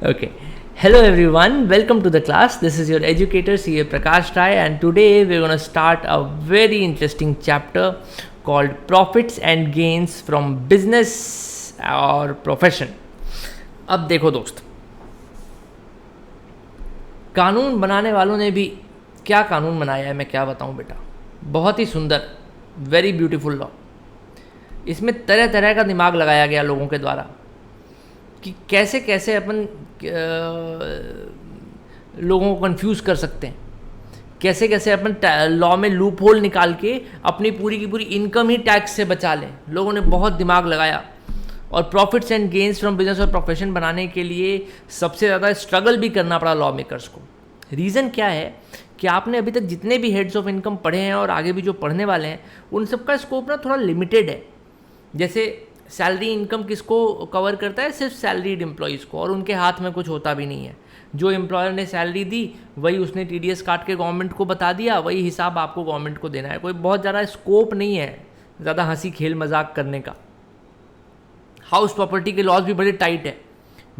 Okay. Hello everyone, welcome to the class. This is your educator CA Prakash Rai, and today we're going to start a very interesting chapter called Profits and Gains from Business or Profession. अब देखो दोस्त, कानून बनाने वालों ने भी क्या कानून बनाया है मैं क्या बताऊं बेटा। बहुत ही सुंदर, वेरी ब्यूटीफुल लॉ। इसमें तरह तरह का दिमाग लगाया गया लोगों के द्वारा कि कैसे कैसे अपन लोगों को कंफ्यूज कर सकते हैं, कैसे कैसे अपन लॉ में लूप होल निकाल के अपनी पूरी की पूरी इनकम ही टैक्स से बचा लें। लोगों ने बहुत दिमाग लगाया और profits and gains from business और प्रोफेशन बनाने के लिए सबसे ज़्यादा स्ट्रगल भी करना पड़ा लॉ मेकर्स को। रीज़न क्या है कि आपने अभी तक जितने भी हेड्स ऑफ इनकम पढ़े हैं और आगे भी जो पढ़ने वाले हैं उन सबका स्कोप ना थोड़ा लिमिटेड है। जैसे सैलरी इनकम किसको कवर करता है? सिर्फ सैलरीड एम्प्लॉयज़ को, और उनके हाथ में कुछ होता भी नहीं है। जो एम्प्लॉयर ने सैलरी दी वही उसने टीडीएस काट के गवर्नमेंट को बता दिया, वही हिसाब आपको गवर्नमेंट को देना है। कोई बहुत ज़्यादा स्कोप नहीं है ज़्यादा हंसी खेल मजाक करने का। हाउस प्रॉपर्टी के लॉज भी बड़े टाइट है।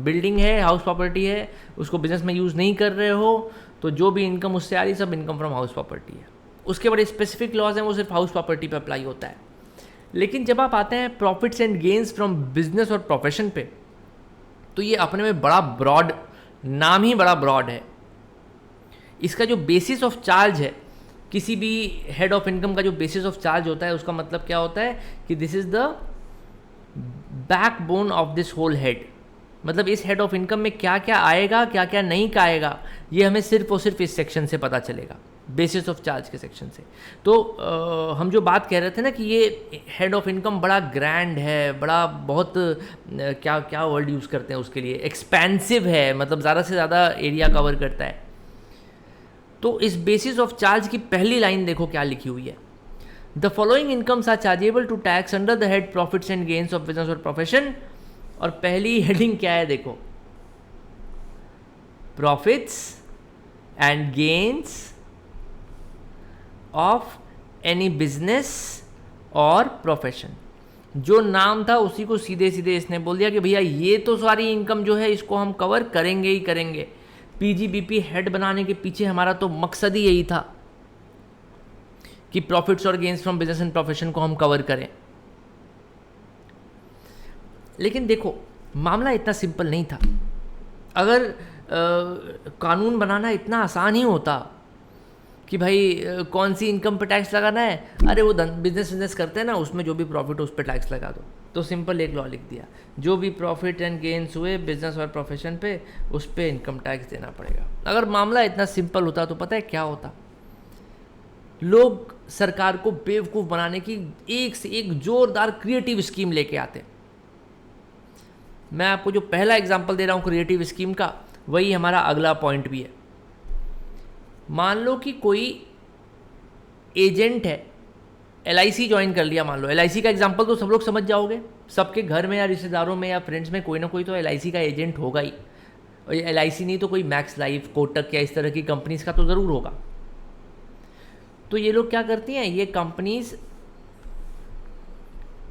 बिल्डिंग है, हाउस प्रॉपर्टी है, उसको बिजनेस में यूज़ नहीं कर रहे हो तो जो भी इनकम उससे आ रही सब इनकम फ्रॉम हाउस प्रॉपर्टी है। उसके बड़े स्पेसिफिक लॉज हैं, वो सिर्फ हाउस प्रॉपर्टी पर अप्लाई होता है। लेकिन जब आप आते हैं profits and gains from business और प्रोफेशन पे, तो ये अपने में बड़ा ब्रॉड, नाम ही बड़ा ब्रॉड है। इसका जो बेसिस ऑफ चार्ज है, किसी भी हेड ऑफ इनकम का जो बेसिस ऑफ चार्ज होता है, उसका मतलब क्या होता है कि this is the backbone of this whole head. मतलब इस हेड ऑफ इनकम में क्या क्या आएगा, क्या क्या नहीं आएगा, ये हमें सिर्फ और सिर्फ इस सेक्शन से पता चलेगा, बेसिस ऑफ चार्ज के सेक्शन से। तो हम जो बात कह रहे थे ना कि ये हेड ऑफ इनकम बड़ा ग्रैंड है, बड़ा बहुत क्या क्या वर्ड यूज़ करते हैं उसके लिए, एक्सपेंसिव है, मतलब ज़्यादा से ज़्यादा एरिया कवर करता है। तो इस बेसिस ऑफ चार्ज की पहली लाइन देखो क्या लिखी हुई है। The following incomes are chargeable to tax under the head profits and gains of business और प्रोफेशन। और पहली हेडिंग क्या है देखो, profits and gains of any business और प्रोफेशन। जो नाम था उसी को सीधे सीधे इसने बोल दिया कि भैया ये तो सारी इनकम जो है इसको हम कवर करेंगे ही करेंगे। पीजीबीपी हेड बनाने के पीछे हमारा तो मकसद ही यही था कि प्रॉफिट्स और gains from business and profession को हम कवर करें। लेकिन देखो, मामला इतना सिंपल नहीं था। अगर कानून बनाना इतना आसान ही होता कि भाई कौन सी इनकम पे टैक्स लगाना है, अरे वो बिजनेस करते हैं ना, उसमें जो भी प्रॉफिट हो उस पर टैक्स लगा दो, तो सिंपल एक लॉ लिख दिया, जो भी प्रॉफिट एंड गेन्स हुए बिजनेस और प्रोफेशन पे उस पर इनकम टैक्स देना पड़ेगा। अगर मामला इतना सिंपल होता तो पता है क्या होता? लोग सरकार को बेवकूफ़ बनाने की एक से एक जोरदार क्रिएटिव स्कीम लेके आते। मैं आपको जो पहला एग्जांपल दे रहा हूँ क्रिएटिव स्कीम का, वही हमारा अगला पॉइंट भी है। मान लो कि कोई एजेंट है, LIC ज्वाइन कर लिया। मान लो LIC का एग्जांपल तो सब लोग समझ जाओगे, सबके घर में या रिश्तेदारों में या फ्रेंड्स में कोई ना कोई तो LIC का एजेंट होगा ही। और ये LIC नहीं तो कोई मैक्स लाइफ, कोटक या इस तरह की कंपनीज का तो ज़रूर होगा। तो ये लोग क्या करती हैं, ये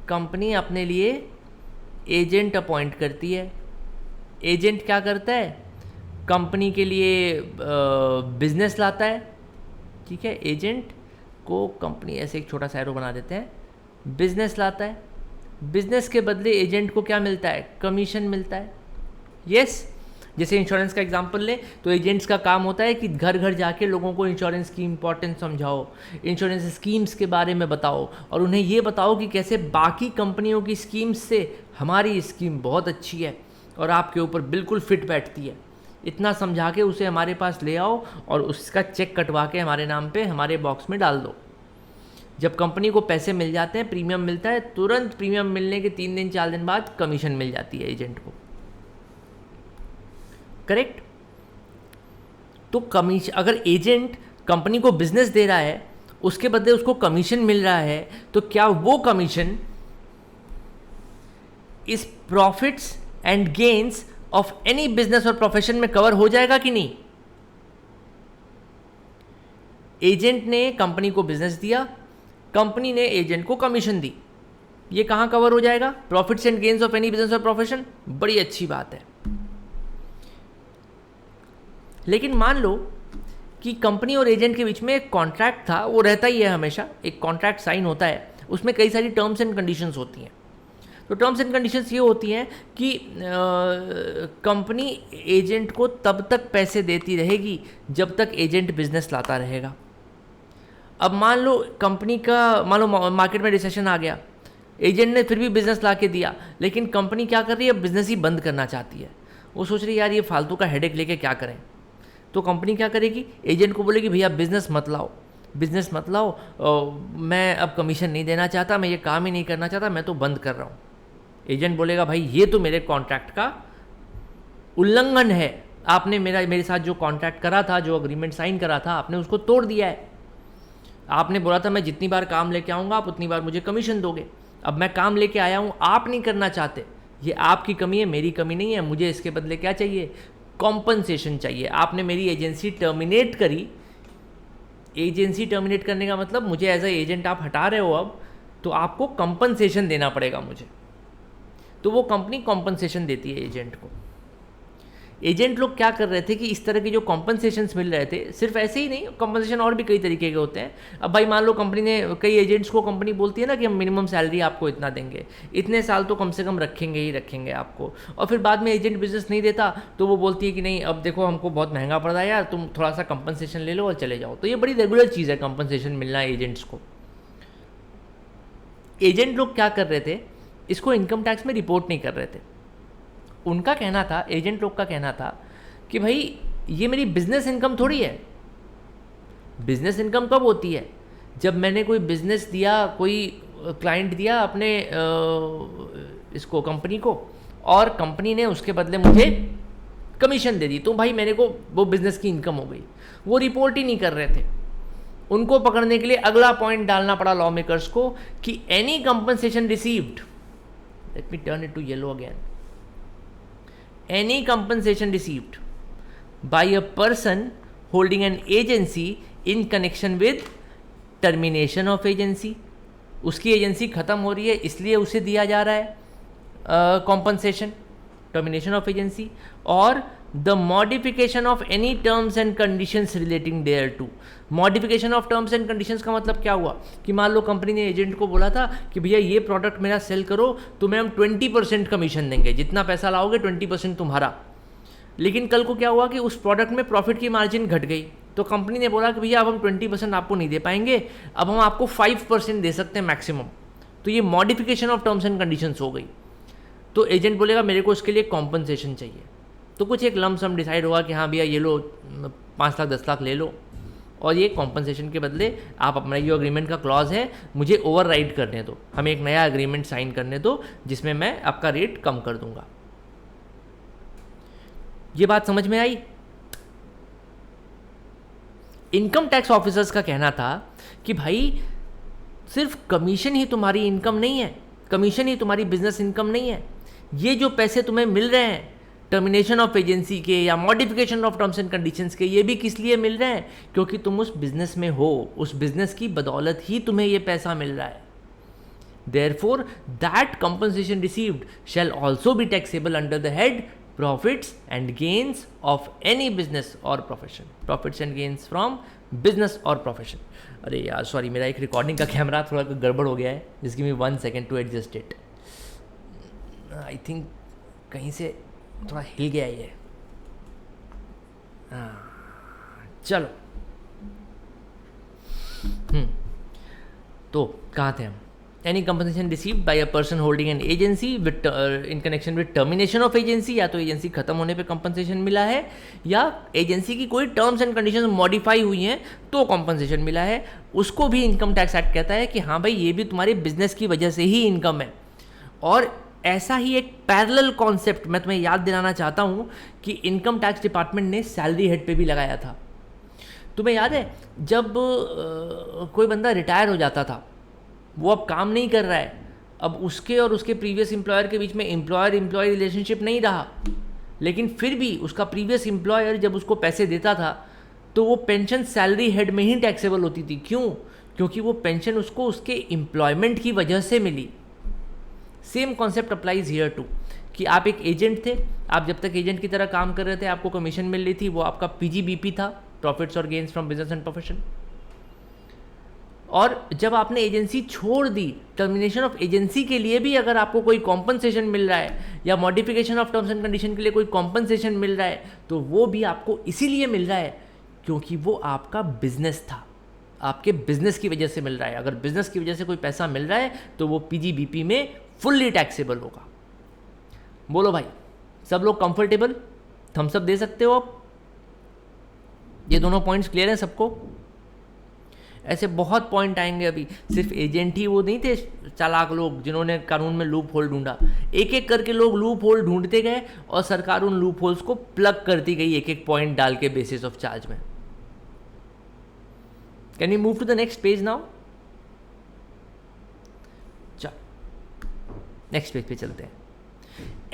कंपनी अपने लिए एजेंट अपॉइंट करती है। एजेंट क्या करता है, कंपनी के लिए बिजनेस लाता है। ठीक है, एजेंट को कंपनी, ऐसे एक छोटा सा एरो बना देते हैं, बिजनेस लाता है। बिजनेस के बदले एजेंट को क्या मिलता है? कमीशन मिलता है। यस, जैसे इंश्योरेंस का एग्जांपल लें तो एजेंट्स का काम होता है कि घर घर जाके लोगों को इंश्योरेंस की इंपॉर्टेंस समझाओ, इंश्योरेंस स्कीम्स के बारे में बताओ, और उन्हें ये बताओ कि कैसे बाकी कंपनियों की स्कीम्स से हमारी स्कीम बहुत अच्छी है और आपके ऊपर बिल्कुल फिट बैठती है। इतना समझा के उसे हमारे पास ले आओ और उसका चेक कटवा के हमारे नाम पे हमारे बॉक्स में डाल दो। जब कंपनी को पैसे मिल जाते हैं, प्रीमियम मिलता है, तुरंत प्रीमियम मिलने के 3 दिन 4 दिन बाद कमीशन मिल जाती है एजेंट को। करेक्ट? तो कमीशन, अगर एजेंट कंपनी को बिजनेस दे रहा है, उसके बदले उसको कमीशन मिल रहा है, तो क्या वो कमीशन इस profits and gains of any business और प्रोफेशन में कवर हो जाएगा कि नहीं? एजेंट ने कंपनी को बिजनेस दिया, कंपनी ने एजेंट को कमीशन दी, ये कहां कवर हो जाएगा? Profits and gains of any business और प्रोफेशन। बड़ी अच्छी बात है। लेकिन मान लो कि कंपनी और एजेंट के बीच में एक कॉन्ट्रैक्ट था, वो रहता ही है हमेशा, एक कॉन्ट्रैक्ट साइन होता है, उसमें कई सारी टर्म्स एंड कंडीशंस होती हैं। तो टर्म्स एंड कंडीशंस ये होती हैं कि कंपनी एजेंट को तब तक पैसे देती रहेगी जब तक एजेंट बिजनेस लाता रहेगा। अब मान लो मान लो मार्केट में रिसेशन आ गया, एजेंट ने फिर भी बिजनेस ला के दिया, लेकिन कंपनी क्या कर रही है, बिजनेस ही बंद करना चाहती है। वो सोच रही है यार ये फालतू का हेडेक लेके क्या करें। तो कंपनी क्या करेगी, एजेंट को बोलेगी भैया बिजनेस मत लाओ, मैं अब कमीशन नहीं देना चाहता, मैं ये काम ही नहीं करना चाहता, मैं तो बंद कर रहा हूँ। एजेंट बोलेगा भाई ये तो मेरे कॉन्ट्रैक्ट का उल्लंघन है, आपने मेरे साथ जो कॉन्ट्रैक्ट करा था, जो अग्रीमेंट साइन करा था, आपने उसको तोड़ दिया है। आपने बोला था मैं जितनी बार काम लेके आऊँगा आप उतनी बार मुझे कमीशन दोगे, अब मैं काम लेके आया हूँ, आप नहीं करना चाहते, ये आपकी कमी है, मेरी कमी नहीं है, मुझे इसके बदले क्या चाहिए, कॉम्पनसेशन चाहिए। आपने मेरी एजेंसी टर्मिनेट करी, एजेंसी टर्मिनेट करने का मतलब मुझे एज ए एजेंट आप हटा रहे हो अब, तो आपको कॉम्पनसेशन देना पड़ेगा मुझे। तो वो कंपनी कॉम्पनसेशन देती है एजेंट को। एजेंट लोग क्या कर रहे थे कि इस तरह के जो कॉम्पनसेशंस मिल रहे थे, सिर्फ ऐसे ही नहीं, कॉम्पनसेशन और भी कई तरीके के होते हैं। अब भाई मान लो कंपनी ने, कई एजेंट्स को कंपनी बोलती है ना कि हम मिनिमम सैलरी आपको इतना देंगे, इतने साल तो कम से कम रखेंगे आपको, और फिर बाद में एजेंट बिजनेस नहीं देता तो वो बोलती है कि नहीं अब देखो हमको बहुत महंगा पड़ रहा है यार, तुम थोड़ा सा कंपनसेशन ले लो और चले जाओ। तो ये बड़ी रेगुलर चीज़ है कंपनसेशन मिलना एजेंट्स को। एजेंट लोग क्या कर रहे थे, इसको इनकम टैक्स में रिपोर्ट नहीं कर रहे थे। उनका कहना था, एजेंट लोग का कहना था कि भाई ये मेरी बिजनेस इनकम थोड़ी है। बिजनेस इनकम कब होती है, जब मैंने कोई बिजनेस दिया, कोई क्लाइंट दिया अपने इसको कंपनी को, और कंपनी ने उसके बदले मुझे कमीशन दे दी, तो भाई मेरे को वो बिजनेस की इनकम हो गई। वो रिपोर्ट ही नहीं कर रहे थे। उनको पकड़ने के लिए अगला पॉइंट डालना पड़ा लॉ मेकर्स को कि any compensation received, let me turn it to yellow again, any compensation received by a person holding an agency in connection with termination of agency, उसकी एजेंसी ख़त्म हो रही है इसलिए उसे दिया जा रहा है compensation, termination of agency, और the modification of any terms and conditions relating thereto। modification of terms and conditions का मतलब क्या हुआ कि मान लो कंपनी ने एजेंट को बोला था कि भैया ये प्रोडक्ट मेरा सेल करो तो मैं हम 20% कमीशन देंगे, जितना पैसा लाओगे 20% तुम्हारा। लेकिन कल को क्या हुआ कि उस प्रोडक्ट में प्रॉफिट की मार्जिन घट गई, तो कंपनी ने बोला कि भैया अब हम 20% आपको नहीं दे पाएंगे, अब हम आपको 5% दे सकते हैं मैक्सिमम। तो ये modification of terms and conditions हो गई। तो एजेंट बोलेगा मेरे को इसके लिए कॉम्पनसेशन चाहिए, तो कुछ एक लम सम डिसाइड होगा कि हाँ भैया ये लो 5 लाख 10 लाख ले लो, और ये कॉम्पनसेशन के बदले आप अपना जो एग्रीमेंट का क्लॉज है मुझे ओवरराइड करने दो, हमें एक नया एग्रीमेंट साइन करने दो जिसमें मैं आपका रेट कम कर दूंगा। ये बात समझ में आई? इनकम टैक्स ऑफिसर्स का कहना था कि भाई सिर्फ कमीशन ही तुम्हारी इनकम नहीं है, कमीशन ही तुम्हारी बिजनेस इनकम नहीं है, ये जो पैसे तुम्हें मिल रहे हैं टर्मिनेशन ऑफ एजेंसी के या modification of terms and conditions के, ये भी किस लिए मिल रहे हैं, क्योंकि तुम उस बिजनेस में हो, उस बिजनेस की बदौलत ही तुम्हें ये पैसा मिल रहा है। Therefore that compensation received shall also be taxable under the head profits and gains of any business और profession, profits and gains from business और प्रोफेशन। अरे यार सॉरी, मेरा एक रिकॉर्डिंग का कैमरा थोड़ा गड़बड़ हो गया है, just give me 1 second to adjust it. I think कहीं से थोड़ा हिल गया ये। चलो तो कहाँ थे हम? Any compensation received by a person holding an agency with in connection with termination of agency, या तो एजेंसी खत्म होने पे कंपनसेशन मिला है, या एजेंसी की कोई टर्म्स एंड कंडीशंस मॉडिफाई हुई हैं तो कंपनसेशन मिला है, उसको भी इनकम टैक्स एक्ट कहता है कि हाँ भाई ये भी तुम्हारे बिजनेस की वजह से ही इनकम है। और ऐसा ही एक पैरेलल कॉन्सेप्ट मैं तुम्हें याद दिलाना चाहता हूँ कि इनकम टैक्स डिपार्टमेंट ने सैलरी हेड पे भी लगाया था। तुम्हें याद है जब कोई बंदा रिटायर हो जाता था, वो अब काम नहीं कर रहा है, अब उसके और उसके प्रीवियस एम्प्लॉयर के बीच में एम्प्लॉयर एम्प्लॉय रिलेशनशिप नहीं रहा, लेकिन फिर भी उसका प्रीवियस एम्प्लॉयर जब उसको पैसे देता था तो वो पेंशन सैलरी हेड में ही टैक्सेबल होती थी। क्यों? क्योंकि वो पेंशन उसको उसके एम्प्लॉयमेंट की वजह से मिली। Same concept applies here too कि आप एक एजेंट थे, आप जब तक एजेंट की तरह काम कर रहे थे आपको कमीशन मिल रही थी, वो आपका पीजीबीपी था, प्रॉफिट्स और gains from business and profession. और जब आपने एजेंसी छोड़ दी, टर्मिनेशन ऑफ एजेंसी के लिए भी अगर आपको कोई कॉम्पनसेशन मिल रहा है या modification of terms and condition के लिए कोई कॉम्पनसेशन मिल रहा है, तो वो भी आपको इसीलिए मिल रहा है क्योंकि वो आपका बिजनेस था, आपके बिजनेस की वजह से मिल रहा है। अगर बिजनेस की वजह से कोई पैसा मिल रहा है तो वो पीजीबीपी में फुल्ली टैक्सेबल होगा। बोलो भाई, सब लोग कंफर्टेबल? थम्स अप दे सकते हो आप? ये दोनों पॉइंट्स क्लियर हैं सबको? ऐसे बहुत पॉइंट आएंगे अभी। सिर्फ एजेंट ही वो नहीं थे चालाक लोग जिन्होंने कानून में लूप होल ढूंढा, एक एक करके लोग लूप होल ढूंढते गए और सरकार उन लूप होल्स को प्लग करती गई एक एक पॉइंट डाल के बेसिस ऑफ चार्ज में। Can you move to the next page now? चलो नेक्स्ट पेज पे चलते हैं।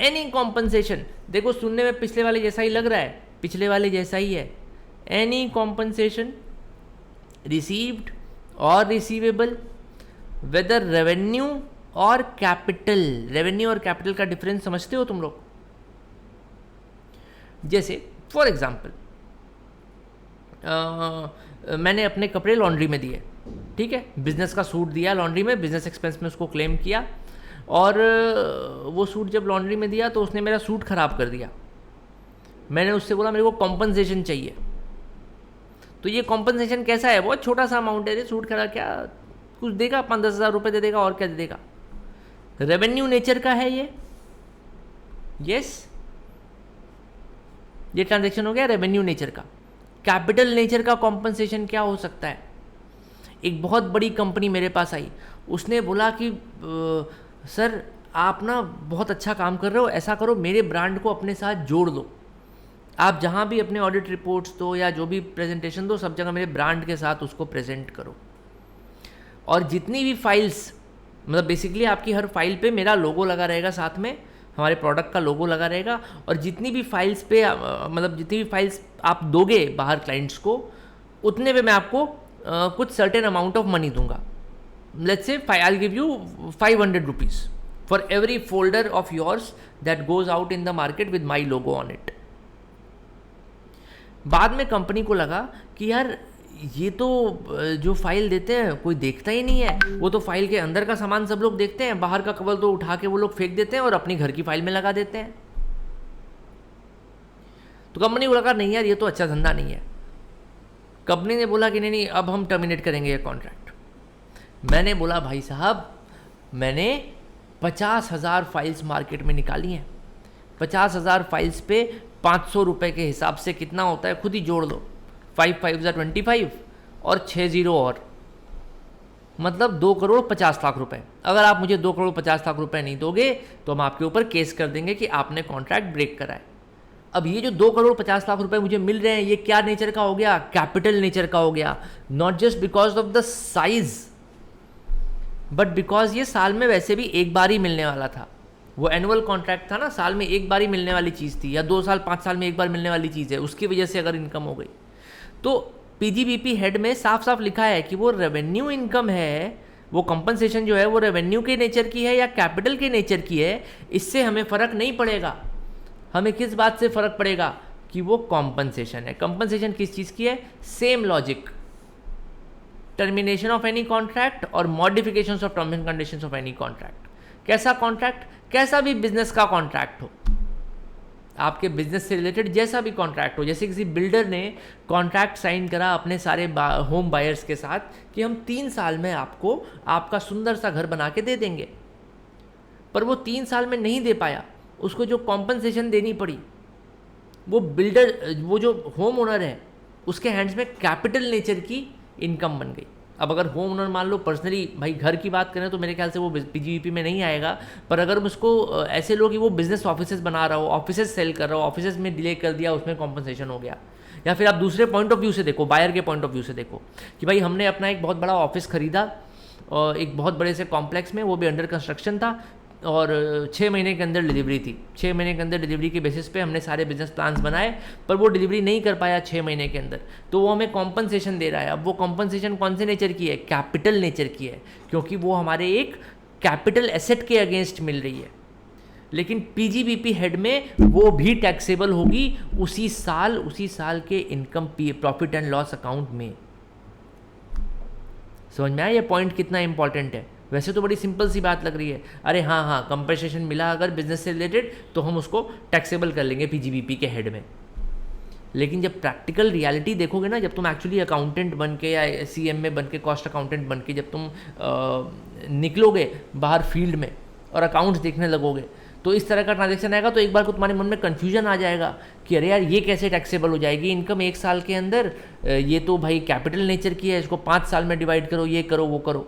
एनी कॉम्पनसेशन, देखो सुनने में पिछले वाले जैसा ही लग रहा है, पिछले वाले जैसा ही है। Any compensation received or receivable whether revenue और कैपिटल। रेवेन्यू और कैपिटल का डिफरेंस समझते हो तुम लोग? जैसे फॉर एग्जाम्पल मैंने अपने कपड़े लॉन्ड्री में दिए, ठीक है, बिजनेस का सूट दिया लॉन्ड्री में, बिजनेस एक्सपेंस में उसको क्लेम किया, और वो सूट जब लॉन्ड्री में दिया तो उसने मेरा सूट खराब कर दिया। मैंने उससे बोला मेरे को कॉम्पनसेशन चाहिए। तो ये कॉम्पनसेशन कैसा है? बहुत छोटा सा अमाउंट है, सूट खड़ा क्या कुछ देगा, 5-10 हज़ार रुपये दे देगा और क्या दे देगा। रेवेन्यू नेचर का है ये, यस, ये ट्रांजैक्शन हो गया रेवेन्यू नेचर का। कैपिटल नेचर का कॉम्पनसेशन क्या हो सकता है? एक बहुत बड़ी कंपनी मेरे पास आई, उसने बोला कि सर आप ना बहुत अच्छा काम कर रहे हो, ऐसा करो मेरे ब्रांड को अपने साथ जोड़ दो, आप जहाँ भी अपने ऑडिट रिपोर्ट्स दो या जो भी प्रेजेंटेशन दो सब जगह मेरे ब्रांड के साथ उसको प्रेजेंट करो, और जितनी भी फाइल्स, मतलब बेसिकली आपकी हर फाइल पे मेरा लोगो लगा रहेगा, साथ में हमारे प्रोडक्ट का लोगो लगा रहेगा, और जितनी भी फाइल्स पे मतलब जितनी भी फाइल्स आप दोगे बाहर क्लाइंट्स को, उतने पे मैं आपको कुछ सर्टेन अमाउंट ऑफ मनी दूंगा। Let's say I will give you 500 rupees for every folder of yours that goes out in the market with my logo on it. बाद में कंपनी को लगा कि यार ये तो जो फाइल देते हैं कोई देखता ही नहीं है, वो तो फाइल के अंदर का सामान सब लोग देखते हैं, बाहर का कवर तो उठा के वो लोग फेंक देते हैं और अपनी घर की फाइल में लगा देते हैं। तो कंपनी को लगा नहीं यार ये तो अच्छा धंधा नहीं है। कंपनी ने बोला कि नहीं अब हम टर्मिनेट करेंगे ये कॉन्ट्रैक्ट। मैंने बोला भाई साहब मैंने 50,000 फाइल्स मार्केट में निकाली हैं, 50,000 फाइल्स पे 500 रुपये के हिसाब से कितना होता है खुद ही जोड़ लो, 5 5 25 और 6 0 और, मतलब 2,50,00,000 रुपए। अगर आप मुझे 2,50,00,000 रुपए नहीं दोगे तो हम आपके ऊपर केस कर देंगे कि आपने कॉन्ट्रैक्ट ब्रेक करा है। अब ये जो 2,50,00,000 रुपए मुझे मिल रहे हैं ये क्या नेचर का हो गया? कैपिटल नेचर का हो गया। Not just because of the size but because ये साल में वैसे भी एक बार ही मिलने वाला था, वो एनुअल कॉन्ट्रैक्ट था ना, साल में एक बार ही मिलने वाली चीज़ थी, या 2 साल 5 साल में एक बार मिलने वाली चीज़ है, उसकी वजह से अगर इनकम हो गई तो पीजीबीपी हेड में साफ साफ लिखा है कि वो रेवेन्यू इनकम है, वो कंपनसेशन जो है वो रेवेन्यू के नेचर की है या कैपिटल के नेचर की है, इससे हमें फ़र्क नहीं पड़ेगा। हमें किस बात से फ़र्क पड़ेगा कि वो कॉम्पनसेशन है। कंपनसेशन किस चीज़ की है? Same logic, termination of any contract or modifications of terms and conditions of any contract. कैसा कॉन्ट्रैक्ट? कैसा भी बिजनेस का कॉन्ट्रैक्ट हो, आपके बिजनेस से रिलेटेड जैसा भी कॉन्ट्रैक्ट हो। जैसे किसी बिल्डर ने कॉन्ट्रैक्ट साइन करा अपने सारे होम बायर्स के साथ कि हम 3 साल में आपको आपका सुंदर सा घर बना के दे देंगे, पर वो 3 साल में नहीं दे पाया, उसको जो कॉम्पनसेशन देनी पड़ी वो बिल्डर, वो जो होम ओनर है उसके हैंड्स में कैपिटल नेचर की इनकम बन गई। अब अगर होम ओनर मान लो पर्सनली भाई घर की बात करें तो मेरे ख्याल से वो पीजीबीपी में नहीं आएगा, पर अगर उसको ऐसे लोग कि वो बिजनेस ऑफिसेज बना रहा हो, ऑफिसेज सेल कर रहा हो, ऑफिसेज में डिले कर दिया, उसमें कॉम्पनसेशन हो गया। या फिर आप दूसरे पॉइंट ऑफ व्यू से देखो, बायर के पॉइंट ऑफ व्यू से देखो कि भाई हमने अपना एक बहुत बड़ा ऑफिस खरीदा और एक बहुत बड़े से कॉम्प्लेक्स में, वो भी अंडर कंस्ट्रक्शन था और 6 महीने के अंदर डिलीवरी थी। 6 महीने के अंदर डिलीवरी के बेसिस पे हमने सारे बिजनेस प्लान्स बनाए, पर वो डिलीवरी नहीं कर पाया 6 महीने के अंदर, तो वो हमें कॉम्पनसेशन दे रहा है। अब वो कॉम्पनसेशन कौन से नेचर की है? कैपिटल नेचर की है, क्योंकि वो हमारे एक कैपिटल एसेट के अगेंस्ट मिल रही है। लेकिन पीजीबीपी हेड में वो भी टैक्सेबल होगी उसी साल के income profit and loss account में। समझ में आया ये पॉइंट कितना इंपॉर्टेंट है? वैसे तो बड़ी सिंपल सी बात लग रही है, अरे हाँ कंपनसेशन मिला अगर बिजनेस से रिलेटेड तो हम उसको टैक्सेबल कर लेंगे पीजीबीपी के हेड में। लेकिन जब प्रैक्टिकल रियलिटी देखोगे ना, जब तुम एक्चुअली अकाउंटेंट बन के या सीएम में बन के, कॉस्ट अकाउंटेंट बन के जब तुम निकलोगे बाहर फील्ड में और अकाउंट्स देखने लगोगे, तो इस तरह का ट्रांजैक्शन आएगा तो एक बार को तुम्हारे मन में कन्फ्यूजन आ जाएगा कि अरे यार ये कैसे टैक्सेबल हो जाएगी इनकम 1 साल के अंदर, ये तो भाई कैपिटल नेचर की है, इसको 5 साल में डिवाइड करो, ये करो वो करो।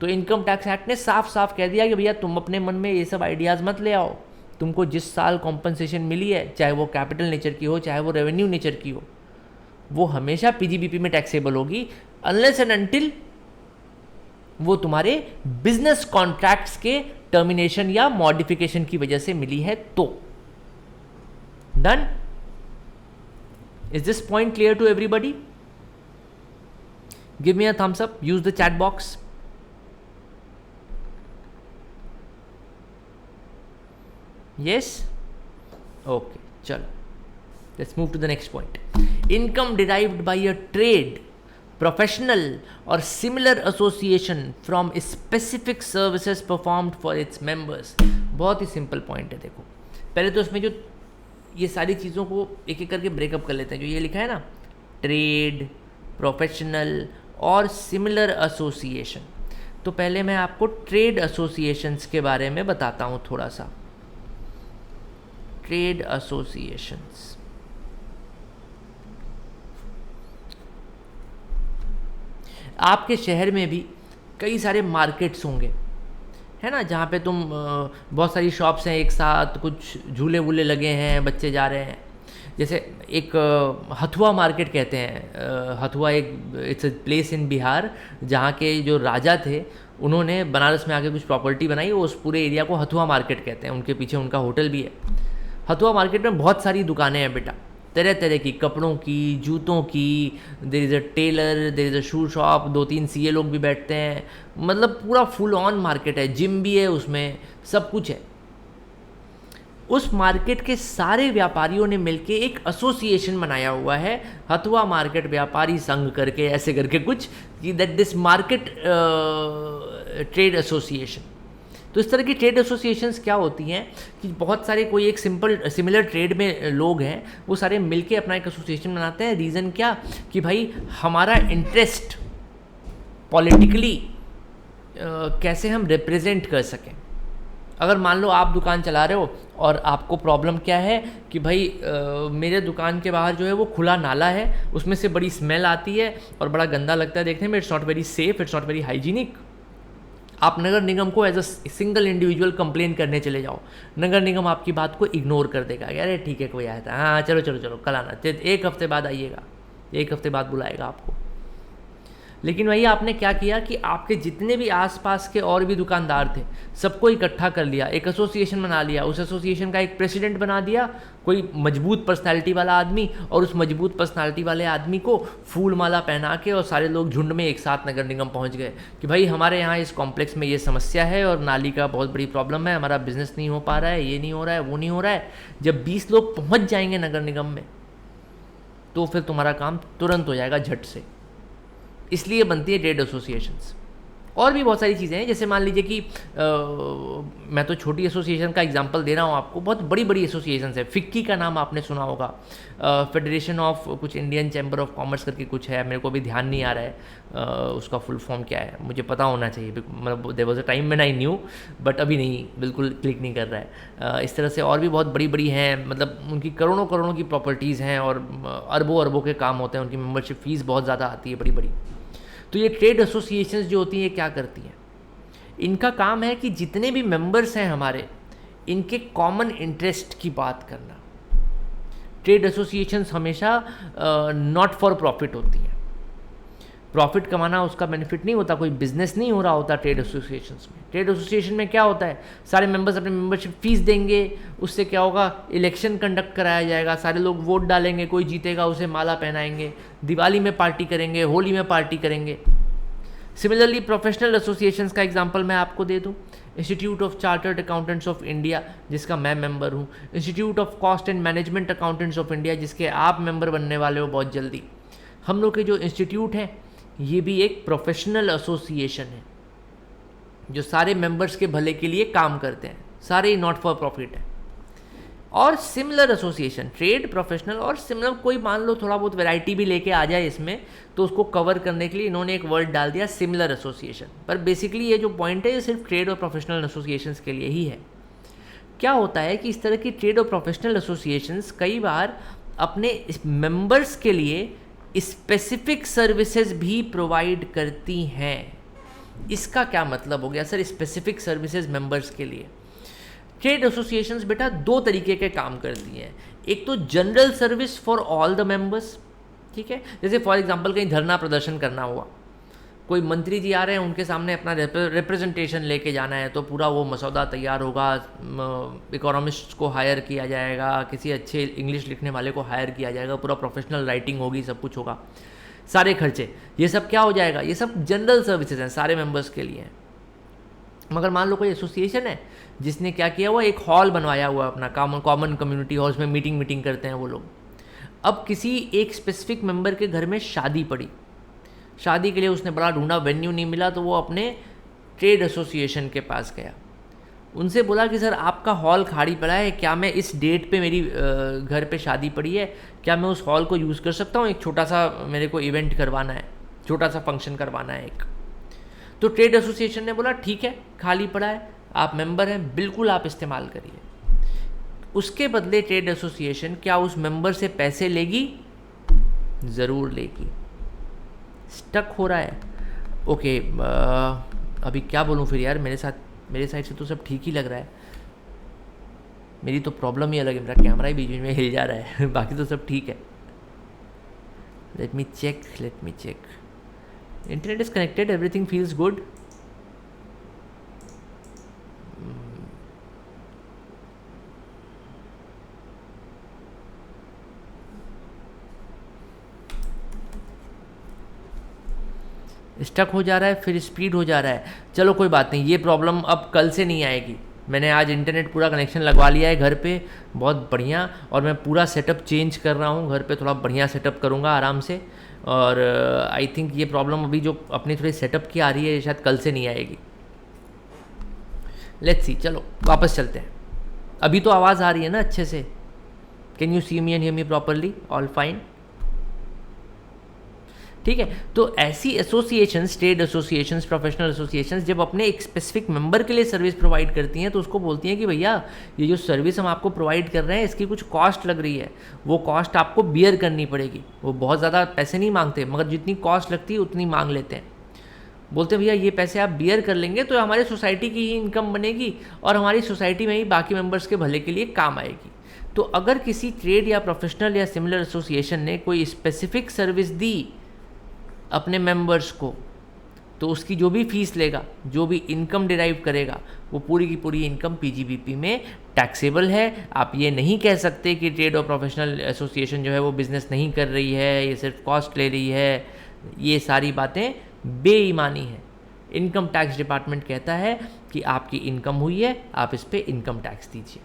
तो इनकम टैक्स एक्ट ने साफ साफ कह दिया कि भैया तुम अपने मन में ये सब आइडियाज़ मत ले आओ, तुमको जिस साल कॉम्पनसेशन मिली है, चाहे वो कैपिटल नेचर की हो चाहे वो रेवेन्यू नेचर की हो, वो हमेशा पीजीबीपी में टैक्सेबल होगी अनलेस एंड अनटिल वो तुम्हारे बिजनेस कॉन्ट्रैक्ट्स के टर्मिनेशन या मॉडिफिकेशन की वजह से मिली है तो। Done? Is this point clear to everybody? Give me a thumbs up, use the chat box. Yes? Okay, chalo. Let's move to the next point. Income derived by a trade, professional or similar association from specific services performed for its members. बहुत ही simple point है। देखो पहले तो इसमें जो ये सारी चीज़ों को एक एक करके ब्रेकअप कर लेते हैं। जो ये लिखा है ना, ट्रेड, प्रोफेशनल और सिमिलर एसोसिएशन, तो पहले मैं आपको ट्रेड एसोसिएशंस के बारे में बताता हूँ थोड़ा सा। ट्रेड एसोसिएशंस, आपके शहर में भी कई सारे मार्केट्स होंगे, है ना, जहाँ पे तुम बहुत सारी शॉप्स हैं एक साथ, कुछ झूले वूले लगे हैं, बच्चे जा रहे हैं। जैसे एक हथुआ मार्केट कहते हैं, हथुआ एक it's a place in Bihar जहाँ के जो राजा थे उन्होंने बनारस में आके कुछ प्रॉपर्टी बनाई, उस पूरे एरिया को हथुआ मार्केट कहते हैं। उनके पीछे उनका होटल भी है। हथुआ मार्केट में बहुत सारी दुकानें हैं बेटा, तरह तरह की, कपड़ों की, जूतों की, there is a tailor, there is a shoe shop, 2-3 CA लोग भी बैठते हैं, मतलब पूरा फुल ऑन मार्केट है, जिम भी है उसमें, सब कुछ है। उस मार्केट के सारे व्यापारियों ने मिलके एक एसोसिएशन बनाया हुआ है, हथुआ मार्केट व्यापारी संघ करके, ऐसे करके कुछ, that this market trade association. तो इस तरह की ट्रेड एसोसिएशंस क्या होती हैं कि बहुत सारे कोई एक सिमिलर ट्रेड में लोग हैं, वो सारे मिलके अपना एक एसोसिएशन बनाते हैं। रीज़न क्या कि भाई हमारा इंटरेस्ट पॉलिटिकली कैसे हम रिप्रेजेंट कर सकें। अगर मान लो आप दुकान चला रहे हो और आपको प्रॉब्लम क्या है कि भाई मेरे दुकान के बाहर जो है वो खुला नाला है, उसमें से बड़ी स्मेल आती है और बड़ा गंदा लगता है देखने में, it's not very safe, it's not very hygienic. आप नगर निगम को as a single individual complain करने चले जाओ, नगर निगम आपकी बात को इग्नोर कर देगा, अरे ठीक है कोई आया था, हाँ चलो चलो चलो कल आना, 1 हफ्ते बाद आइएगा, 1 हफ्ते बाद बुलाएगा आपको। लेकिन वही आपने क्या किया कि आपके जितने भी आसपास के और भी दुकानदार थे सबको इकट्ठा कर लिया, एक एसोसिएशन बना लिया, उस एसोसिएशन का एक प्रेसिडेंट बना दिया कोई मजबूत पर्सनालिटी वाला आदमी, और उस मजबूत पर्सनालिटी वाले आदमी को फूल माला पहना के और सारे लोग झुंड में एक साथ नगर निगम पहुंच गए कि भाई हमारे यहाँ इस कॉम्प्लेक्स में ये समस्या है और नाली का बहुत बड़ी प्रॉब्लम है, हमारा बिजनेस नहीं हो पा रहा है, ये नहीं हो रहा है, वो नहीं हो रहा है। जब 20 लोग पहुँच जाएंगे नगर निगम में तो फिर तुम्हारा काम तुरंत हो जाएगा झट से। इसलिए बनती है ट्रेड एसोसिएशंस। और भी बहुत सारी चीज़ें हैं, जैसे मान लीजिए कि मैं तो छोटी एसोसिएशन का एग्जांपल दे रहा हूँ आपको, बहुत बड़ी बड़ी एसोसिएशंस है। फिक्की का नाम आपने सुना होगा, फेडरेशन ऑफ कुछ इंडियन चैम्बर ऑफ कॉमर्स करके कुछ है, मेरे को भी ध्यान नहीं आ रहा है उसका फुल फॉर्म क्या है, मुझे पता होना चाहिए, मतलब there was a time when I knew, but अभी नहीं, बिल्कुल क्लिक नहीं कर रहा है। इस तरह से और भी बहुत बड़ी बड़ी हैं, मतलब उनकी करोड़ों करोड़ों की प्रॉपर्टीज़ हैं और अरबों अरबों के काम होते हैं, उनकी मेंबरशिप फीस बहुत ज़्यादा आती है बड़ी बड़ी। तो ये ट्रेड एसोसिएशंस जो होती हैं क्या करती हैं, इनका काम है कि जितने भी मेंबर्स हैं हमारे, इनके कॉमन इंटरेस्ट की बात करना। ट्रेड एसोसिएशंस हमेशा नॉट फॉर प्रॉफिट होती हैं, प्रॉफिट कमाना उसका बेनिफिट नहीं होता, कोई बिजनेस नहीं हो रहा होता ट्रेड एसोसिएशंस में। ट्रेड एसोसिएशन में क्या होता है, सारे मेंबर्स अपने मेंबरशिप फीस देंगे, उससे क्या होगा, इलेक्शन कंडक्ट कराया जाएगा, सारे लोग वोट डालेंगे, कोई जीतेगा उसे माला पहनाएंगे, दिवाली में पार्टी करेंगे, होली में पार्टी करेंगे। सिमिलरली प्रोफेशनल एसोसिएशंस का एग्जांपल मैं आपको दे दूं, institute of chartered accountants of India जिसका मैं मेंबर हूँ, institute of cost and management accountants of India जिसके आप मेंबर बनने वाले हो बहुत जल्दी। हम लोग के जो इंस्टीट्यूट हैं ये भी एक प्रोफेशनल एसोसिएशन है जो सारे मेंबर्स के भले के लिए काम करते हैं, सारे नॉट फॉर प्रॉफिट है। और सिमिलर एसोसिएशन, ट्रेड, प्रोफेशनल और सिमिलर, कोई मान लो थोड़ा बहुत वैरायटी भी लेके आ जाए इसमें, तो उसको कवर करने के लिए इन्होंने एक वर्ड डाल दिया सिमिलर एसोसिएशन। पर बेसिकली ये जो पॉइंट है ये सिर्फ ट्रेड और प्रोफेशनल एसोसिएशंस के लिए ही है। क्या होता है कि इस तरह की ट्रेड और प्रोफेशनल एसोसिएशंस कई बार अपने मेंबर्स के लिए स्पेसिफिक सर्विसेज भी प्रोवाइड करती हैं। इसका क्या मतलब हो गया सर, स्पेसिफिक सर्विसेज मेंबर्स के लिए? ट्रेड एसोसिएशंस बेटा दो तरीके के काम करती हैं। एक तो general service for all the members, ठीक है, जैसे फॉर एग्जांपल कहीं धरना प्रदर्शन करना हुआ, कोई मंत्री जी आ रहे हैं, उनके सामने अपना रिप्रेजेंटेशन लेके जाना है, तो पूरा वो मसौदा तैयार होगा, इकोनॉमिस्ट को हायर किया जाएगा, किसी अच्छे इंग्लिश लिखने वाले को हायर किया जाएगा, पूरा प्रोफेशनल राइटिंग होगी, सब कुछ होगा, सारे खर्चे, ये सब क्या हो जाएगा, ये सब जनरल सर्विसेज हैं, सारे मेंबर्स के लिए हैं। मगर मान लो कोई एसोसिएशन है जिसने क्या किया हुआ, एक हॉल बनवाया हुआ अपना कॉमन कम्युनिटी हॉल, उसमें मीटिंग करते हैं वो लोग। अब किसी एक स्पेसिफिक मेंबर के घर में शादी पड़ी, शादी के लिए उसने बड़ा ढूंढा, वेन्यू नहीं मिला, तो वो अपने ट्रेड एसोसिएशन के पास गया, उनसे बोला कि सर आपका हॉल खाली पड़ा है, क्या मैं इस डेट पे मेरी घर पे शादी पड़ी है, क्या मैं उस हॉल को यूज़ कर सकता हूँ, एक छोटा सा मेरे को इवेंट करवाना है, छोटा सा फंक्शन करवाना है एक। तो ट्रेड एसोसिएशन ने बोला ठीक है, खाली पड़ा है, आप मेंबर हैं, बिल्कुल आप इस्तेमाल करिए। उसके बदले ट्रेड एसोसिएशन क्या उस मेंबर से पैसे लेगी? ज़रूर लेगी। स्टक हो रहा है? ओके, अभी क्या बोलूँ फिर यार, मेरे साइड से तो सब ठीक ही लग रहा है, मेरी तो प्रॉब्लम ही अलग है, मेरा कैमरा ही बीच में हिल जा रहा है बाकी तो सब ठीक है। Let me check, internet is connected, everything feels good. Stuck हो जा रहा है, फिर स्पीड हो जा रहा है, चलो कोई बात नहीं, ये प्रॉब्लम अब कल से नहीं आएगी। मैंने आज इंटरनेट पूरा कनेक्शन लगवा लिया है घर पे, बहुत बढ़िया, और मैं पूरा सेटअप चेंज कर रहा हूँ घर पे, थोड़ा बढ़िया सेटअप करूँगा आराम से, और आई थिंक ये प्रॉब्लम अभी जो अपनी थोड़ी सेटअप की आ रही है शायद कल से नहीं आएगी। लेट्स सी, चलो वापस चलते हैं। अभी तो आवाज़ आ रही है ना अच्छे से? Can you see me and hear me properly? All fine, ठीक है। तो ऐसी associations, trade associations, professional associations जब अपने एक स्पेसिफिक मेंबर के लिए सर्विस प्रोवाइड करती हैं तो उसको बोलती हैं कि भैया ये जो सर्विस हम आपको प्रोवाइड कर रहे हैं इसकी कुछ कॉस्ट लग रही है, वो कॉस्ट आपको बियर करनी पड़ेगी। वो बहुत ज़्यादा पैसे नहीं मांगते, मगर जितनी कॉस्ट लगती है उतनी मांग लेते हैं। बोलते हैं भैया ये पैसे आप बियर कर लेंगे तो हमारी सोसाइटी की ही इनकम बनेगी और हमारी सोसाइटी में ही बाकी मेंबर्स के भले के लिए काम आएगी। तो अगर किसी ट्रेड या प्रोफेशनल या सिमिलर एसोसिएशन ने कोई स्पेसिफिक सर्विस दी अपने मेंबर्स को, तो उसकी जो भी फीस लेगा, जो भी इनकम डिराइव करेगा, वो पूरी की पूरी इनकम पीजीबीपी में टैक्सेबल है। आप ये नहीं कह सकते कि ट्रेड और प्रोफेशनल एसोसिएशन जो है वो बिज़नेस नहीं कर रही है, ये सिर्फ कॉस्ट ले रही है। ये सारी बातें बेईमानी है। इनकम टैक्स डिपार्टमेंट कहता है कि आपकी इनकम हुई है, आप इस पर इनकम टैक्स दीजिए।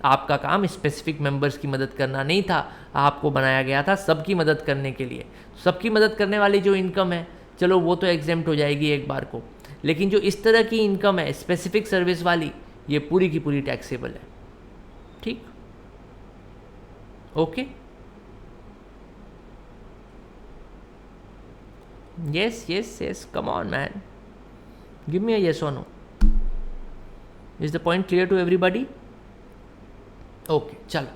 आपका काम स्पेसिफिक मेंबर्स की मदद करना नहीं था, आपको बनाया गया था सबकी मदद करने के लिए। सबकी मदद करने वाली जो इनकम है, चलो वो तो एग्जेम्प्ट हो जाएगी एक बार को, लेकिन जो इस तरह की इनकम है स्पेसिफिक सर्विस वाली, ये पूरी की पूरी टैक्सेबल है। ठीक, okay, yes yes yes, come on man, give me a yes or no. Is the point clear to everybody? Okay, चलो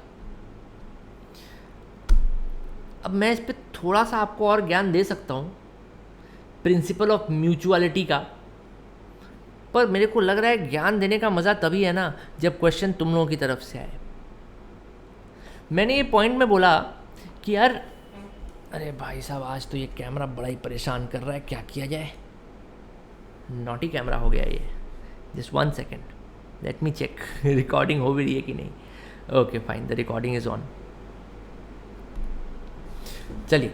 अब मैं इस पर थोड़ा सा आपको और ज्ञान दे सकता हूँ प्रिंसिपल ऑफ म्यूचुअलिटी का, पर मेरे को लग रहा है ज्ञान देने का मज़ा तभी है ना जब क्वेश्चन तुम लोगों की तरफ से आए। मैंने ये पॉइंट में बोला कि यार अरे भाई साहब आज तो ये कैमरा बड़ा ही परेशान कर रहा है, क्या किया जाए, नॉटी कैमरा हो गया ये। Just 1 second, let me check recording हो भी रही है कि नहीं। Okay fine, the recording is on. चलिए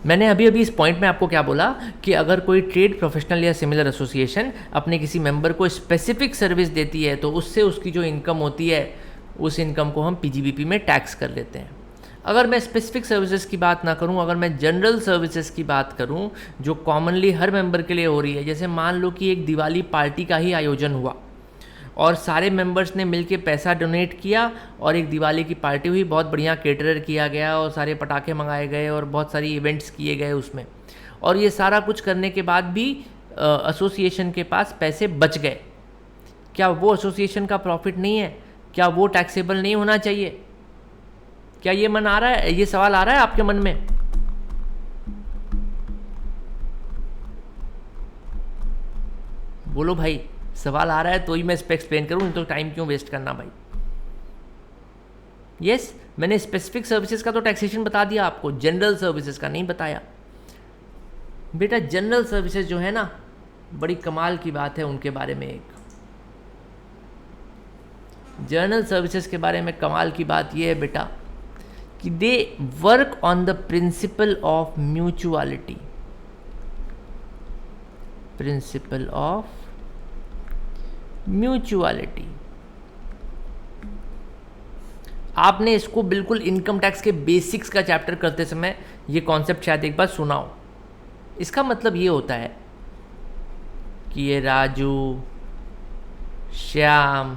मैंने अभी अभी इस पॉइंट में आपको क्या बोला कि अगर कोई ट्रेड प्रोफेशनल या सिमिलर एसोसिएशन अपने किसी मेंबर को स्पेसिफिक सर्विस देती है तो उससे उसकी जो इनकम होती है उस इनकम को हम पीजीबीपी में टैक्स कर लेते हैं। अगर मैं स्पेसिफिक सर्विसेज की बात ना करूं, अगर मैं जनरल सर्विसेज की बात करूं जो कॉमनली हर मेंबर के लिए हो रही है, जैसे मान लो कि एक दिवाली पार्टी का ही आयोजन हुआ और सारे मेंबर्स ने मिलके पैसा डोनेट किया और एक दिवाली की पार्टी हुई, बहुत बढ़िया केटरर किया गया और सारे पटाखे मंगाए गए और बहुत सारी इवेंट्स किए गए उसमें, और ये सारा कुछ करने के बाद भी एसोसिएशन के पास पैसे बच गए, क्या वो एसोसिएशन का प्रॉफिट नहीं है? क्या वो टैक्सेबल नहीं होना चाहिए? क्या ये मन आ रहा है, ये सवाल आ रहा है आपके मन में? बोलो भाई, सवाल आ रहा है तो ही मैं इस पर एक्सप्लेन करूँ, तो टाइम क्यों वेस्ट करना भाई। यस, मैंने स्पेसिफिक सर्विसेज का तो टैक्सेशन बता दिया आपको, जनरल सर्विसेज का नहीं बताया। बेटा जनरल सर्विसेज जो है ना, बड़ी कमाल की बात है उनके बारे में। एक जनरल सर्विसेज के बारे में कमाल की बात यह है बेटा कि they work on the principle of mutuality, principle of mutuality. आपने इसको बिल्कुल इनकम टैक्स के बेसिक्स का चैप्टर करते समय ये कॉन्सेप्ट शायद एक बार सुना हो। इसका मतलब ये होता है कि ये राजू, श्याम,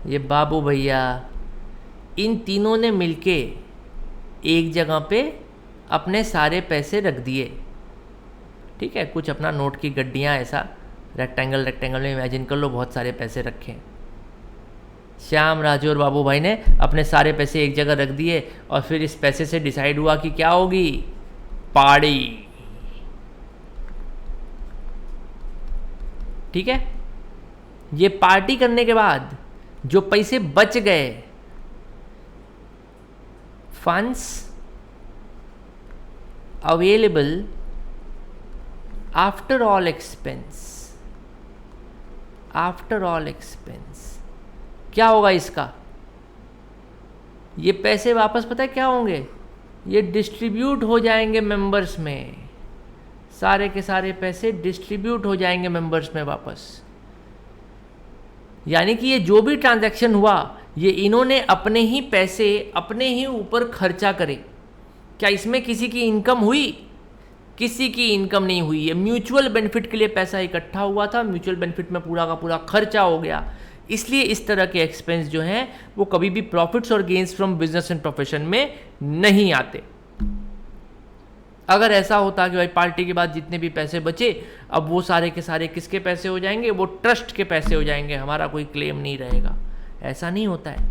ये बाबू भैया, इन तीनों ने मिलके एक जगह पे अपने सारे पैसे रख दिए, ठीक है, कुछ अपना नोट की गड्डियाँ ऐसा रेक्टेंगल में इमेजिन कर लो, बहुत सारे पैसे रखे। श्याम, राजू और बाबू भाई ने अपने सारे पैसे एक जगह रख दिए और फिर इस पैसे से डिसाइड हुआ कि क्या होगी, पार्टी, ठीक है। ये पार्टी करने के बाद जो पैसे बच गए, funds available after all expense, after all expense, क्या होगा इसका? ये पैसे वापस पता है क्या होंगे? ये डिस्ट्रीब्यूट हो जाएंगे मेंबर्स में, सारे के सारे पैसे डिस्ट्रीब्यूट हो जाएंगे मेंबर्स में वापस। यानी कि ये जो भी ट्रांजैक्शन हुआ ये इन्होंने अपने ही पैसे अपने ही ऊपर खर्चा करे। क्या इसमें किसी की इनकम हुई? किसी की इनकम नहीं हुई। ये म्यूचुअल बेनिफिट के लिए पैसा इकट्ठा हुआ था, म्यूचुअल बेनिफिट में पूरा का पूरा खर्चा हो गया। इसलिए इस तरह के एक्सपेंस जो हैं वो कभी भी प्रॉफिट्स और gains from business and profession में नहीं आते। अगर ऐसा होता कि भाई पार्टी के बाद जितने भी पैसे बचे अब वो सारे के सारे किसके पैसे हो जाएंगे? वो ट्रस्ट के पैसे हो जाएंगे, हमारा कोई क्लेम नहीं रहेगा। ऐसा नहीं होता है।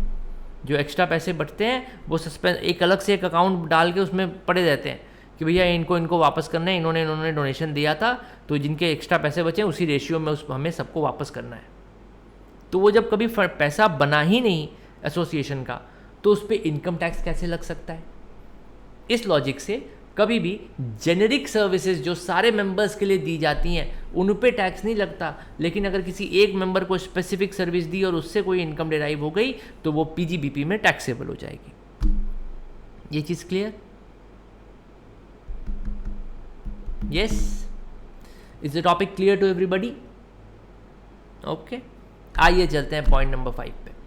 जो एक्स्ट्रा पैसे बचते हैं वो सस्पेंस एक अलग से एक अकाउंट डाल के उसमें पड़े रहते हैं कि भैया इनको वापस करना है, इन्होंने डोनेशन दिया था तो जिनके एक्स्ट्रा पैसे बचे उसी रेशियो में हमें सबको वापस करना है। तो वो जब कभी पैसा बना ही नहीं एसोसिएशन का तो उस पर इनकम टैक्स कैसे लग सकता है? इस लॉजिक से कभी भी जेनेरिक सर्विसेज जो सारे मेंबर्स के लिए दी जाती हैं उन पे टैक्स नहीं लगता, लेकिन अगर किसी एक मेंबर को स्पेसिफिक सर्विस दी और उससे कोई इनकम डिराइव हो गई तो वो पीजीबीपी में टैक्सेबल हो जाएगी। ये चीज़ clear? Yes, is the topic clear to everybody? Okay, आइए चलते हैं पॉइंट नंबर 5 पे।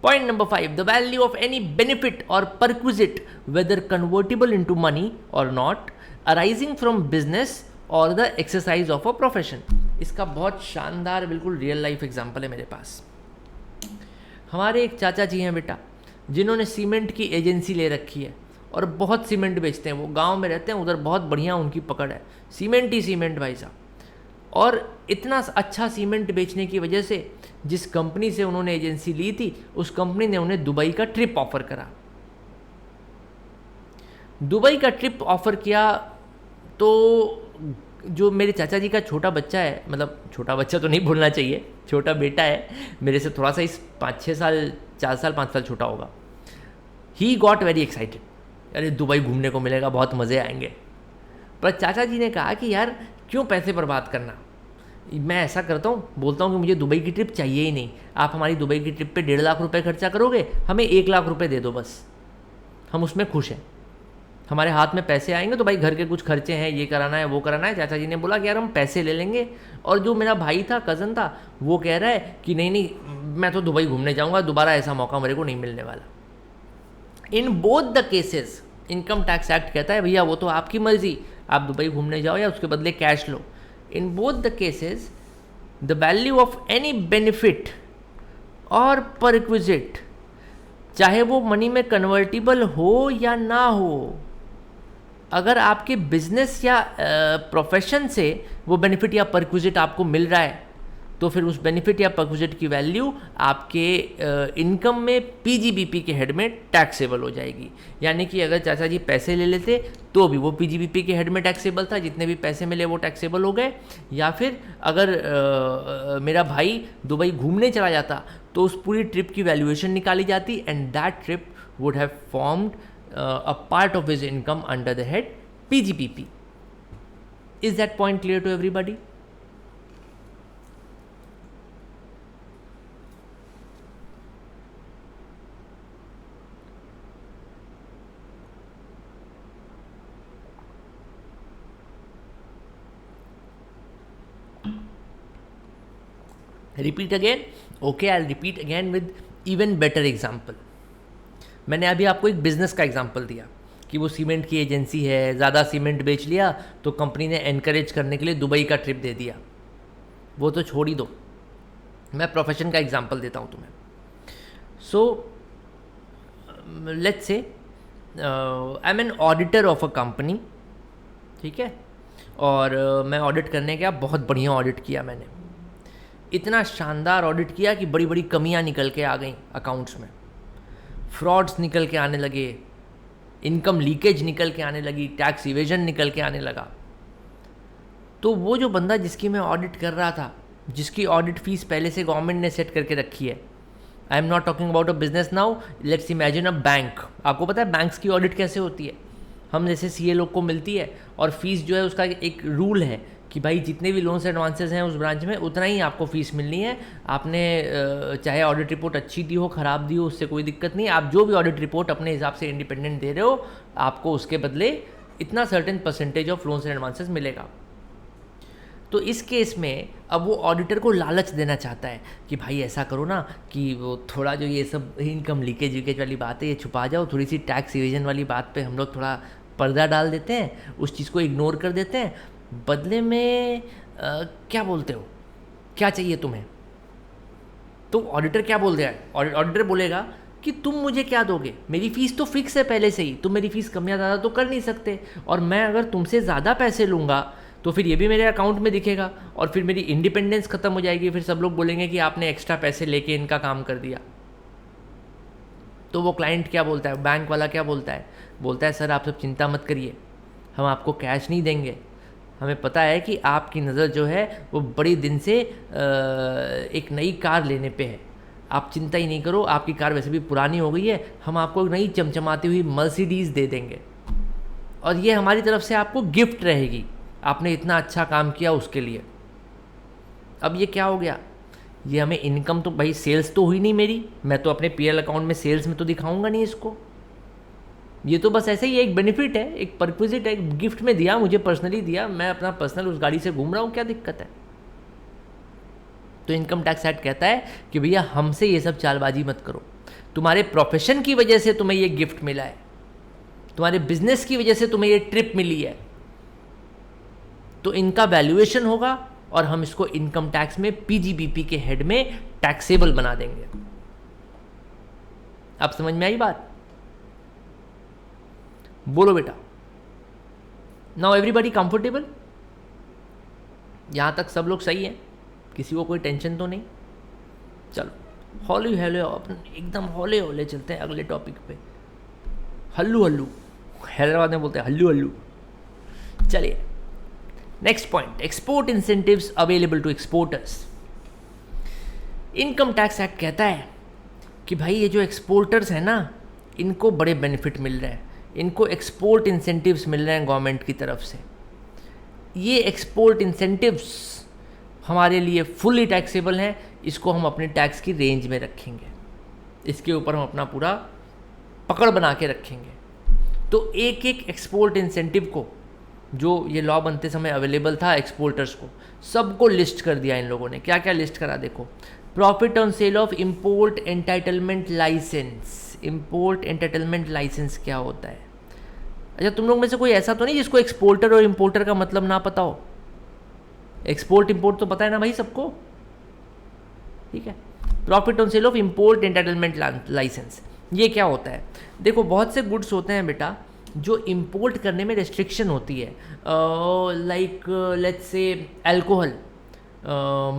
Point number 5, the value of any benefit or perquisite, whether convertible into money or not, arising from business or the exercise of a profession। इसका बहुत शानदार बिल्कुल real life example है मेरे पास। हमारे एक चाचा जी हैं बेटा, जिन्होंने सीमेंट की एजेंसी ले रखी है और बहुत सीमेंट बेचते हैं। वो गांव में रहते हैं, उधर बहुत बढ़िया उनकी पकड़ है, सीमेंट ही सीमेंट भाई साहब। और इतना अच्छा सीमेंट बेचने की वजह से जिस कंपनी से उन्होंने एजेंसी ली थी उस कंपनी ने उन्हें दुबई का ट्रिप ऑफर करा। दुबई का ट्रिप ऑफर किया तो जो मेरे चाचा जी का छोटा बच्चा है, मतलब छोटा बच्चा तो नहीं बोलना चाहिए, छोटा बेटा है मेरे से थोड़ा सा इस 5-6 साल 4 साल 5 साल छोटा होगा। ही गॉट वेरी एक्साइटेड, अरे दुबई घूमने को मिलेगा, बहुत मज़े आएंगे। पर चाचा जी ने कहा कि यार क्यों पैसे बर्बाद करना, मैं ऐसा करता हूँ, बोलता हूँ कि मुझे दुबई की ट्रिप चाहिए ही नहीं, आप हमारी दुबई की ट्रिप पे 1.5 लाख रुपए खर्चा करोगे, हमें 1 लाख रुपए दे दो बस, हम उसमें खुश हैं। हमारे हाथ में पैसे आएंगे तो भाई घर के कुछ खर्चे हैं, ये कराना है वो कराना है। चाचा जी ने बोला कि यार हम पैसे ले लेंगे, और जो मेरा भाई था, कज़न था, वो कह रहा है कि नहीं नहीं मैं तो दुबई घूमने जाऊंगा, दोबारा ऐसा मौका मेरे को नहीं मिलने वाला। In both the cases income tax act कहता है भैया वो तो आपकी मर्जी, आप दुबई घूमने जाओ या उसके बदले cash flow. In both the cases the value of any benefit और परक्विजिट, चाहे वो मनी में कन्वर्टिबल हो या ना हो, अगर आपके बिजनेस या प्रोफेशन से वो बेनिफिट या परक्विजिट आपको मिल रहा है, तो फिर उस बेनिफिट या परक्विजिट की वैल्यू आपके इनकम में पीजीबीपी के हेड में टैक्सेबल हो जाएगी। यानी कि अगर चाचा जी पैसे ले लेते तो भी वो पीजीबीपी के हेड में टैक्सेबल था, जितने भी पैसे मिले वो टैक्सेबल हो गए। या फिर अगर मेरा भाई दुबई घूमने चला जाता तो उस पूरी ट्रिप की वैल्यूएशन निकाली जाती, and that trip would have formed a part of his income under the head PGPP. Is that point clear to everybody? Repeat again? Okay, I'll repeat again with even better example. मैंने अभी आपको एक business का example दिया कि वो cement की agency है, ज़्यादा सीमेंट बेच लिया तो कंपनी ने एनकरेज करने के लिए दुबई का ट्रिप दे दिया। वो तो छोड़ ही दो, मैं प्रोफेशन का एग्जांपल देता हूँ तुम्हें। सो लेट्स से I am an auditor of a company, ठीक है, और मैं ऑडिट करने गया, बहुत बढ़िया ऑडिट किया मैंने, इतना शानदार ऑडिट किया कि बड़ी बड़ी कमियाँ निकल के आ गई अकाउंट्स में, फ्रॉड्स निकल के आने लगे, इनकम लीकेज निकल के आने लगी, टैक्स इवेजन निकल के आने लगा। तो वो जो बंदा जिसकी मैं ऑडिट कर रहा था, जिसकी ऑडिट फीस पहले से गवर्नमेंट ने सेट करके रखी है, I am not talking about a business now, let's imagine a bank. आपको पता है बैंक्स की ऑडिट कैसे होती है? हम जैसे सीए लोग को मिलती है और फीस जो है उसका एक रूल है कि भाई जितने भी लोन्स एडवांसेस हैं उस ब्रांच में उतना ही आपको फ़ीस मिलनी है। आपने चाहे ऑडिट रिपोर्ट अच्छी दी हो ख़राब दी हो, उससे कोई दिक्कत नहीं, आप जो भी ऑडिट रिपोर्ट अपने हिसाब से इंडिपेंडेंट दे रहे हो, आपको उसके बदले इतना certain percentage of loans and advances मिलेगा। तो इस केस में अब वो ऑडिटर को लालच देना चाहता है कि भाई ऐसा करो ना कि वो थोड़ा जो ये सब इनकम लीकेज वीकेज वाली बात है ये छुपा जाओ, थोड़ी सी टैक्स इवेजन वाली बात पे हम लोग थोड़ा पर्दा डाल देते हैं, उस चीज़ को इग्नोर कर देते हैं, बदले में क्या बोलते हो, क्या चाहिए तुम्हें? तो ऑडिटर क्या बोल रहा है? ऑडिटर बोलेगा कि तुम मुझे क्या दोगे, मेरी फ़ीस तो फिक्स है पहले से ही, तुम मेरी फ़ीस कम या ज़्यादा तो कर नहीं सकते, और मैं अगर तुमसे ज़्यादा पैसे लूँगा तो फिर ये भी मेरे अकाउंट में दिखेगा और फिर मेरी इंडिपेंडेंस ख़त्म हो जाएगी, फिर सब लोग बोलेंगे कि आपने एक्स्ट्रा पैसे लेके इनका काम कर दिया। तो वो क्लाइंट क्या बोलता है, बैंक वाला क्या बोलता है? बोलता है सर आप सब चिंता मत करिए, हम आपको कैश नहीं देंगे, हमें पता है कि आपकी नज़र जो है वो बड़ी दिन से एक नई कार लेने पे है, आप चिंता ही नहीं करो, आपकी कार वैसे भी पुरानी हो गई है, हम आपको एक नई चमचमाती हुई मर्सिडीज़ दे देंगे और ये हमारी तरफ से आपको गिफ्ट रहेगी, आपने इतना अच्छा काम किया उसके लिए। अब ये क्या हो गया, ये हमें इनकम तो भाई सेल्स तो हुई नहीं मेरी, मैं तो अपने पीएल अकाउंट में सेल्स में तो दिखाऊंगा नहीं इसको, ये तो बस ऐसे ही एक बेनिफिट है, एक परक्विजिट है, एक गिफ्ट में दिया, मुझे पर्सनली दिया, मैं अपना पर्सनल उस गाड़ी से घूम रहा हूँ, क्या दिक्कत है? तो इनकम टैक्स एक्ट कहता है कि भैया हमसे ये सब चालबाजी मत करो, तुम्हारे प्रोफेशन की वजह से तुम्हें ये गिफ्ट मिला है, तुम्हारे बिजनेस की वजह से तुम्हें ये ट्रिप मिली है, तो इनका वैल्यूएशन होगा और हम इसको इनकम टैक्स में पीजीबीपी के हेड में टैक्सेबल बना देंगे। अब समझ में आई बात? बोलो बेटा। Now everybody comfortable? यहां तक सब लोग सही हैं, किसी को कोई टेंशन तो नहीं? चलो हौले हौले अपन एकदम हौले हौले चलते हैं अगले टॉपिक पे। हल्लू हल्लू, हैदराबाद में बोलते हैं हल्लू हल्लू। चलिए next point, export incentives available to exporters. Income tax act कहता है कि भाई ये जो एक्सपोर्टर्स हैं ना, इनको बड़े बेनिफिट मिल रहे हैं, इनको एक्सपोर्ट इंसेंटिव्स मिल रहे हैं गवर्नमेंट की तरफ से। ये एक्सपोर्ट इंसेंटिव्स हमारे लिए फुली टैक्सेबल हैं, इसको हम अपने टैक्स की रेंज में रखेंगे, इसके ऊपर हम अपना पूरा पकड़ बना के रखेंगे। तो एक एक एक्सपोर्ट इंसेंटिव को, जो ये लॉ बनते समय अवेलेबल था एक्सपोर्टर्स को, सबको लिस्ट कर दिया इन लोगों ने। क्या क्या लिस्ट करा देखो, profit on sale of import entitlement licence. Import entitlement licence क्या होता है? अच्छा, तुम लोग में से कोई ऐसा तो नहीं जिसको एक्सपोर्टर और इम्पोर्टर का मतलब ना पता हो? एक्सपोर्ट इम्पोर्ट तो पता है ना भाई सबको, ठीक है। Profit on sale of import entitlement licence, ये क्या होता है? देखो, बहुत से गुड्स होते हैं बेटा जो इंपोर्ट करने में रेस्ट्रिक्शन होती है, like let's say alcohol,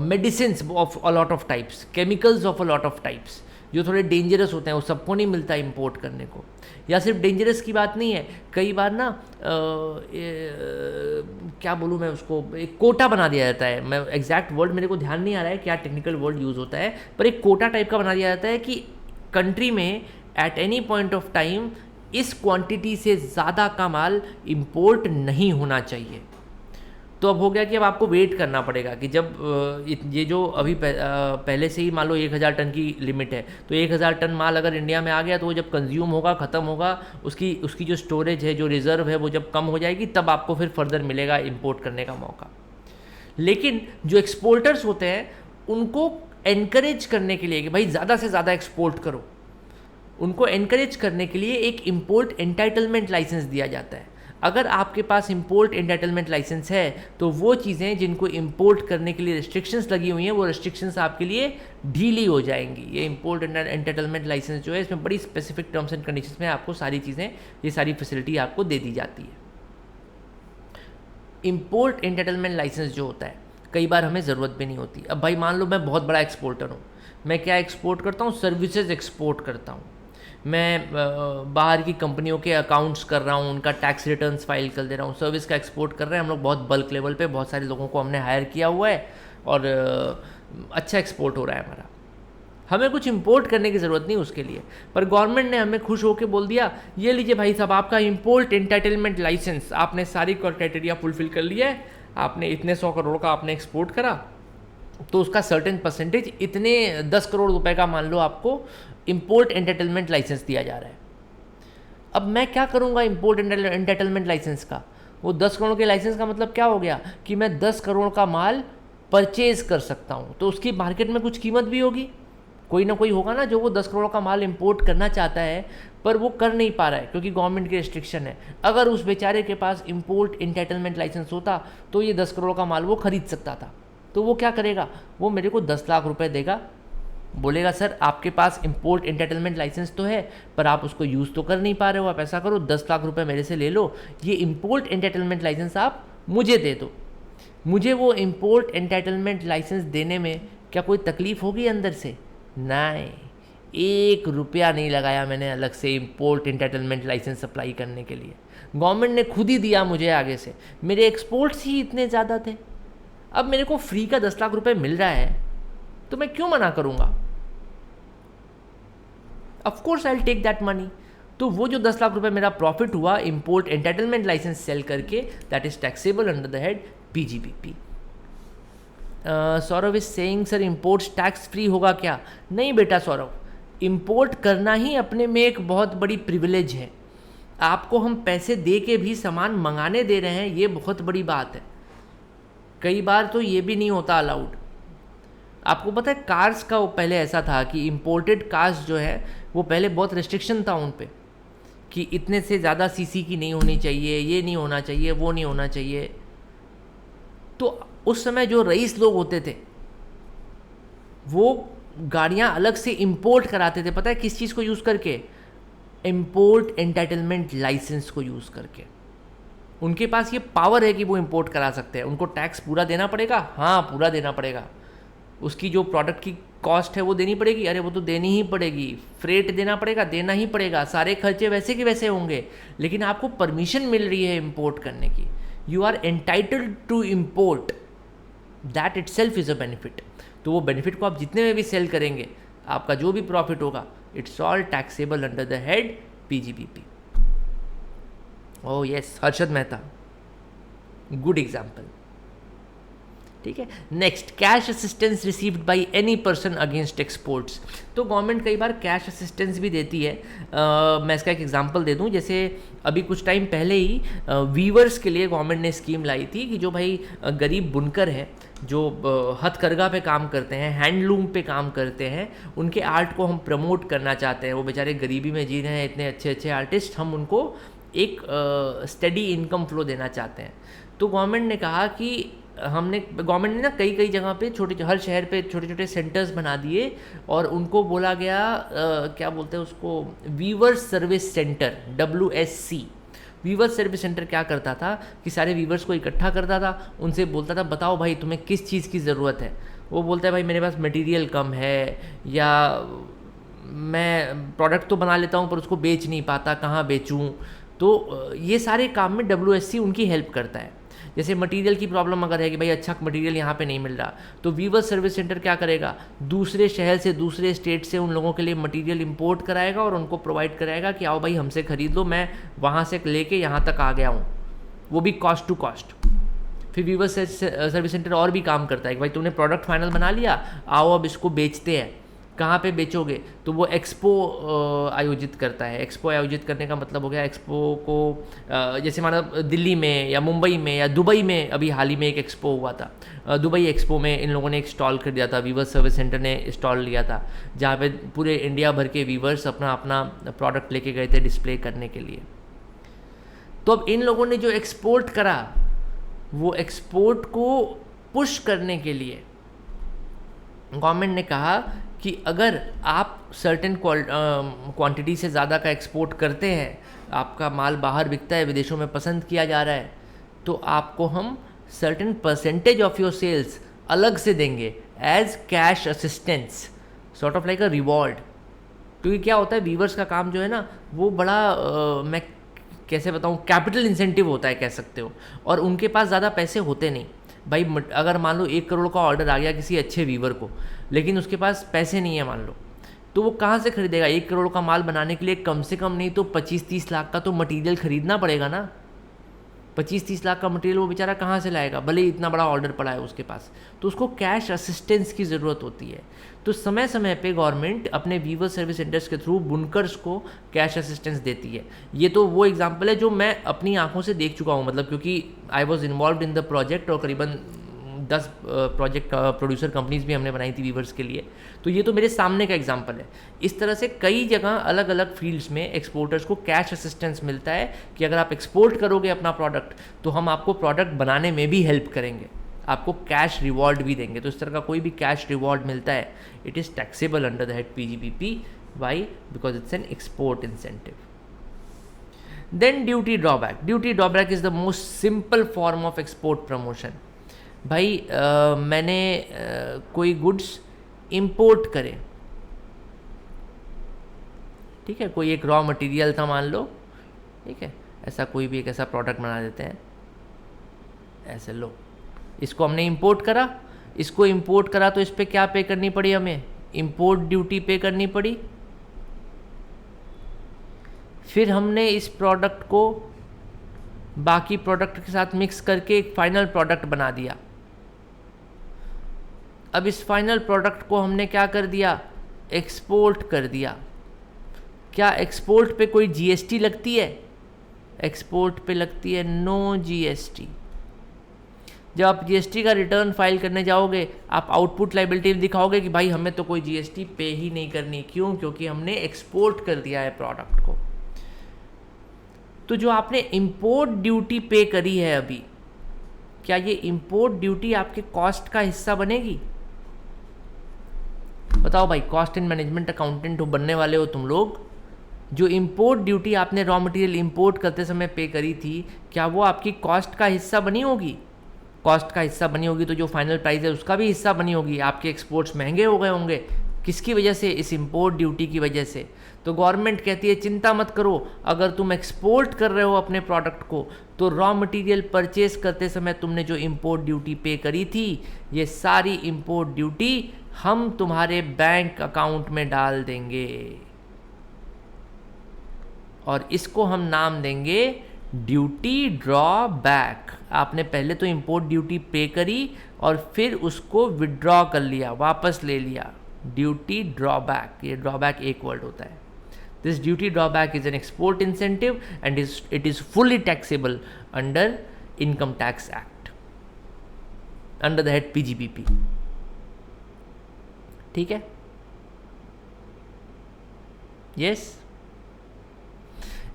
medicines of a lot of types, chemicals of a lot of types, जो थोड़े डेंजरस होते हैं, वो सबको नहीं मिलता इंपोर्ट करने को। या सिर्फ डेंजरस की बात नहीं है, कई बार ना क्या बोलूँ मैं उसको, एक कोटा बना दिया जाता है। मैं एग्जैक्ट वर्ड मेरे को ध्यान नहीं आ रहा है क्या टेक्निकल वर्ड यूज़ होता है, पर एक कोटा टाइप का बना दिया जाता है कि कंट्री में at any point of time इस क्वांटिटी से ज़्यादा का माल इंपोर्ट नहीं होना चाहिए। तो अब हो गया कि अब आपको वेट करना पड़ेगा कि जब ये जो अभी पहले से ही मान लो 1000 टन की लिमिट है, तो 1000 टन माल अगर इंडिया में आ गया तो वो जब कंज्यूम होगा, ख़त्म होगा, उसकी जो स्टोरेज है, जो रिज़र्व है, वो जब कम हो जाएगी, तब आपको फिर फर्दर मिलेगा इंपोर्ट करने का मौका। लेकिन जो एक्सपोर्टर्स होते हैं उनको एनकरेज करने के लिए कि भाई ज़्यादा से ज़्यादा एक्सपोर्ट करो, उनको एनकरेज करने के लिए एक इंपोर्ट एंटाइटलमेंट लाइसेंस दिया जाता है। अगर आपके पास इंपोर्ट एंटाइटलमेंट लाइसेंस है तो वो चीज़ें जिनको इंपोर्ट करने के लिए रिस्ट्रिक्शंस लगी हुई हैं, वो रिस्ट्रिक्शंस आपके लिए ढीली हो जाएंगी। ये इंपोर्ट एंटाइटलमेंट लाइसेंस जो है, इसमें बड़ी स्पेसिफिक टर्म्स एंड कंडीशंस में आपको सारी चीज़ें, ये सारी फैसिलिटी आपको दे दी जाती है। इंपोर्ट एंटाइटलमेंट लाइसेंस जो होता है, कई बार हमें ज़रूरत भी नहीं होती। अब भाई मान लो मैं बहुत बड़ा एक्सपोर्टर हूँ, मैं क्या एक्सपोर्ट करता हूँ? सर्विसेज एक्सपोर्ट करता हूँ। मैं बाहर की कंपनियों के अकाउंट्स कर रहा हूँ, उनका टैक्स रिटर्न्स फाइल कर दे रहा हूँ, सर्विस का एक्सपोर्ट कर रहे हैं हम लोग बहुत बल्क लेवल पे, बहुत सारे लोगों को हमने हायर किया हुआ है और अच्छा एक्सपोर्ट हो रहा है हमारा। हमें कुछ इंपोर्ट करने की ज़रूरत नहीं उसके लिए, पर गवर्नमेंट ने हमें खुश होकर बोल दिया, ये लीजिए भाई साहब आपका इंपोर्ट एंटाइटलमेंट लाइसेंस, आपने सारी क्राइटेरिया फुलफिल कर लिया है, आपने इतने 100 करोड़ का आपने एक्सपोर्ट करा, तो उसका सर्टेन परसेंटेज, इतने 10 करोड़ रुपए का मान लो आपको इंपोर्ट एंटाइटलमेंट लाइसेंस दिया जा रहा है। अब मैं क्या करूंगा इंपोर्ट एंटाइटलमेंट लाइसेंस का? वो 10 करोड़ के लाइसेंस का मतलब क्या हो गया कि मैं 10 करोड़ का माल परचेज कर सकता हूँ, तो उसकी मार्केट में कुछ कीमत भी होगी, कोई ना कोई होगा ना जो वो 10 करोड़ का माल इंपोर्ट करना चाहता है पर वो कर नहीं पा रहा है क्योंकि गवर्नमेंट की रिस्ट्रिक्शन है। अगर उस बेचारे के पास इंपोर्ट एंटाइटलमेंट लाइसेंस होता तो ये 10 करोड़ का माल वो खरीद सकता था। तो वो क्या करेगा? वो मेरे को 10 लाख रुपए देगा, बोलेगा सर आपके पास इंपोर्ट एंटाइटलमेंट लाइसेंस तो है पर आप उसको यूज़ तो कर नहीं पा रहे हो, आप ऐसा करो 10 लाख रुपए मेरे से ले लो, ये इंपोर्ट एंटाइटलमेंट लाइसेंस आप मुझे दे दो। मुझे वो इंपोर्ट एंटाइटलमेंट लाइसेंस देने में क्या कोई तकलीफ़ होगी अंदर से? नहीं, 1 रुपया नहीं लगाया मैंने अलग से इंपोर्ट एंटाइटलमेंट लाइसेंस अप्लाई करने के लिए, गवर्नमेंट ने खुद ही दिया मुझे आगे से। मेरे एक्सपोर्ट्स ही इतने ज़्यादा थे, अब मेरे को फ्री का 10 लाख रुपए मिल रहा है तो मैं क्यों मना करूंगा? Of course I will take that money. तो वो जो 10 लाख रुपए मेरा प्रॉफिट हुआ इंपोर्ट एंटाइटलमेंट लाइसेंस सेल करके, that is taxable under the head PGBP. Saurabh is saying sir imports tax free होगा क्या? नहीं बेटा सौरभ, इंपोर्ट करना ही अपने में एक बहुत बड़ी प्रिविलेज है। आपको हम पैसे दे के भी सामान मंगाने दे रहे हैं, ये बहुत बड़ी बात है। कई बार तो ये भी नहीं होता अलाउड। आपको पता है कार्स का वो पहले ऐसा था कि इंपोर्टेड कार्स जो है वो पहले बहुत रिस्ट्रिक्शन था उन पे कि इतने से ज़्यादा सीसी की नहीं होनी चाहिए, ये नहीं होना चाहिए, वो नहीं होना चाहिए। तो उस समय जो रईस लोग होते थे वो गाड़ियाँ अलग से इंपोर्ट कराते थे, पता है किस चीज़ को यूज़ करके? इंपोर्ट एंटाइटलमेंट लाइसेंस को यूज़ करके। उनके पास ये पावर है कि वो इंपोर्ट करा सकते हैं। उनको टैक्स पूरा देना पड़ेगा, हाँ पूरा देना पड़ेगा। उसकी जो प्रोडक्ट की कॉस्ट है वो देनी पड़ेगी, अरे वो तो देनी ही पड़ेगी। फ्रेट देना पड़ेगा, देना ही पड़ेगा, सारे खर्चे वैसे के वैसे होंगे, लेकिन आपको परमिशन मिल रही है इंपोर्ट करने की। You are entitled to import, that itself is a benefit. तो वो बेनिफिट को आप जितने में भी सेल करेंगे, आपका जो भी प्रॉफिट होगा, it's all taxable under the head PGBP. Oh yes, Harshad Mehta, good example. ठीक है। Next, cash assistance received by any person against exports. तो गवर्नमेंट कई बार कैश असिस्टेंस भी देती है। मैं इसका एक एग्जांपल दे दूं, जैसे अभी कुछ टाइम पहले ही वीवर्स के लिए गवर्नमेंट ने स्कीम लाई थी कि जो भाई गरीब बुनकर हैं, जो हथकरघा पे काम करते हैं, हैंडलूम पे काम करते हैं, उनके आर्ट को हम प्रमोट करना चाहते हैं। वो बेचारे गरीबी में जी रहे हैं, इतने अच्छे अच्छे आर्टिस्ट, हम उनको एक स्टेडी इनकम फ्लो देना चाहते हैं। तो गवर्नमेंट ने कहा कि गवर्नमेंट ने ना कई कई जगह पे हर शहर पे छोटे छोटे सेंटर्स बना दिए और उनको बोला गया क्या बोलते हैं उसको, weaver service centre, WSC। Weaver service centre क्या करता था कि सारे वीवर्स को इकट्ठा करता था, उनसे बोलता था बताओ भाई तुम्हें किस चीज़ की ज़रूरत है। वो बोलता है भाई मेरे पास मटेरियल कम है, या मैं प्रोडक्ट तो बना लेता हूँ पर उसको बेच नहीं पाता, कहाँ बेचूँ। तो ये सारे काम में WSC उनकी हेल्प करता है। जैसे मटेरियल की प्रॉब्लम अगर है कि भाई अच्छा मटेरियल यहाँ पे नहीं मिल रहा, तो वीवर सर्विस सेंटर क्या करेगा, दूसरे शहर से, दूसरे स्टेट से उन लोगों के लिए मटेरियल इंपोर्ट कराएगा और उनको प्रोवाइड कराएगा कि आओ भाई हमसे खरीद लो, मैं वहाँ से लेके यहाँ तक आ गया हूँ, वो भी कॉस्ट टू कॉस्ट। फिर वीवर सर्विस सेंटर और भी काम करता है कि भाई तुमने प्रोडक्ट फाइनल बना लिया, आओ अब इसको बेचते हैं। कहाँ पे बेचोगे, तो वो एक्सपो आयोजित करता है। एक्सपो आयोजित करने का मतलब हो गया, एक्सपो को जैसे माना दिल्ली में या मुंबई में या दुबई में, अभी हाल ही में एक एक्सपो हुआ था, दुबई एक्सपो में इन लोगों ने एक स्टॉल खरीदा था, वीवर सर्विस सेंटर ने स्टॉल लिया था, जहाँ पे पूरे इंडिया भर के वीवर्स अपना अपना प्रोडक्ट लेके गए थे डिस्प्ले करने के लिए। तो अब इन लोगों ने जो एक्सपोर्ट करा, वो एक्सपोर्ट को पुश करने के लिए गवर्नमेंट ने कहा कि अगर आप सर्टेन क्वांटिटी से ज़्यादा का एक्सपोर्ट करते हैं, आपका माल बाहर बिकता है, विदेशों में पसंद किया जा रहा है, तो आपको हम certain percentage of your sales अलग से देंगे as cash assistance, sort of like a reward. क्योंकि क्या होता है, वीवर्स का काम जो है ना, वो बड़ा मैं कैसे बताऊँ, कैपिटल इंसेंटिव होता है कह सकते हो, और उनके पास ज़्यादा पैसे होते नहीं। भाई अगर मान लो 1 करोड़ का ऑर्डर आ गया किसी अच्छे वीवर को, लेकिन उसके पास पैसे नहीं है मान लो, तो वो कहाँ से खरीदेगा? 1 करोड़ का माल बनाने के लिए कम से कम नहीं तो 25-30 लाख का तो मटेरियल खरीदना पड़ेगा ना। 25-30 लाख का मटेरियल वो बेचारा कहाँ से लाएगा, भले ही इतना बड़ा ऑर्डर पड़ा है उसके पास। तो उसको कैश असिस्टेंस की ज़रूरत होती है। तो समय समय पे गवर्नमेंट अपने वीवर सर्विस सेंटर्स के थ्रू बुनकर्स को कैश असिस्टेंस देती है। ये तो वो एग्जांपल है जो मैं अपनी आंखों से देख चुका हूँ, मतलब क्योंकि I was involve in the project, और करीबन 10 प्रोजेक्ट प्रोड्यूसर कंपनीज भी हमने बनाई थी वीवर्स के लिए। तो ये तो मेरे सामने का एग्जांपल है। इस तरह से कई जगह अलग अलग फील्ड्स में एक्सपोर्टर्स को कैश असिस्टेंस मिलता है कि अगर आप एक्सपोर्ट करोगे अपना प्रोडक्ट, तो हम आपको प्रोडक्ट बनाने में भी हेल्प करेंगे, आपको कैश रिवॉर्ड भी देंगे। तो इस तरह का कोई भी कैश रिवॉर्ड मिलता है, it is taxable under the head PGBP। Why? Because it's an export incentive. Then duty drawback. Duty drawback is the most simple form of export promotion. भाई मैंने कोई गुड्स इंपोर्ट करे, ठीक है, कोई एक रॉ मटेरियल था मान लो, ठीक है, ऐसा कोई भी एक ऐसा प्रोडक्ट बना देते हैं, ऐसे लो, इसको हमने इंपोर्ट करा, इसको इंपोर्ट करा तो इस पर क्या पे करनी पड़ी हमें? इंपोर्ट ड्यूटी पे करनी पड़ी। फिर हमने इस प्रोडक्ट को बाकी प्रोडक्ट के साथ मिक्स करके एक फाइनल प्रोडक्ट बना दिया। अब इस फाइनल प्रोडक्ट को हमने क्या कर दिया? एक्सपोर्ट कर दिया। क्या एक्सपोर्ट पे कोई GST लगती है? एक्सपोर्ट पे लगती है नो GST। जब आप GST का रिटर्न फाइल करने जाओगे, आप आउटपुट लाइबिलिटी दिखाओगे कि भाई हमें तो कोई GST पे ही नहीं करनी। क्यों? क्योंकि हमने एक्सपोर्ट कर दिया है प्रोडक्ट को। तो जो आपने इंपोर्ट ड्यूटी पे करी है अभी, क्या ये इंपोर्ट ड्यूटी आपके कॉस्ट का हिस्सा बनेगी? बताओ भाई, कॉस्ट एंड मैनेजमेंट अकाउंटेंट हो, बनने वाले हो तुम लोग। जो इंपोर्ट ड्यूटी आपने रॉ मटेरियल इंपोर्ट करते समय पे करी थी, क्या वो आपकी कॉस्ट का हिस्सा बनी होगी? कॉस्ट का हिस्सा बनी होगी तो जो फाइनल प्राइस है उसका भी हिस्सा बनी होगी। आपके एक्सपोर्ट्स महंगे हो गए होंगे, किसकी वजह से? इस इंपोर्ट ड्यूटी की वजह से। तो गवर्नमेंट कहती है चिंता मत करो, अगर तुम एक्सपोर्ट कर रहे हो अपने प्रोडक्ट को, तो रॉ मटेरियल परचेस करते समय तुमने जो इंपोर्ट ड्यूटी पे करी थी, ये सारी इंपोर्ट ड्यूटी हम तुम्हारे बैंक अकाउंट में डाल देंगे, और इसको हम नाम देंगे ड्यूटी ड्रॉबैक। आपने पहले तो इंपोर्ट ड्यूटी पे करी और फिर उसको विड्रॉ कर लिया, वापस ले लिया, ड्यूटी ड्रॉबैक, ये ड्रॉबैक एक वर्ड होता है। This duty drawback is an export incentive and it is fully taxable under income tax act under the head PGBP. ठीक है, यस।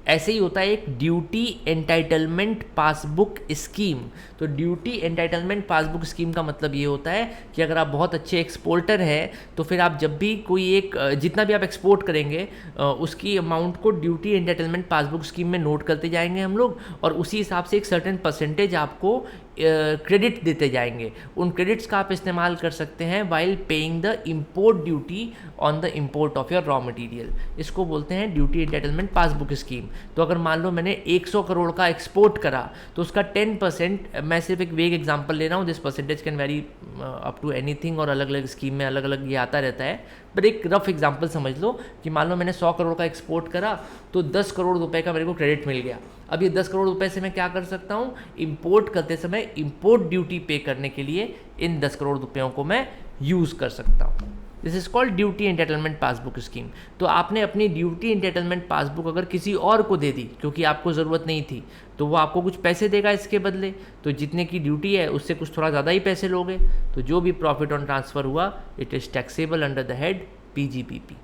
ऐसे ही होता है एक ड्यूटी एंटाइटलमेंट पासबुक स्कीम। तो ड्यूटी एंटाइटलमेंट पासबुक स्कीम का मतलब ये होता है कि अगर आप बहुत अच्छे एक्सपोर्टर हैं तो फिर आप जब भी कोई एक जितना भी आप एक्सपोर्ट करेंगे उसकी अमाउंट को ड्यूटी एंटाइटलमेंट पासबुक स्कीम में नोट करते जाएंगे हम लोग, और उसी हिसाब से एक सर्टेन परसेंटेज आपको क्रेडिट देते जाएंगे। उन क्रेडिट्स का आप इस्तेमाल कर सकते हैं while paying the import duty on the import of your raw material. इसको बोलते हैं ड्यूटी एंटाइटलमेंट पासबुक स्कीम। तो अगर मान लो मैंने 100 करोड़ का एक्सपोर्ट करा तो उसका 10%, मैं सिर्फ एक वेग एग्जांपल ले रहा हूँ, this percentage can vary up to anything और अलग अलग स्कीम में अलग अलग ये आता रहता है, पर एक रफ एग्जांपल समझ लो कि मान लो मैंने 100 करोड़ का एक्सपोर्ट करा तो 10 करोड़ रुपए का मेरे को क्रेडिट मिल गया। अब ये 10 करोड़ रुपए से मैं क्या कर सकता हूँ, इंपोर्ट करते समय इंपोर्ट ड्यूटी पे करने के लिए इन 10 करोड़ रुपयों को मैं यूज़ कर सकता हूँ। This is called duty entitlement passbook scheme. तो आपने अपनी ड्यूटी एंटाइटलमेंट पासबुक अगर किसी और को दे दी क्योंकि आपको ज़रूरत नहीं थी, तो वो आपको कुछ पैसे देगा इसके बदले, तो जितने की ड्यूटी है उससे कुछ थोड़ा ज़्यादा ही पैसे लोगे, तो जो भी प्रॉफिट ऑन ट्रांसफ़र हुआ it is taxable under the head PGBP.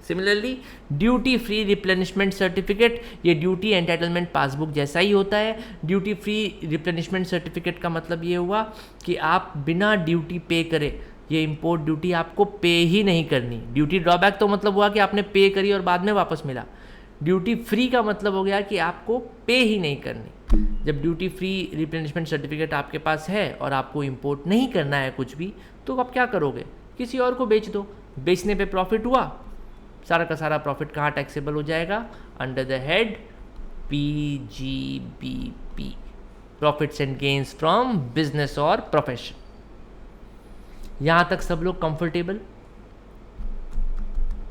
Similarly duty free replenishment certificate, ये ड्यूटी एंटाइटलमेंट पासबुक जैसा ही होता है। ड्यूटी फ्री रिप्लेनिशमेंट सर्टिफिकेट का मतलब ये हुआ कि आप बिना ड्यूटी पे करे, ये इंपोर्ट ड्यूटी आपको पे ही नहीं करनी। ड्यूटी ड्रॉबैक तो मतलब हुआ कि आपने पे करी और बाद में वापस मिला। ड्यूटी फ्री का मतलब हो गया कि आपको पे ही नहीं करनी। जब ड्यूटी फ्री रिप्लेनिशमेंट सर्टिफिकेट आपके पास है और आपको इंपोर्ट नहीं करना है कुछ भी, तो आप क्या करोगे, किसी और को बेच दो। बेचने पे प्रॉफिट हुआ, सारा का सारा प्रॉफिट कहाँ टैक्सेबल हो जाएगा, under the head PGBP, profits and gains from business और प्रोफेशन। यहां तक सब लोग कंफर्टेबल?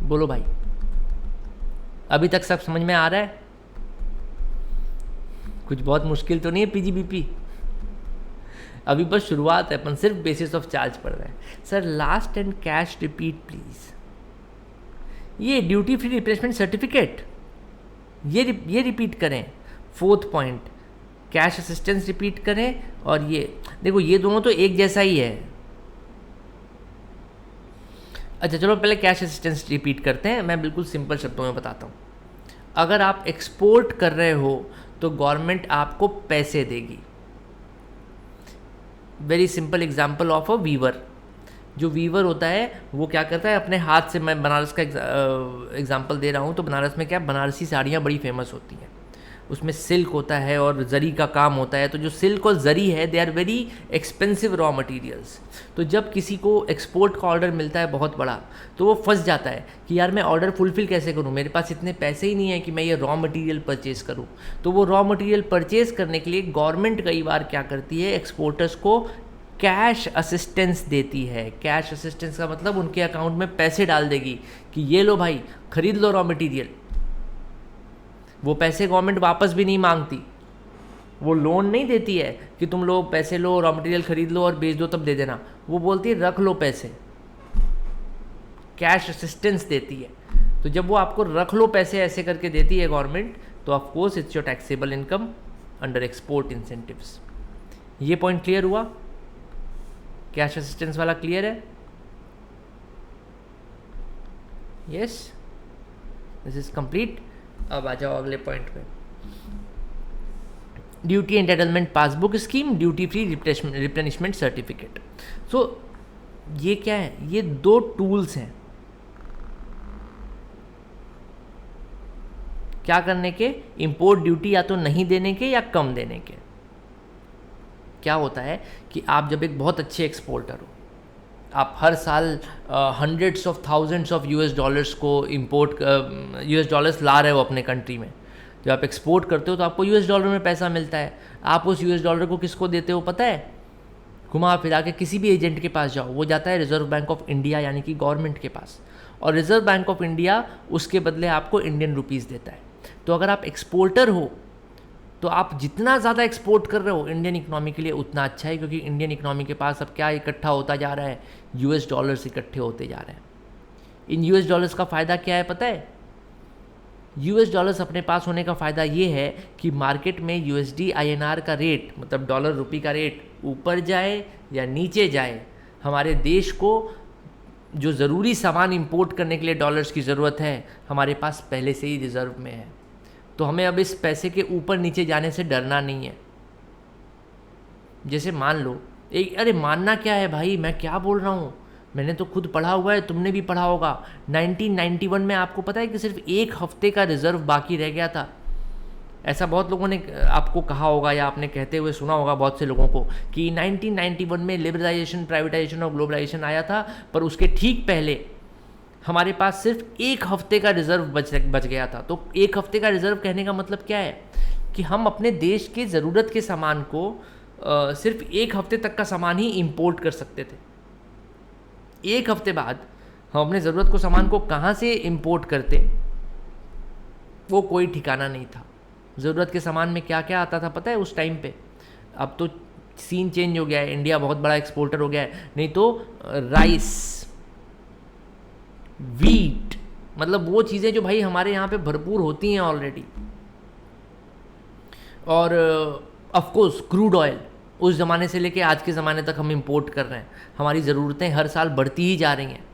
बोलो भाई, अभी तक सब समझ में आ रहा है? कुछ बहुत मुश्किल तो नहीं है पीजीबीपी? अभी बस शुरुआत है, अपन सिर्फ बेसिस ऑफ चार्ज पढ़ रहे हैं। Sir last and cash repeat please. ये ड्यूटी फ्री रिप्लेसमेंट सर्टिफिकेट ये रिपीट करें। 4th point cash assistance repeat करें, और ये देखो ये दोनों तो एक जैसा ही है। अच्छा चलो पहले कैश असिस्टेंस रिपीट करते हैं, मैं बिल्कुल सिंपल शब्दों में बताता हूँ। अगर आप एक्सपोर्ट कर रहे हो तो गवर्नमेंट आपको पैसे देगी। Very simple example of a weaver. जो वीवर होता है वो क्या करता है, अपने हाथ से, मैं बनारस का एग्जांपल दे रहा हूँ, तो बनारस में क्या बनारसी साड़ियाँ बड़ी फेमस होती हैं। उसमें सिल्क होता है और जरी का काम होता है। तो जो सिल्क और जरी है they are very expensive raw materials. तो जब किसी को एक्सपोर्ट का ऑर्डर मिलता है बहुत बड़ा, तो वो फंस जाता है कि यार मैं ऑर्डर फुलफिल कैसे करूं, मेरे पास इतने पैसे ही नहीं है कि मैं ये रॉ मटेरियल परचेज़ करूं। तो वो रॉ मटेरियल परचेज़ करने के लिए गवर्नमेंट कई बार क्या करती है, एक्सपोर्टर्स को कैश असिस्टेंस देती है। कैश असिस्टेंस का मतलब उनके अकाउंट में पैसे डाल देगी कि ये लो भाई खरीद लो रॉ मटेरियल। वो पैसे गवर्नमेंट वापस भी नहीं मांगती, वो लोन नहीं देती है कि तुम लोग पैसे लो, रॉ मटेरियल खरीद लो और बेच दो तब दे देना। वो बोलती है रख लो पैसे, कैश असिस्टेंस देती है। तो जब वो आपको रख लो पैसे ऐसे करके देती है गवर्नमेंट, तो of course it's your taxable income under export incentives. ये पॉइंट क्लियर हुआ? कैश असिस्टेंस वाला क्लियर है? Yes, this is complete. अब आ जाओ अगले पॉइंट पे। Duty entitlement passbook scheme, duty free replenishment certificate. So ये क्या है, ये 2 टूल्स हैं क्या करने के, इंपोर्ट ड्यूटी या तो नहीं देने के या कम देने के। क्या होता है कि आप जब एक बहुत अच्छे एक्सपोर्टर हो, आप हर साल hundreds of thousands of US dollars को इंपोर्ट यूएस डॉलर्स ला रहे हो अपने कंट्री में। जब आप एक्सपोर्ट करते हो तो आपको यूएस डॉलर में पैसा मिलता है। आप उस यूएस डॉलर को किसको देते हो पता है? घुमा फिरा के किसी भी एजेंट के पास जाओ, वो जाता है रिजर्व बैंक ऑफ इंडिया यानी कि गवर्नमेंट के पास, और रिजर्व बैंक ऑफ इंडिया उसके बदले आपको इंडियन रुपीज़ देता है। तो अगर आप एक्सपोर्टर हो तो आप जितना ज़्यादा एक्सपोर्ट कर रहे हो इंडियन इकोनॉमी के लिए उतना अच्छा है, क्योंकि इंडियन इकोनॉमी के पास अब क्या इकट्ठा होता जा रहा है, यूएस डॉलर्स इकट्ठे होते जा रहे हैं। इन यूएस डॉलर्स का फ़ायदा क्या है पता है? यूएस डॉलर्स अपने पास होने का फ़ायदा ये है कि मार्केट में यूएसडी आईएनआर का रेट, मतलब डॉलर रुपये का रेट ऊपर जाए या नीचे जाए, हमारे देश को जो ज़रूरी सामान इंपोर्ट करने के लिए डॉलर्स की ज़रूरत है हमारे पास पहले से ही रिज़र्व में है। तो हमें अब इस पैसे के ऊपर नीचे जाने से डरना नहीं है। जैसे मान लो अरे मानना क्या है भाई, मैं क्या बोल रहा हूँ, मैंने तो खुद पढ़ा हुआ है, तुमने भी पढ़ा होगा। 1991 में आपको पता है कि सिर्फ 1 हफ्ते का रिज़र्व बाकी रह गया था। ऐसा बहुत लोगों ने आपको कहा होगा या आपने कहते हुए सुना होगा बहुत से लोगों को कि 1991 में लिबरलाइजेशन, प्राइवेटाइजेशन और ग्लोबलाइजेशन आया था, पर उसके ठीक पहले हमारे पास सिर्फ 1 हफ्ते का रिज़र्व बच गया था। तो 1 हफ्ते का रिज़र्व कहने का मतलब क्या है कि हम अपने देश के ज़रूरत के सामान को सिर्फ 1 हफ्ते तक का सामान ही इंपोर्ट कर सकते थे। 1 हफ्ते बाद हम अपने ज़रूरत को सामान को कहाँ से इंपोर्ट करते, वो कोई ठिकाना नहीं था। ज़रूरत के सामान में क्या क्या आता था पता है उस टाइम पे? अब तो सीन चेंज हो गया है, इंडिया बहुत बड़ा एक्सपोर्टर हो गया है। नहीं तो राइस, वीट, मतलब वो चीज़ें जो भाई हमारे यहाँ पे भरपूर होती हैं ऑलरेडी, और ऑफ कोर्स क्रूड ऑयल, उस ज़माने से लेके आज के ज़माने तक हम इंपोर्ट कर रहे हैं। हमारी ज़रूरतें हर साल बढ़ती ही जा रही हैं,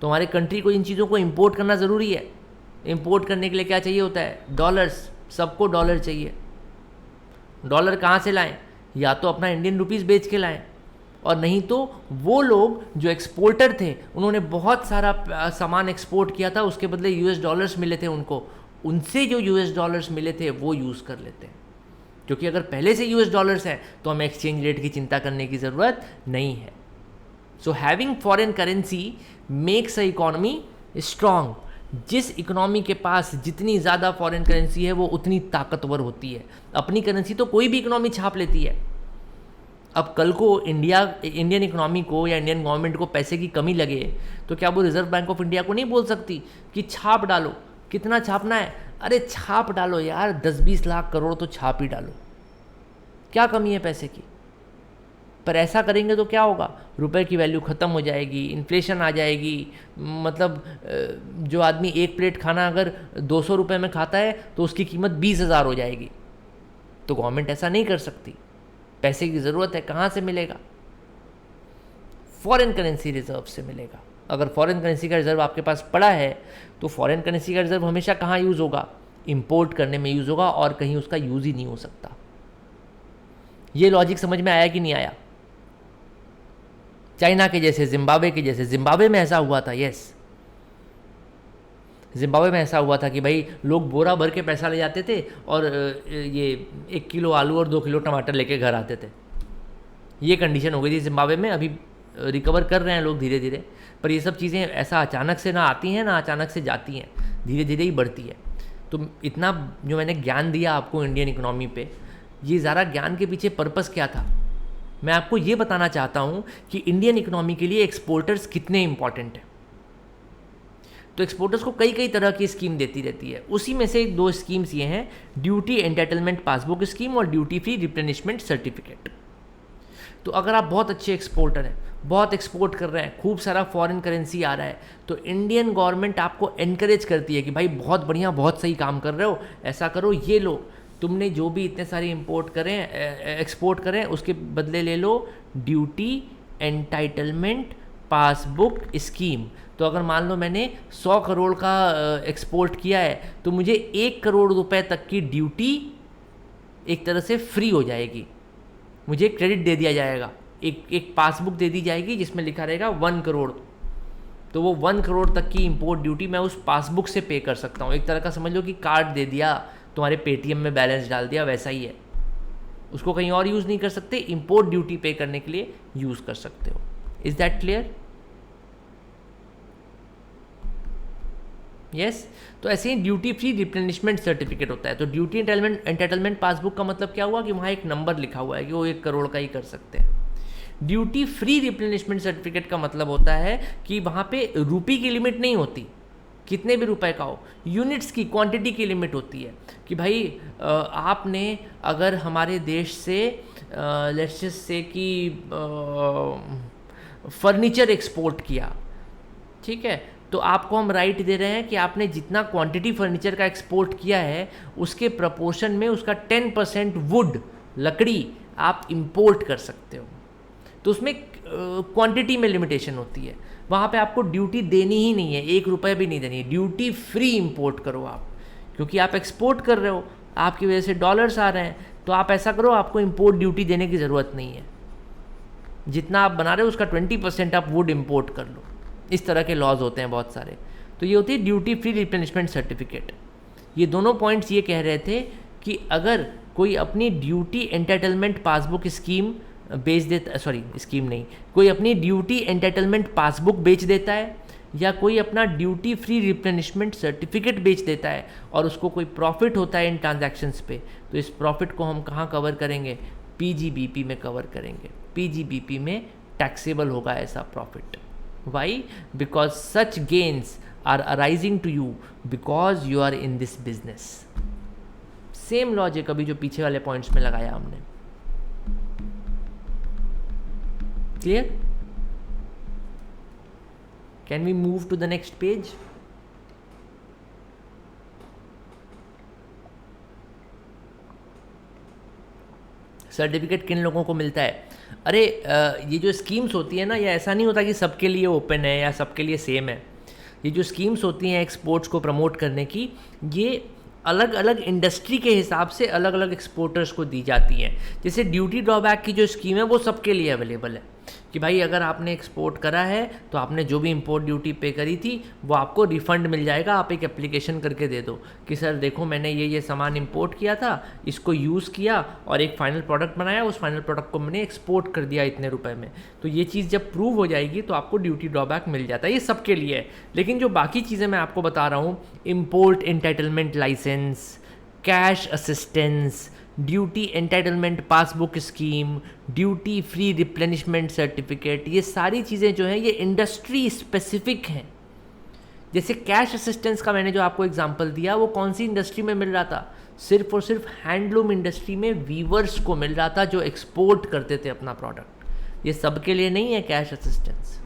तो हमारे कंट्री को इन चीज़ों को इंपोर्ट करना ज़रूरी है। इंपोर्ट करने के लिए क्या चाहिए होता है? डॉलर्स। सबको डॉलर चाहिए। डॉलर कहाँ से लाएं? या तो अपना इंडियन रुपीस बेच के लाएं, और नहीं तो वो लोग जो एक्सपोर्टर थे उन्होंने बहुत सारा सामान एक्सपोर्ट किया था, उसके बदले यूएस डॉलर्स मिले थे उनको, उनसे जो यूएस डॉलर्स मिले थे वो यूज़ कर लेते हैं। क्योंकि अगर पहले से यूएस डॉलर्स हैं तो हमें एक्सचेंज रेट की चिंता करने की ज़रूरत नहीं है। So having foreign currency makes a economy strong. जिस इकोनॉमी के पास जितनी ज़्यादा फॉरेन करेंसी है वो उतनी ताकतवर होती है। अपनी करेंसी तो कोई भी इकोनॉमी छाप लेती है। अब कल को इंडियन इकोनॉमी को या इंडियन गवर्नमेंट को पैसे की कमी लगे तो क्या वो रिजर्व बैंक ऑफ इंडिया को नहीं बोल सकती कि छाप डालो? कितना छापना है? अरे छाप डालो यार, 10-20 लाख करोड़ तो छाप ही डालो, क्या कमी है पैसे की? पर ऐसा करेंगे तो क्या होगा? रुपए की वैल्यू ख़त्म हो जाएगी, इन्फ्लेशन आ जाएगी। मतलब जो आदमी एक प्लेट खाना अगर 200 रुपये में खाता है तो उसकी कीमत 20,000 हो जाएगी। तो गवर्नमेंट ऐसा नहीं कर सकती। पैसे की ज़रूरत है, कहाँ से मिलेगा? फॉरेन करेंसी रिजर्व से मिलेगा। अगर फॉरेन करेंसी का रिजर्व आपके पास पड़ा है तो फॉरेन करेंसी का रिजर्व हमेशा कहाँ यूज़ होगा? इंपोर्ट करने में यूज़ होगा, और कहीं उसका यूज़ ही नहीं हो सकता। ये लॉजिक समझ में आया कि नहीं आया? चाइना के जैसे, जिम्बाब्वे के जैसे, जिम्बाब्वे में ऐसा हुआ था। यस, जिम्बाब्वे में ऐसा हुआ था कि भाई लोग बोरा भर के पैसा ले जाते थे और ये 1 किलो आलू और 2 किलो टमाटर लेके घर आते थे। ये कंडीशन हो गई थी जिम्बाब्वे में। अभी रिकवर कर रहे हैं लोग धीरे धीरे, पर ये सब चीज़ें ऐसा अचानक से ना आती हैं ना अचानक से जाती हैं, धीरे धीरे ही बढ़ती है। तो इतना जो मैंने ज्ञान दिया आपको इंडियन इकोनॉमी पे, ये ज़्यादा ज्ञान के पीछे पर्पस क्या था? मैं आपको ये बताना चाहता हूँ कि इंडियन इकोनॉमी के लिए एक्सपोर्टर्स कितने इंपॉर्टेंट हैं। तो एक्सपोर्टर्स को कई कई तरह की स्कीम देती रहती है। उसी में से 2 स्कीम्स ये हैं, ड्यूटी एंटाइटलमेंट पासबुक स्कीम और ड्यूटी फ्री रिप्लेनिशमेंट सर्टिफिकेट। तो अगर आप बहुत अच्छे एक्सपोर्टर हैं, बहुत एक्सपोर्ट कर रहे हैं, खूब सारा फॉरेन करेंसी आ रहा है, तो इंडियन गवर्नमेंट आपको एनकरेज करती है कि भाई बहुत बढ़िया, बहुत सही काम कर रहे हो, ऐसा करो, ये लो, तुमने जो भी इतने सारे एक्सपोर्ट करें उसके बदले ले low duty entitlement passbook scheme. तो अगर मान लो मैंने 100 करोड़ का एक्सपोर्ट किया है तो मुझे 1 करोड़ रुपए तक की ड्यूटी एक तरह से फ्री हो जाएगी। मुझे क्रेडिट दे दिया जाएगा, एक पासबुक दे दी जाएगी जिसमें लिखा रहेगा 1 करोड़। तो वो 1 करोड़ तक की इंपोर्ट ड्यूटी मैं उस पासबुक से पे कर सकता हूँ। एक तरह का समझ लो कि कार्ड दे दिया, तुम्हारे पेटीएम में बैलेंस डाल दिया, वैसा ही है। उसको कहीं और यूज़ नहीं कर सकते, इंपोर्ट ड्यूटी पे करने के लिए यूज़ कर सकते हो। Is that clear? यस। तो ऐसे ही ड्यूटी फ्री रिप्लेनिशमेंट सर्टिफिकेट होता है। तो ड्यूटी एंटाइटलमेंट पासबुक का मतलब क्या हुआ कि वहाँ एक नंबर लिखा हुआ है कि वो 1 करोड़ का ही कर सकते हैं। ड्यूटी फ्री रिप्लेनिशमेंट सर्टिफिकेट का मतलब होता है कि वहाँ पे रुपये की लिमिट नहीं होती, कितने भी रुपए का हो, यूनिट्स की, क्वांटिटी की लिमिट होती है कि भाई आपने अगर हमारे देश से लेट्स जस्ट से कि फर्नीचर एक्सपोर्ट किया, ठीक है, तो आपको हम राइट दे रहे हैं कि आपने जितना क्वांटिटी फर्नीचर का एक्सपोर्ट किया है उसके प्रपोर्शन में उसका 10% वुड, लकड़ी आप इंपोर्ट कर सकते हो। तो उसमें क्वांटिटी में लिमिटेशन होती है, वहाँ पे आपको ड्यूटी देनी ही नहीं है, 1 रुपये भी नहीं देनी है, ड्यूटी फ्री इंपोर्ट करो आप, क्योंकि आप एक्सपोर्ट कर रहे हो, आपकी वजह से डॉलर्स आ रहे हैं, तो आप ऐसा करो, आपको इंपोर्ट ड्यूटी देने की ज़रूरत नहीं है, जितना आप बना रहे हो उसका 20% आप वुड इंपोर्ट कर लो। इस तरह के लॉज होते हैं बहुत सारे। तो ये होती है ड्यूटी फ्री रिप्लेनिशमेंट सर्टिफिकेट। ये दोनों पॉइंट्स ये कह रहे थे कि अगर कोई अपनी ड्यूटी एंटाइटलमेंट पासबुक स्कीम बेच देता, सॉरी स्कीम नहीं, कोई अपनी ड्यूटी एंटाइटलमेंट पासबुक बेच देता है या कोई अपना ड्यूटी फ्री रिप्लेनिशमेंट सर्टिफिकेट बेच देता है और उसको कोई प्रॉफिट होता है इन ट्रांजैक्शंस पे, तो इस प्रॉफिट को हम कहाँ कवर करेंगे? पीजीबीपी में कवर करेंगे। पीजीबीपी में टैक्सेबल होगा ऐसा profit. Why? Because such gains are arising to you because you are in this business. Same logic अभी जो पीछे वाले पॉइंट्स में लगाया हमने। Clear? Can we move to the next page? Certificate किन लोगों को मिलता है? अरे ये जो स्कीम्स होती है ना, ये ऐसा नहीं होता कि सबके लिए ओपन है या सबके लिए सेम है। ये जो स्कीम्स होती हैं एक्सपोर्ट्स को प्रमोट करने की, ये अलग अलग इंडस्ट्री के हिसाब से अलग अलग एक्सपोर्टर्स को दी जाती हैं। जैसे ड्यूटी ड्रॉबैक की जो स्कीम है वो सबके लिए अवेलेबल है कि भाई अगर आपने एक्सपोर्ट करा है तो आपने जो भी इंपोर्ट ड्यूटी पे करी थी वो आपको रिफ़ंड मिल जाएगा। आप एक एप्लीकेशन करके दे दो कि सर देखो मैंने ये सामान इंपोर्ट किया था, इसको यूज़ किया और एक फ़ाइनल प्रोडक्ट बनाया, उस फाइनल प्रोडक्ट को मैंने एक्सपोर्ट कर दिया इतने रुपए में। तो ये चीज़ जब प्रूव हो जाएगी तो आपको ड्यूटी ड्रॉबैक मिल जाता है। ये सबके लिए है। लेकिन जो बाकी चीज़ें मैं आपको बता रहा हूँ, import entitlement licence, cash assistance, duty entitlement passbook scheme, duty free replenishment certificate, ये सारी चीज़ें जो हैं ये इंडस्ट्री स्पेसिफिक हैं। जैसे कैश असिस्टेंस का मैंने जो आपको एग्जांपल दिया, वो कौन सी इंडस्ट्री में मिल रहा था? सिर्फ और सिर्फ हैंडलूम इंडस्ट्री में वीवर्स को मिल रहा था जो एक्सपोर्ट करते थे अपना प्रोडक्ट। ये सबके लिए नहीं है cash assistance.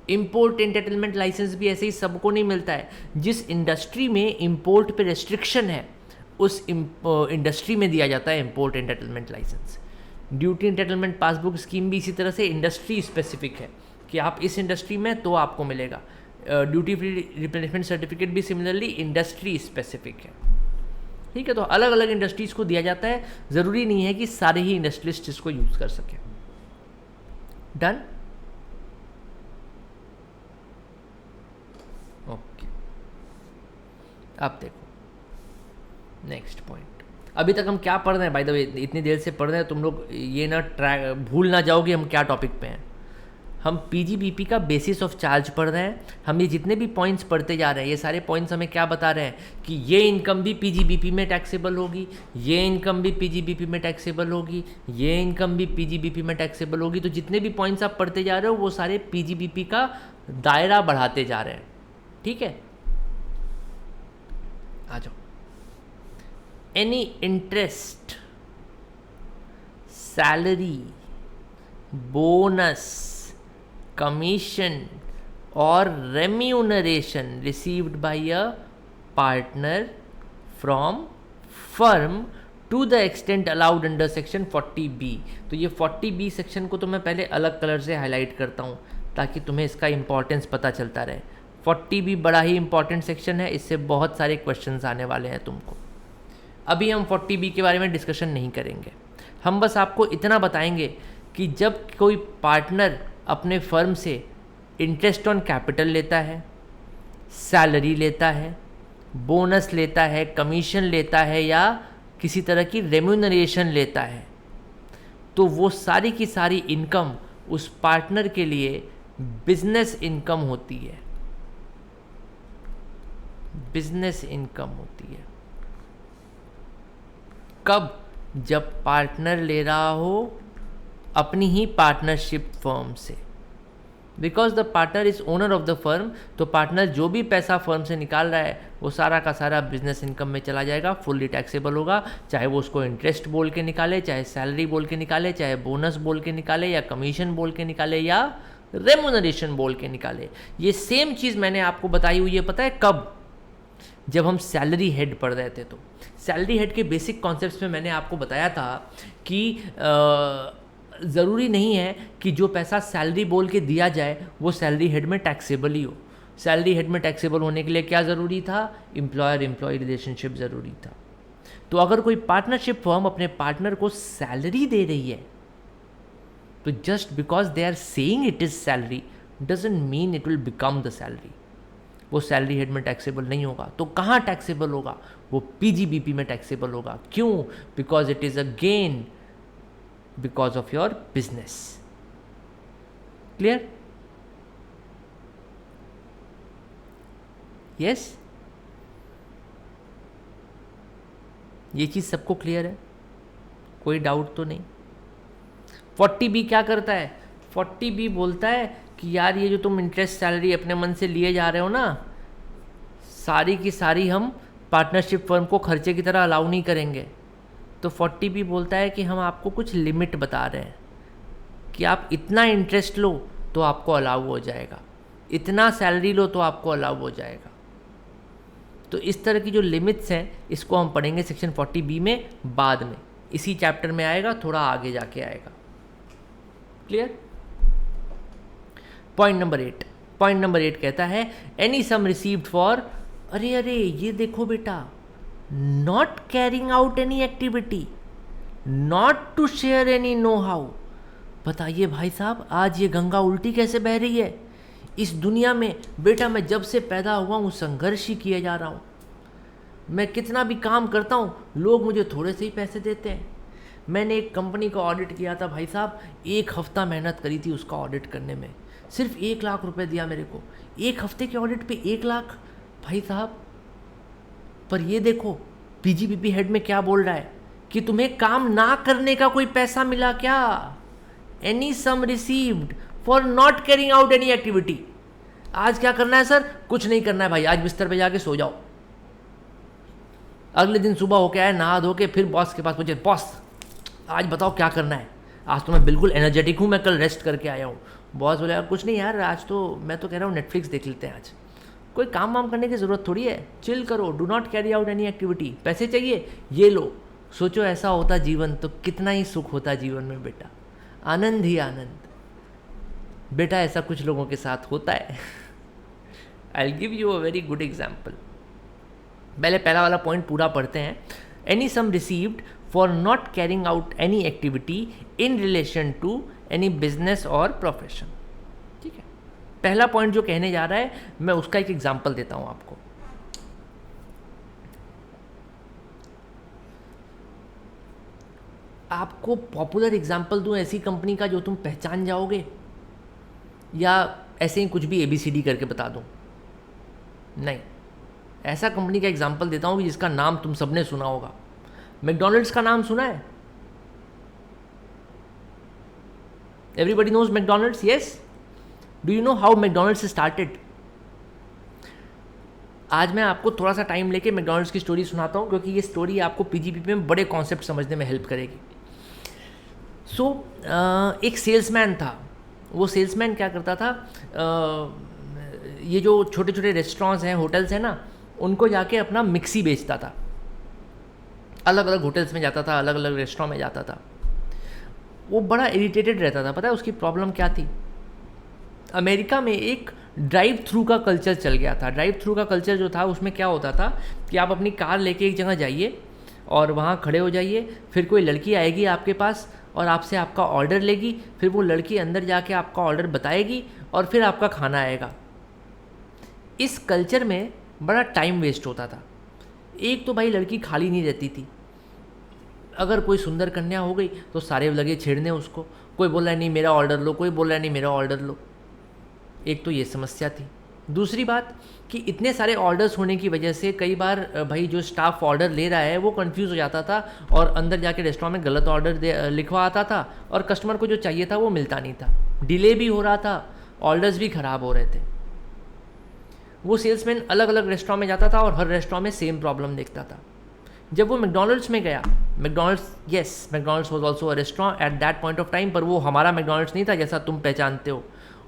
Import entitlement licence भी ऐसे ही सबको नहीं मिलता है। जिस इंडस्ट्री में इम्पोर्ट पे रेस्ट्रिक्शन है उस इंडस्ट्री में दिया जाता है import entitlement licence. Duty entitlement passbook scheme भी इसी तरह से इंडस्ट्री स्पेसिफिक है कि आप इस इंडस्ट्री में तो आपको मिलेगा। ड्यूटी फ्री रिप्लेनिशमेंट सर्टिफिकेट भी सिमिलरली इंडस्ट्री स्पेसिफिक है। ठीक है, तो अलग अलग इंडस्ट्रीज़ को दिया जाता है। ज़रूरी नहीं है कि सारे ही इंडस्ट्रियलिस्ट इसको यूज़ कर सकें। डन? ओके, अब देखो नेक्स्ट पॉइंट। अभी तक हम क्या पढ़ रहे हैं? बाय द वे इतनी देर से पढ़ रहे हैं, तुम लोग ये ना भूल ना जाओ कि हम क्या टॉपिक पे हैं। हम पीजीबीपी का बेसिस ऑफ चार्ज पढ़ रहे हैं। हम ये जितने भी पॉइंट्स पढ़ते जा रहे हैं, ये सारे पॉइंट्स हमें क्या बता रहे हैं कि ये इनकम भी पीजीबीपी में टैक्सेबल होगी, ये इनकम भी पीजीबीपी में टैक्सेबल होगी, ये इनकम भी पीजीबीपी में टैक्सेबल होगी। तो जितने भी पॉइंट्स आप पढ़ते जा रहे हो वो सारे पीजीबीपी का दायरा बढ़ाते जा रहे हैं। ठीक है, आ जाओ। Any interest, salary, bonus, commission or remuneration received by a partner from firm to the extent allowed under section 40B। तो ये 40B सेक्शन को तो मैं पहले अलग कलर से हाईलाइट करता हूँ ताकि तुम्हें इसका इंपॉर्टेंस पता चलता रहे। 40B बड़ा ही इंपॉर्टेंट सेक्शन है, इससे बहुत सारे क्वेश्चंस आने वाले हैं तुमको। अभी हम 40B के बारे में डिस्कशन नहीं करेंगे। हम बस आपको इतना बताएंगे कि जब कोई पार्टनर अपने फर्म से इंटरेस्ट ऑन कैपिटल लेता है, सैलरी लेता है, बोनस लेता है, कमीशन लेता है या किसी तरह की रेम्यूनरेशन लेता है, तो वो सारी की सारी इनकम उस पार्टनर के लिए बिजनेस इनकम होती है। बिजनेस इनकम होती है। कब? जब पार्टनर ले रहा हो अपनी ही पार्टनरशिप फर्म से। Because the partner is owner of the firm, तो पार्टनर जो भी पैसा फर्म से निकाल रहा है वो सारा का सारा बिजनेस इनकम में चला जाएगा, फुल्ली टैक्सेबल होगा, चाहे वो उसको इंटरेस्ट बोल के निकाले, चाहे सैलरी बोल के निकाले, चाहे बोनस बोल के निकाले, या कमीशन बोल के निकाले, या रेमुनरेशन बोल के निकाले। ये सेम चीज़ मैंने आपको बताई हुई है, पता है कब? जब हम सैलरी हेड पढ़ रहे थे। तो सैलरी हेड के बेसिक कॉन्सेप्ट्स में मैंने आपको बताया था कि ज़रूरी नहीं है कि जो पैसा सैलरी बोल के दिया जाए वो सैलरी हेड में टैक्सेबल ही हो। सैलरी हेड में टैक्सेबल होने के लिए क्या ज़रूरी था? एम्प्लॉयर एम्प्लॉय रिलेशनशिप ज़रूरी था। तो अगर कोई पार्टनरशिप फर्म अपने पार्टनर को सैलरी दे रही है, तो just because they are saying it is salary doesn't mean it will become the salary. वो सैलरी हेड में टैक्सेबल नहीं होगा। तो कहाँ टैक्सेबल होगा? वो पीजीबीपी में टैक्सेबल होगा। क्यों? Because it is a gain because of your business. Clear? Yes, ये चीज़ सबको क्लियर है? कोई डाउट तो नहीं? 40B क्या करता है? 40B बोलता है कि यार ये जो तुम इंटरेस्ट सैलरी अपने मन से लिए जा रहे हो ना, सारी की सारी हम पार्टनरशिप फर्म को खर्चे की तरह अलाउ नहीं करेंगे। तो 40B बोलता है कि हम आपको कुछ लिमिट बता रहे हैं कि आप इतना इंटरेस्ट लो तो आपको अलाउ हो जाएगा, इतना सैलरी लो तो आपको अलाउ हो जाएगा। तो इस तरह की जो लिमिट्स हैं इसको हम पढ़ेंगे सेक्शन 40B में बाद में, इसी चैप्टर में आएगा, थोड़ा आगे जाके आएगा। क्लियर? पॉइंट नंबर 8 कहता है एनी सम रिसीव्ड फॉर, अरे ये देखो बेटा, not carrying out any activity, not to share any know how. बताइए भाई साहब, आज ये गंगा उल्टी कैसे बह रही है? इस दुनिया में बेटा मैं जब से पैदा हुआ हूँ संघर्ष ही किए जा रहा हूँ। मैं कितना भी काम करता हूँ लोग मुझे थोड़े से ही पैसे देते हैं। मैंने एक कंपनी का ऑडिट किया था भाई साहब, 1 हफ्ता मेहनत करी थी उसका ऑडिट करने में, सिर्फ 1 लाख रुपए दिया मेरे को, 1 हफ्ते के ऑडिट पे 1 लाख भाई साहब। पर ये देखो पीजीबीपी हेड में क्या बोल रहा है कि तुम्हें काम ना करने का कोई पैसा मिला क्या? Any sum received for not carrying out any activity. आज क्या करना है सर? कुछ नहीं करना है भाई, आज बिस्तर पे जाके सो जाओ। अगले दिन सुबह होके आए, नहा धो के फिर बॉस के पास पहुंचे, बॉस आज बताओ क्या करना है? आज तो मैं बिल्कुल एनर्जेटिक हूँ, मैं कल रेस्ट करके आया हूँ। बॉस बोले कुछ नहीं यार, आज तो मैं तो कह रहा हूँ नेटफ्लिक्स देख लेते हैं, आज कोई काम वाम करने की ज़रूरत थोड़ी है, चिल करो, do not carry out any activity. पैसे चाहिए? ये लो। सोचो ऐसा होता जीवन तो कितना ही सुख होता जीवन में बेटा, आनंद ही आनंद। बेटा ऐसा कुछ लोगों के साथ होता है। I give you a very good example. पहले पहला वाला पॉइंट पूरा पढ़ते हैं। Any sum received for not carrying out any activity in relation to any business और प्रोफेशन। ठीक है, पहला पॉइंट जो कहने जा रहा है मैं उसका एक एग्जाम्पल देता हूं आपको। आपको पॉपुलर एग्जाम्पल दूं ऐसी कंपनी का जो तुम पहचान जाओगे, या ऐसे ही कुछ भी ABCD करके बता दूं? नहीं, ऐसा कंपनी का एग्जाम्पल देता हूं जिसका नाम तुम सबने सुना होगा। मैकडॉनल्ड्स का नाम सुना है? Everybody knows McDonald's, yes? Do you know how McDonald's started? आज मैं आपको थोड़ा सा टाइम लेके मैकडॉनल्ड्स की स्टोरी सुनाता हूँ, क्योंकि ये स्टोरी आपको पीजीबीपी में बड़े कॉन्सेप्ट समझने में हेल्प करेगी। एक सेल्समैन था। वो सेल्समैन क्या करता था, ये जो छोटे छोटे रेस्टोरेंट्स हैं, होटल्स हैं ना, उनको जाके अपना मिक्सी बेचता था। अलग अलग होटल्स में जाता था, अलग अलग रेस्टोरेंट में जाता था। वो बड़ा इरिटेटेड रहता था। पता है उसकी प्रॉब्लम क्या थी? अमेरिका में एक ड्राइव थ्रू का कल्चर चल गया था। ड्राइव थ्रू का कल्चर जो था उसमें क्या होता था कि आप अपनी कार लेके एक जगह जाइए और वहाँ खड़े हो जाइए, फिर कोई लड़की आएगी आपके पास और आपसे आपका ऑर्डर लेगी, फिर वो लड़की अंदर जाके आपका ऑर्डर बताएगी और फिर आपका खाना आएगा। इस कल्चर में बड़ा टाइम वेस्ट होता था। एक तो भाई लड़की खाली नहीं रहती थी। अगर कोई सुंदर कन्या हो गई तो सारे लगे छेड़ने उसको, कोई बोल रहा है नहीं मेरा ऑर्डर लो, कोई बोल रहा है नहीं मेरा ऑर्डर लो। एक तो ये समस्या थी। दूसरी बात कि इतने सारे ऑर्डर्स होने की वजह से कई बार भाई जो स्टाफ ऑर्डर ले रहा है वो कंफ्यूज हो जाता था और अंदर जाके रेस्टोरेंट में गलत ऑर्डर लिखवा आता था और कस्टमर को जो चाहिए था वो मिलता नहीं था। डिले भी हो रहा था ऑर्डर्स भी ख़राब हो रहे थे। वो सेल्समैन अलग अलग रेस्टोरेंट में जाता था और हर रेस्टोरेंट में सेम प्रॉब्लम देखता था। जब वो मैकडॉनल्ड्स में गया, McDonald's was also a restaurant at that point of time, पर वो हमारा मैकडॉनल्ड्स नहीं था जैसा तुम पहचानते हो।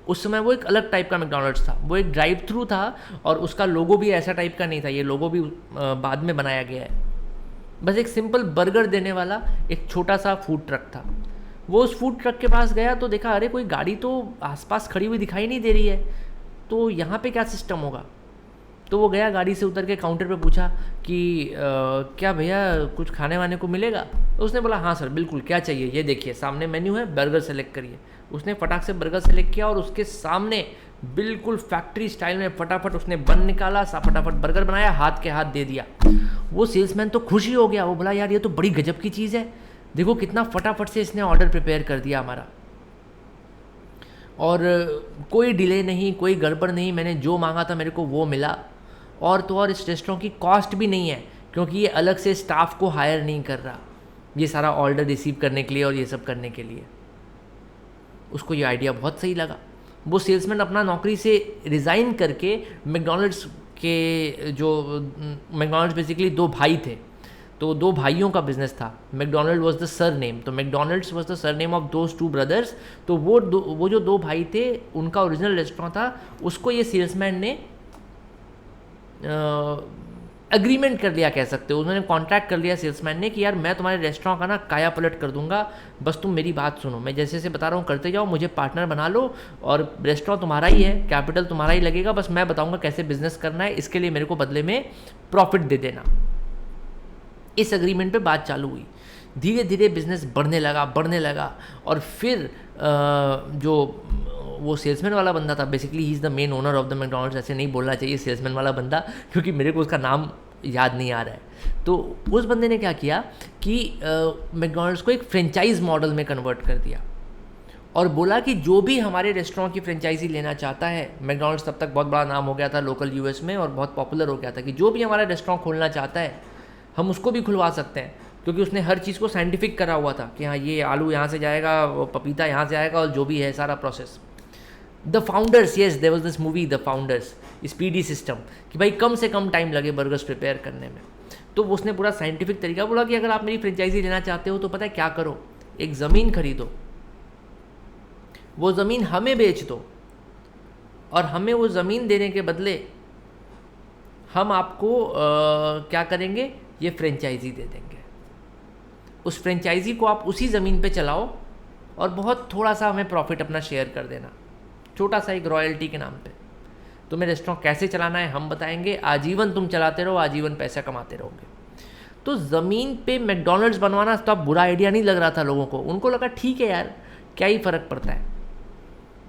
उस समय वो एक अलग टाइप का मैकडॉनल्ड्स था, वो एक ड्राइव थ्रू था और उसका लोगो भी ऐसा टाइप का नहीं था, ये लोगो भी बाद में बनाया गया है। बस एक सिंपल बर्गर देने वाला एक छोटा सा फूड ट्रक था। वो उस फूड ट्रक के पास गया तो देखा अरे कोई गाड़ी तो आसपास खड़ी हुई दिखाई नहीं दे रही है, तो यहाँ पे क्या सिस्टम होगा। तो वो गया, गाड़ी से उतर के काउंटर पे पूछा कि क्या भैया कुछ खाने वाने को मिलेगा। तो उसने बोला हाँ सर बिल्कुल, क्या चाहिए, ये देखिए सामने मेन्यू है, बर्गर सेलेक्ट करिए। उसने फटाक से बर्गर सेलेक्ट किया और उसके सामने बिल्कुल फैक्ट्री स्टाइल में फटाफट उसने बन निकाला, फटाफट बर्गर बनाया, हाथ के हाथ दे दिया। वो सेल्समैन तो खुश ही हो गया, वो बोला यार ये तो बड़ी गजब की चीज़ है, देखो कितना फटाफट से इसने ऑर्डर प्रिपेयर कर दिया हमारा, और कोई डिले नहीं, कोई गड़बड़ नहीं, मैंने जो मांगा था मेरे को वो मिला। और तो और इस रेस्टोरेंट की कॉस्ट भी नहीं है, क्योंकि ये अलग से स्टाफ को हायर नहीं कर रहा ये सारा ऑर्डर रिसीव करने के लिए और ये सब करने के लिए। उसको ये आइडिया बहुत सही लगा। वो सेल्समैन अपना नौकरी से रिज़ाइन करके मैकडॉनल्ड्स बेसिकली दो भाई थे, तो दो भाइयों का बिजनेस था। McDonald was the surname, तो McDonald's was the surname of those two brothers. तो वो जो दो भाई थे उनका ओरिजिनल रेस्टोरेंट था, उसको ये सेल्समैन ने एग्रीमेंट कर लिया, कह सकते हो। उन्होंने कॉन्ट्रैक्ट कर लिया सेल्समैन ने कि यार मैं तुम्हारे रेस्टोरेंट का ना काया पलट कर दूंगा, बस तुम मेरी बात सुनो, मैं जैसे जैसे बता रहा हूँ करते जाओ, मुझे पार्टनर बना लो और रेस्टोरेंट तुम्हारा ही है, कैपिटल तुम्हारा ही लगेगा, बस मैं बताऊँगा कैसे बिजनेस करना है, इसके लिए मेरे को बदले में प्रॉफिट दे देना। इस एग्रीमेंट पे बात चालू हुई, धीरे धीरे बिजनेस बढ़ने लगा और फिर जो वो सेल्समैन वाला बंदा था, basically he is the main owner of the McDonald's, ऐसे नहीं बोलना चाहिए सेल्समैन वाला बंदा, क्योंकि मेरे को उसका नाम याद नहीं आ रहा है। तो उस बंदे ने क्या किया कि मैकडॉनल्ड्स को एक फ्रेंचाइज मॉडल में कन्वर्ट कर दिया और बोला कि जो भी हमारे रेस्टोरेंट की फ्रेंचाइजी लेना चाहता है, मैकडॉनल्ड्स तब तक बहुत बड़ा नाम हो गया था लोकल यूएस में और बहुत पॉपुलर हो गया था, कि जो भी हमारा रेस्टोरेंट खोलना चाहता है हम उसको भी खुलवा सकते हैं, क्योंकि उसने हर चीज़ को साइंटिफिक करा हुआ था कि हाँ ये आलू यहाँ से जाएगा, वो पपीता यहाँ से आएगा, और जो भी है सारा process. The founders, yes there was this movie the founders, speedy system, कि भाई कम से कम टाइम लगे बर्गर्स प्रिपेयर करने में। तो उसने पूरा साइंटिफिक तरीका बोला कि अगर आप मेरी फ्रेंचाइजी लेना चाहते हो तो पता है क्या करो, एक ज़मीन खरीदो, वो ज़मीन हमें बेच दो और हमें वो ज़मीन देने के बदले हम आपको क्या करेंगे, ये फ्रेंचाइजी दे देंगे। उस फ्रेंचाइजी को आप उसी ज़मीन पे चलाओ और बहुत थोड़ा सा हमें प्रॉफिट अपना शेयर कर देना, छोटा सा एक रॉयल्टी के नाम पे। तुम्हें रेस्टोरेंट कैसे चलाना है हम बताएंगे, आजीवन तुम चलाते रहो, आजीवन पैसा कमाते रहोगे। तो ज़मीन पे मैकडॉनल्ड्स बनवाना तो अब बुरा आइडिया नहीं लग रहा था लोगों को, उनको लगा ठीक है यार क्या ही फ़र्क पड़ता है।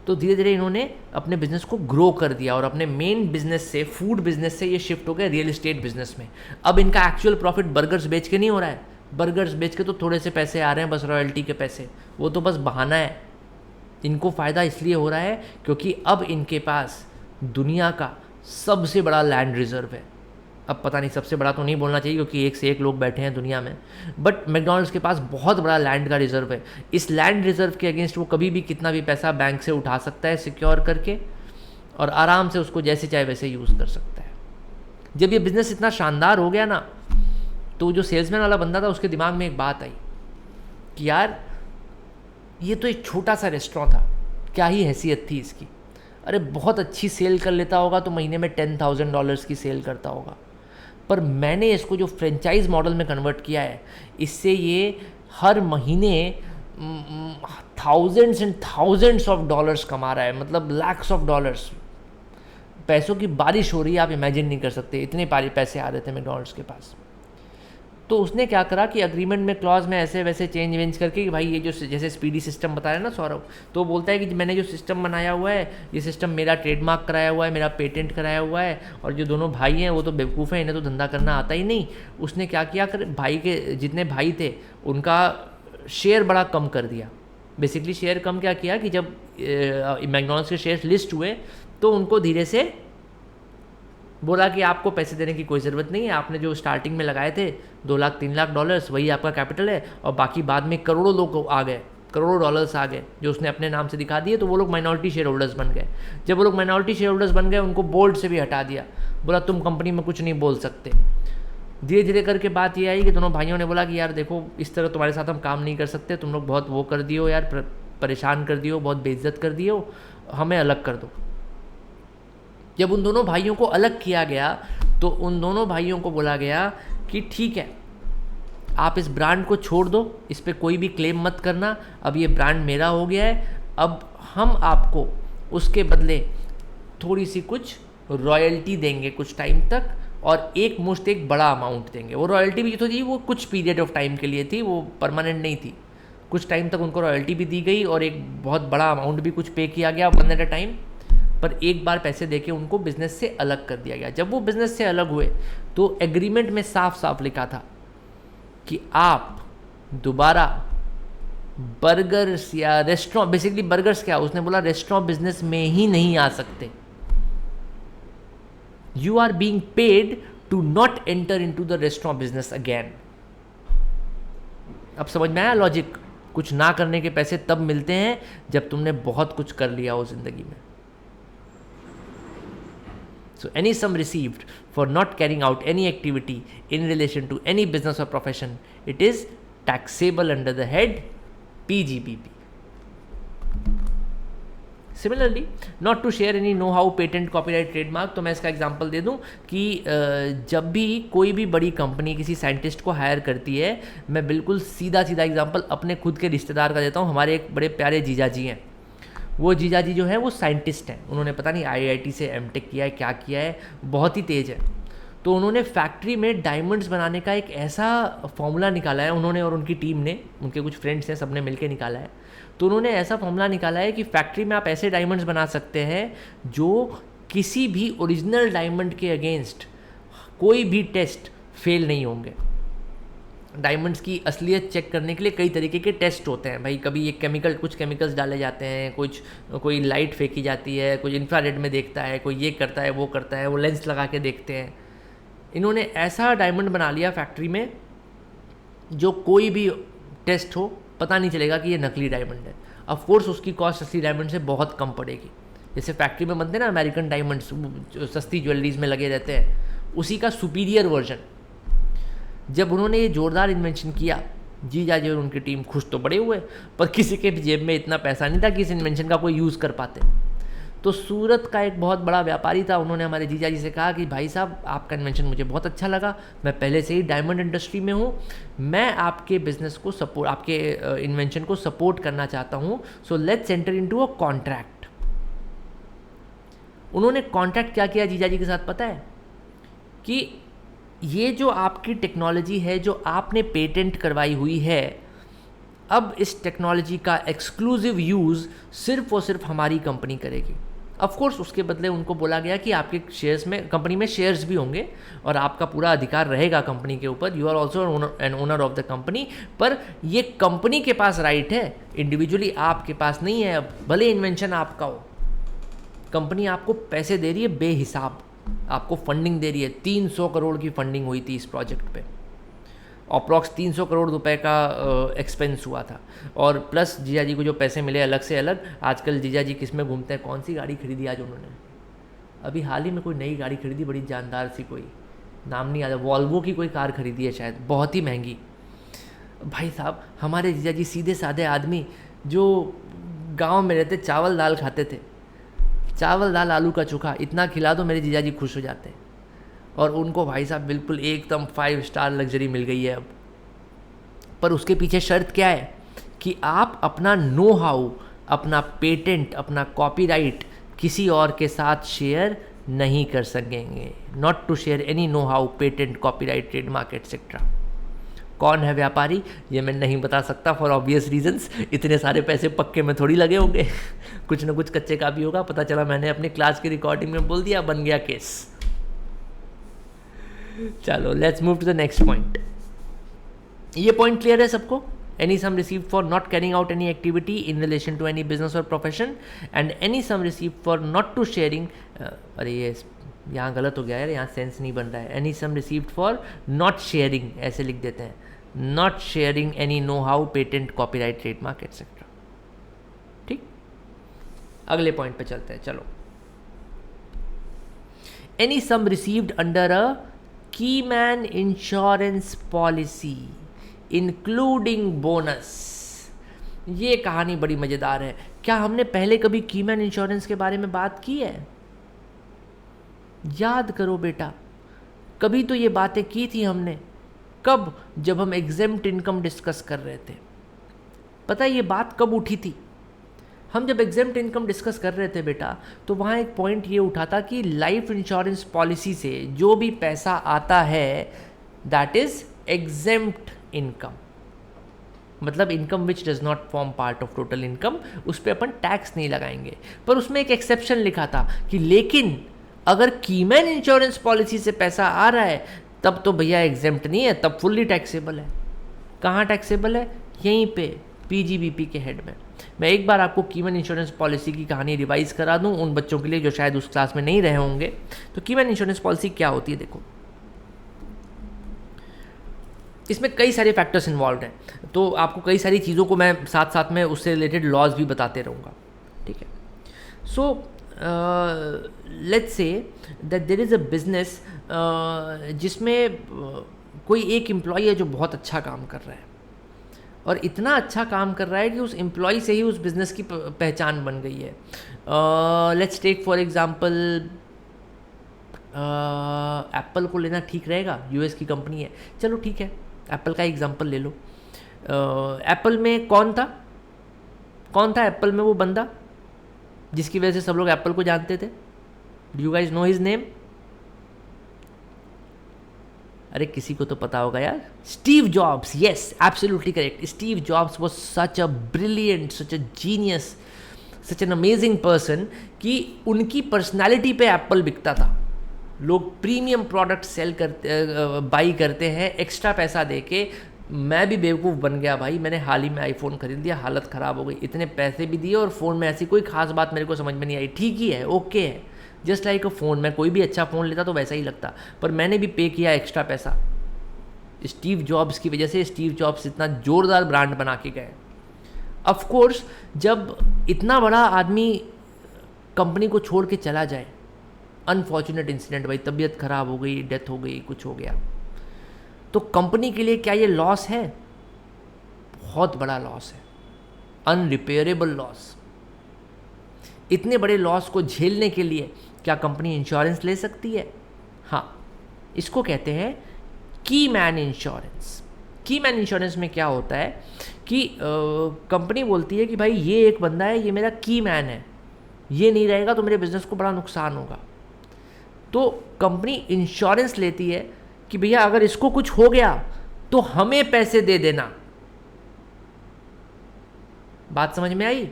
तो धीरे धीरे इन्होंने अपने बिज़नेस को ग्रो कर दिया और अपने मेन बिज़नेस से, फूड बिज़नेस से ये शिफ्ट हो गए रियल एस्टेट बिज़नेस में। अब इनका एक्चुअल प्रॉफिट बर्गर्स बेच के नहीं हो रहा है, बर्गर्स बेच के तो थोड़े से पैसे आ रहे हैं, बस रॉयल्टी के पैसे, वो तो बस बहाना है। इनको फ़ायदा इसलिए हो रहा है क्योंकि अब इनके पास दुनिया का सबसे बड़ा लैंड रिजर्व है। अब पता नहीं सबसे बड़ा तो नहीं बोलना चाहिए क्योंकि एक से एक लोग बैठे हैं दुनिया में, बट मैकडॉनल्ड्स के पास बहुत बड़ा लैंड का रिजर्व है। इस लैंड रिजर्व के अगेंस्ट वो कभी भी कितना भी पैसा बैंक से उठा सकता है सिक्योर करके, और आराम से उसको जैसे चाहे वैसे यूज़ कर सकता है। जब ये बिज़नेस इतना शानदार हो गया ना, तो जो सेल्समैन वाला बंदा था उसके दिमाग में एक बात आई कि यार ये तो एक छोटा सा रेस्टोरेंट था, क्या ही हैसियत थी इसकी, अरे बहुत अच्छी सेल कर लेता होगा तो महीने में $10,000 की सेल करता होगा, पर मैंने इसको जो फ्रेंचाइज मॉडल में कन्वर्ट किया है, इससे ये हर महीने thousands and thousands of dollars कमा रहा है, मतलब लैक्स ऑफ डॉलर्स, पैसों की बारिश हो रही है, आप इमेजिन नहीं कर सकते इतने पैसे आ रहे थे मैकडॉनल्ड्स के पास। तो उसने क्या करा कि अग्रीमेंट में क्लॉज में ऐसे वैसे चेंज वेंज करके कि भाई ये जो जैसे स्पीडी सिस्टम बताया ना सौरभ, तो बोलता है कि मैंने जो सिस्टम बनाया हुआ है, ये सिस्टम मेरा ट्रेडमार्क कराया हुआ है, मेरा पेटेंट कराया हुआ है, और जो दोनों भाई हैं वो तो बेवकूफ़ हैं, इन्हें तो धंधा करना आता ही नहीं। उसने क्या किया, भाई के जितने भाई थे उनका शेयर बड़ा कम कर दिया। बेसिकली शेयर कम क्या किया कि जब मैकडॉनल्ड्स के शेयर लिस्ट हुए तो उनको धीरे से बोला कि आपको पैसे देने की कोई ज़रूरत नहीं है, आपने जो स्टार्टिंग में लगाए थे $2 लाख $3 लाख वही आपका कैपिटल है, और बाकी बाद में करोड़ों लोग आ गए, करोड़ों डॉलर्स आ गए जो उसने अपने नाम से दिखा दिए, तो वो लोग माइनॉरिटी शेयर होल्डर्स बन गए। जब वो लोग माइनॉरिटी शेयर होल्डर्स बन गए, उनको बोर्ड से भी हटा दिया, बोला तुम कंपनी में कुछ नहीं बोल सकते। धीरे धीरे करके बात ये आई कि दोनों भाइयों ने बोला कि यार देखो, इस तरह तुम्हारे साथ हम काम नहीं कर सकते, तुम लोग बहुत वो कर दियो यार, परेशान कर दियो, बहुत बेइज्जत कर दियो, हमें अलग कर दो। जब उन दोनों भाइयों को अलग किया गया तो उन दोनों भाइयों को बोला गया कि ठीक है, आप इस ब्रांड को छोड़ दो, इस पर कोई भी क्लेम मत करना, अब ये ब्रांड मेरा हो गया है, अब हम आपको उसके बदले थोड़ी सी कुछ रॉयल्टी देंगे कुछ टाइम तक, और एक मुश्त एक बड़ा अमाउंट देंगे। वो रॉयल्टी भी तो थी, वो कुछ पीरियड ऑफ टाइम के लिए थी, वो परमानेंट नहीं थी। कुछ टाइम तक उनको रॉयल्टी भी दी गई और एक बहुत बड़ा अमाउंट भी कुछ पे किया गया वन एट अ टाइम, पर एक बार पैसे देके उनको बिज़नेस से अलग कर दिया गया। जब वो बिज़नेस से अलग हुए तो एग्रीमेंट में साफ साफ लिखा था कि आप दोबारा बर्गर्स या रेस्टोरेंट, बेसिकली बर्गर्स क्या, उसने बोला रेस्टोरेंट बिजनेस में ही नहीं आ सकते। You are being paid to not enter into the restaurant business again. अब समझ में आया लॉजिक? कुछ ना करने के पैसे तब मिलते हैं जब तुमने बहुत कुछ कर लिया हो जिंदगी में। So any sum received for not carrying out any activity in relation to any business or profession, it is taxable under the head PGBP. Similarly, not to share any know-how, patent, copyright, trademark, तो मैं इसका example दे दूं कि जब भी कोई भी बड़ी कंपनी किसी साइंटिस्ट को हायर करती है, मैं बिल्कुल सीधा सीधा एग्जांपल अपने खुद के रिश्तेदार का देता हूँ। हमारे एक बड़े प्यारे जीजा जी हैं, वो जीजा जी जो है वो साइंटिस्ट हैं, उन्होंने पता नहीं IIT से एमटेक किया है, क्या किया है, बहुत ही तेज़ है। तो उन्होंने फैक्ट्री में डायमंड्स बनाने का एक ऐसा फॉर्मूला निकाला है, उन्होंने और उनकी टीम ने, उनके कुछ फ्रेंड्स हैं, सबने मिलकर निकाला है। तो उन्होंने ऐसा फॉर्मूला निकाला है कि फैक्ट्री में आप ऐसे डायमंड्स बना सकते हैं जो किसी भी ओरिजिनल डायमंड के अगेंस्ट कोई भी टेस्ट फेल नहीं होंगे। डायमंड्स की असलियत चेक करने के लिए कई तरीके के टेस्ट होते हैं भाई, कभी ये केमिकल, कुछ केमिकल्स डाले जाते हैं, कोई लाइट फेंकी जाती है, कोई इंफ्रारेड में देखता है, कोई ये करता है, वो करता है, वो लेंस लगा के देखते हैं। इन्होंने ऐसा डायमंड बना लिया फैक्ट्री में जो कोई भी टेस्ट हो पता नहीं चलेगा कि ये नकली डायमंड है। ऑफ कोर्स उसकी कॉस्ट असली डायमंड से बहुत कम पड़ेगी। जैसे फैक्ट्री में बनते हैं ना अमेरिकन डायमंड्स, जो सस्ती ज्वेलरीज में लगे रहते हैं, उसी का सुपीरियर वर्जन। जब उन्होंने ये जोरदार इन्वेंशन किया, जीजा जी और उनकी टीम खुश तो बड़े हुए, पर किसी के भी जेब में इतना पैसा नहीं था कि इस इन्वेंशन का कोई यूज़ कर पाते। तो सूरत का एक बहुत बड़ा व्यापारी था, उन्होंने हमारे जीजा जी से कहा कि भाई साहब, आपका इन्वेंशन मुझे बहुत अच्छा लगा, मैं पहले से ही डायमंड इंडस्ट्री में हूँ, मैं आपके बिजनेस को सपोर्ट, आपके इन्वेंशन को सपोर्ट करना चाहता हूँ, so let's enter into a contract. उन्होंने कॉन्ट्रैक्ट क्या किया जीजा जी के साथ पता है? कि ये जो आपकी टेक्नोलॉजी है, जो आपने पेटेंट करवाई हुई है, अब इस टेक्नोलॉजी का एक्सक्लूसिव यूज़ सिर्फ और सिर्फ हमारी कंपनी करेगी। ऑफ कोर्स उसके बदले उनको बोला गया कि आपके शेयर्स में, कंपनी में शेयर्स भी होंगे और आपका पूरा अधिकार रहेगा कंपनी के ऊपर, you are also an owner of the company, पर ये कंपनी के पास राइट है, इंडिविजुअली आपके पास नहीं है। अब भले इन्वेंशन आपका हो, कंपनी आपको पैसे दे रही है बेहिसाब, आपको फंडिंग दे रही है। 300 करोड़ की फंडिंग हुई थी इस प्रोजेक्ट पे, अप्रॉक्स 300 करोड़ रुपए का एक्सपेंस हुआ था, और प्लस जीजा जी को जो पैसे मिले अलग से अलग। आजकल जीजा जी किस में घूमते हैं, कौन सी गाड़ी खरीदी आज उन्होंने? अभी हाल ही में कोई नई गाड़ी खरीदी, बड़ी जानदार सी, कोई नाम नहीं आता, वॉल्वो की कोई कार खरीदी है शायद, बहुत ही महंगी। भाई साहब, हमारे जीजा जी सीधे साधे आदमी जो गाँव में रहते, चावल दाल खाते थे, चावल दाल आलू का चोखा, इतना खिला दो मेरे जीजा जी खुश हो जाते हैं। और उनको भाई साहब बिल्कुल एकदम 5 स्टार लग्जरी मिल गई है अब। पर उसके पीछे शर्त क्या है कि आप अपना नो हाउ, अपना पेटेंट, अपना कॉपीराइट किसी और के साथ शेयर नहीं कर सकेंगे। Not to share any know how, patent, copyright, trademark etcetera. कौन है व्यापारी ये मैं नहीं बता सकता फॉर ऑब्वियस रीजंस, इतने सारे पैसे पक्के में थोड़ी लगे होंगे कुछ ना कुछ कच्चे का भी होगा। पता चला मैंने अपनी क्लास की रिकॉर्डिंग में बोल दिया, बन गया केस। चलो let's move to the next point. ये पॉइंट क्लियर है सबको? Any sum received for not carrying out any activity in relation to any business और profession, and any sum received for not to sharing, अरे ये यहाँ गलत हो गया यार, यहाँ सेंस नहीं बन रहा है। Any sum received for not sharing, ऐसे लिख देते हैं, not sharing any know how, patent, copyright, trademark etcetera. अगले पॉइंट पे चलते हैं, चलो। Any sum received under a keyman insurance policy including bonus. ये कहानी बड़ी मज़ेदार है। क्या हमने पहले कभी कीमैन इंश्योरेंस के बारे में बात की है? याद करो बेटा, कभी तो ये बातें की थी हमने। कब? जब हम एग्जेम्प्ट इनकम डिस्कस कर रहे थे। पता है ये बात कब उठी थी? हम जब एग्जेम्प्ट इनकम डिस्कस कर रहे थे बेटा, तो वहाँ एक पॉइंट ये उठा था कि लाइफ इंश्योरेंस पॉलिसी से जो भी पैसा आता है दैट इज एग्जेम्प्ट इनकम, मतलब income which does not form part of total income, उस पर अपन टैक्स नहीं लगाएंगे। पर उसमें एक एक्सेप्शन लिखा था कि लेकिन अगर कीमैन इंश्योरेंस पॉलिसी से पैसा आ रहा है तब तो भैया एग्जेम्प्ट नहीं है, तब फुल्ली टैक्सेबल है। कहाँ टैक्सेबल है? यहीं पे पीजीबीपी के हेड में। मैं एक बार आपको कीमैन इंश्योरेंस पॉलिसी की कहानी रिवाइज करा दूं उन बच्चों के लिए जो शायद उस क्लास में नहीं रहे होंगे। तो कीमैन इंश्योरेंस पॉलिसी क्या होती है? देखो, इसमें कई सारे फैक्टर्स इन्वॉल्व हैं, तो आपको कई सारी चीज़ों को मैं साथ साथ में उससे रिलेटेड लॉज भी बताते रहूँगा, ठीक है। So let's say that there is a business जिसमें कोई एक एम्प्लॉई है जो बहुत अच्छा काम कर रहा है, और इतना अच्छा काम कर रहा है कि उस एम्प्लॉय से ही उस बिज़नेस की पहचान बन गई है। Let's take for example Apple को लेना ठीक रहेगा, यूएस की कंपनी है, चलो ठीक है, एप्पल का एग्जांपल ले लो। एप्पल में कौन था एप्पल में वो बंदा जिसकी वजह से सब लोग एप्पल को जानते थे? Do you guys know his name? अरे किसी को तो पता होगा यार, Steve jobs. Yes, absolutely correct. Steve jobs was such a brilliant, such a genius, such an amazing person कि उनकी पर्सनालिटी पे एप्पल बिकता था। लोग प्रीमियम प्रोडक्ट सेल करते, बाई करते हैं एक्स्ट्रा पैसा देके। मैं भी बेवकूफ़ बन गया भाई, मैंने हाल ही में आईफोन खरीद लिया, हालत ख़राब हो गई, इतने पैसे भी दिए और फ़ोन में ऐसी कोई खास बात मेरे को समझ में नहीं आई। ठीक ही है, ओके है, जस्ट लाइक अ फ़ोन। मैं कोई भी अच्छा फ़ोन लेता तो वैसा ही लगता, पर मैंने भी पे किया एक्स्ट्रा पैसा स्टीव जॉब्स की वजह से। स्टीव जॉब्स इतना ज़ोरदार ब्रांड बना के गए। ऑफ कोर्स जब इतना बड़ा आदमी कंपनी को छोड़ के चला जाए, अनफॉर्चुनेट इंसिडेंट भाई, तबीयत ख़राब हो गई, डेथ हो गई, कुछ हो गया, तो कंपनी के लिए क्या ये लॉस है? बहुत बड़ा लॉस है, अनरिपेयरेबल लॉस। इतने बड़े लॉस को झेलने के लिए क्या कंपनी इंश्योरेंस ले सकती है? हाँ, इसको कहते हैं कीमैन इंश्योरेंस। कीमैन इंश्योरेंस में क्या होता है कि कंपनी बोलती है कि भाई ये एक बंदा है, ये मेरा कीमैन है, ये नहीं रहेगा तो मेरे बिजनेस को बड़ा नुकसान होगा। तो कंपनी इंश्योरेंस लेती है कि भैया अगर इसको कुछ हो गया तो हमें पैसे दे देना। बात समझ में आई?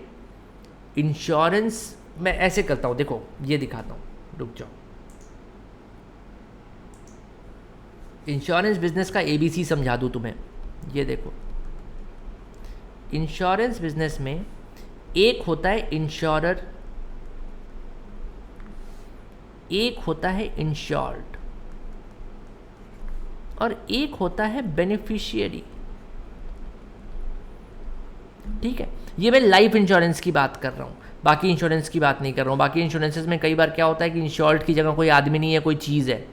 इंश्योरेंस मैं ऐसे करता हूं, देखो ये दिखाता हूं, रुक जाओ। इंश्योरेंस बिजनेस का एबीसी समझा दूं तुम्हें। ये देखो, इंश्योरेंस बिजनेस में एक होता है इंश्योरर, एक होता है इंश्योर्ड, और एक होता है बेनिफिशियरी। ठीक है, ये मैं लाइफ इंश्योरेंस की बात कर रहा हूँ, बाकी इंश्योरेंस की बात नहीं कर रहा हूँ। बाकी इंश्योरेंसेस में कई बार क्या होता है कि इंश्योर्ड की जगह कोई आदमी नहीं है, कोई चीज़ है,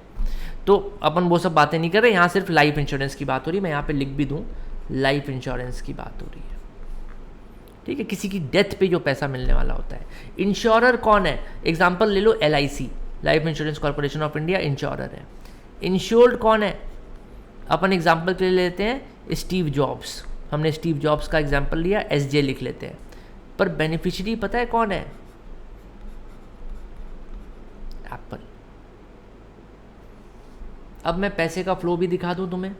तो अपन वो सब बातें नहीं कर रहे। यहाँ सिर्फ लाइफ इंश्योरेंस की बात हो रही है। मैं यहाँ पे लिख भी दूँ, लाइफ इंश्योरेंस की बात हो रही है, ठीक है, किसी की डेथ पे जो पैसा मिलने वाला होता है। इंश्योरर कौन है? एग्जाम्पल ले लो, LIC, life insurance corporation of India insurer है। इंश्योर्ड कौन है? अपन एग्जाम्पल के लिए लेते हैं स्टीव जॉब्स, हमने स्टीव जॉब्स का एग्जाम्पल लिया, SJ लिख लेते हैं। पर बेनिफिशियरी पता है कौन है? एप्पल। अब मैं पैसे का फ्लो भी दिखा दूं तुम्हें।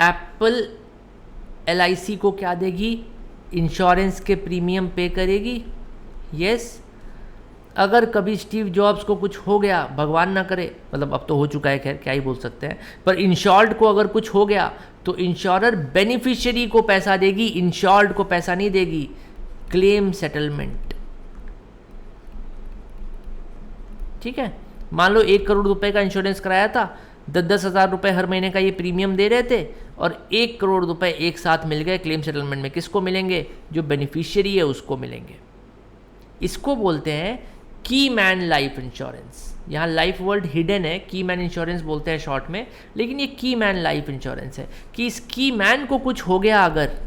एप्पल LIC को क्या देगी? इंश्योरेंस के प्रीमियम पे करेगी। यस, अगर कभी स्टीव जॉब्स को कुछ हो गया, भगवान ना करे, मतलब अब तो हो चुका है, खैर क्या ही बोल सकते हैं, पर इंश्योर्ड को अगर कुछ हो गया तो इंश्योरर बेनिफिशियरी को पैसा देगी, इंश्योर्ड को पैसा नहीं देगी। क्लेम सेटलमेंट, ठीक है। मान लो 1 करोड़ रुपए का इंश्योरेंस कराया था, 10-10 हज़ार रुपये हर महीने का ये प्रीमियम दे रहे थे और 1 करोड़ रुपए एक साथ मिल गए क्लेम सेटलमेंट में। किसको मिलेंगे? जो बेनिफिशियरी है उसको मिलेंगे। इसको बोलते हैं की मैन लाइफ इंश्योरेंस। यहाँ लाइफ वर्ड हिडन है, की मैन इंश्योरेंस बोलते हैं शॉर्ट में, लेकिन ये की मैन लाइफ इंश्योरेंस है कि इस की मैन को कुछ हो गया, अगर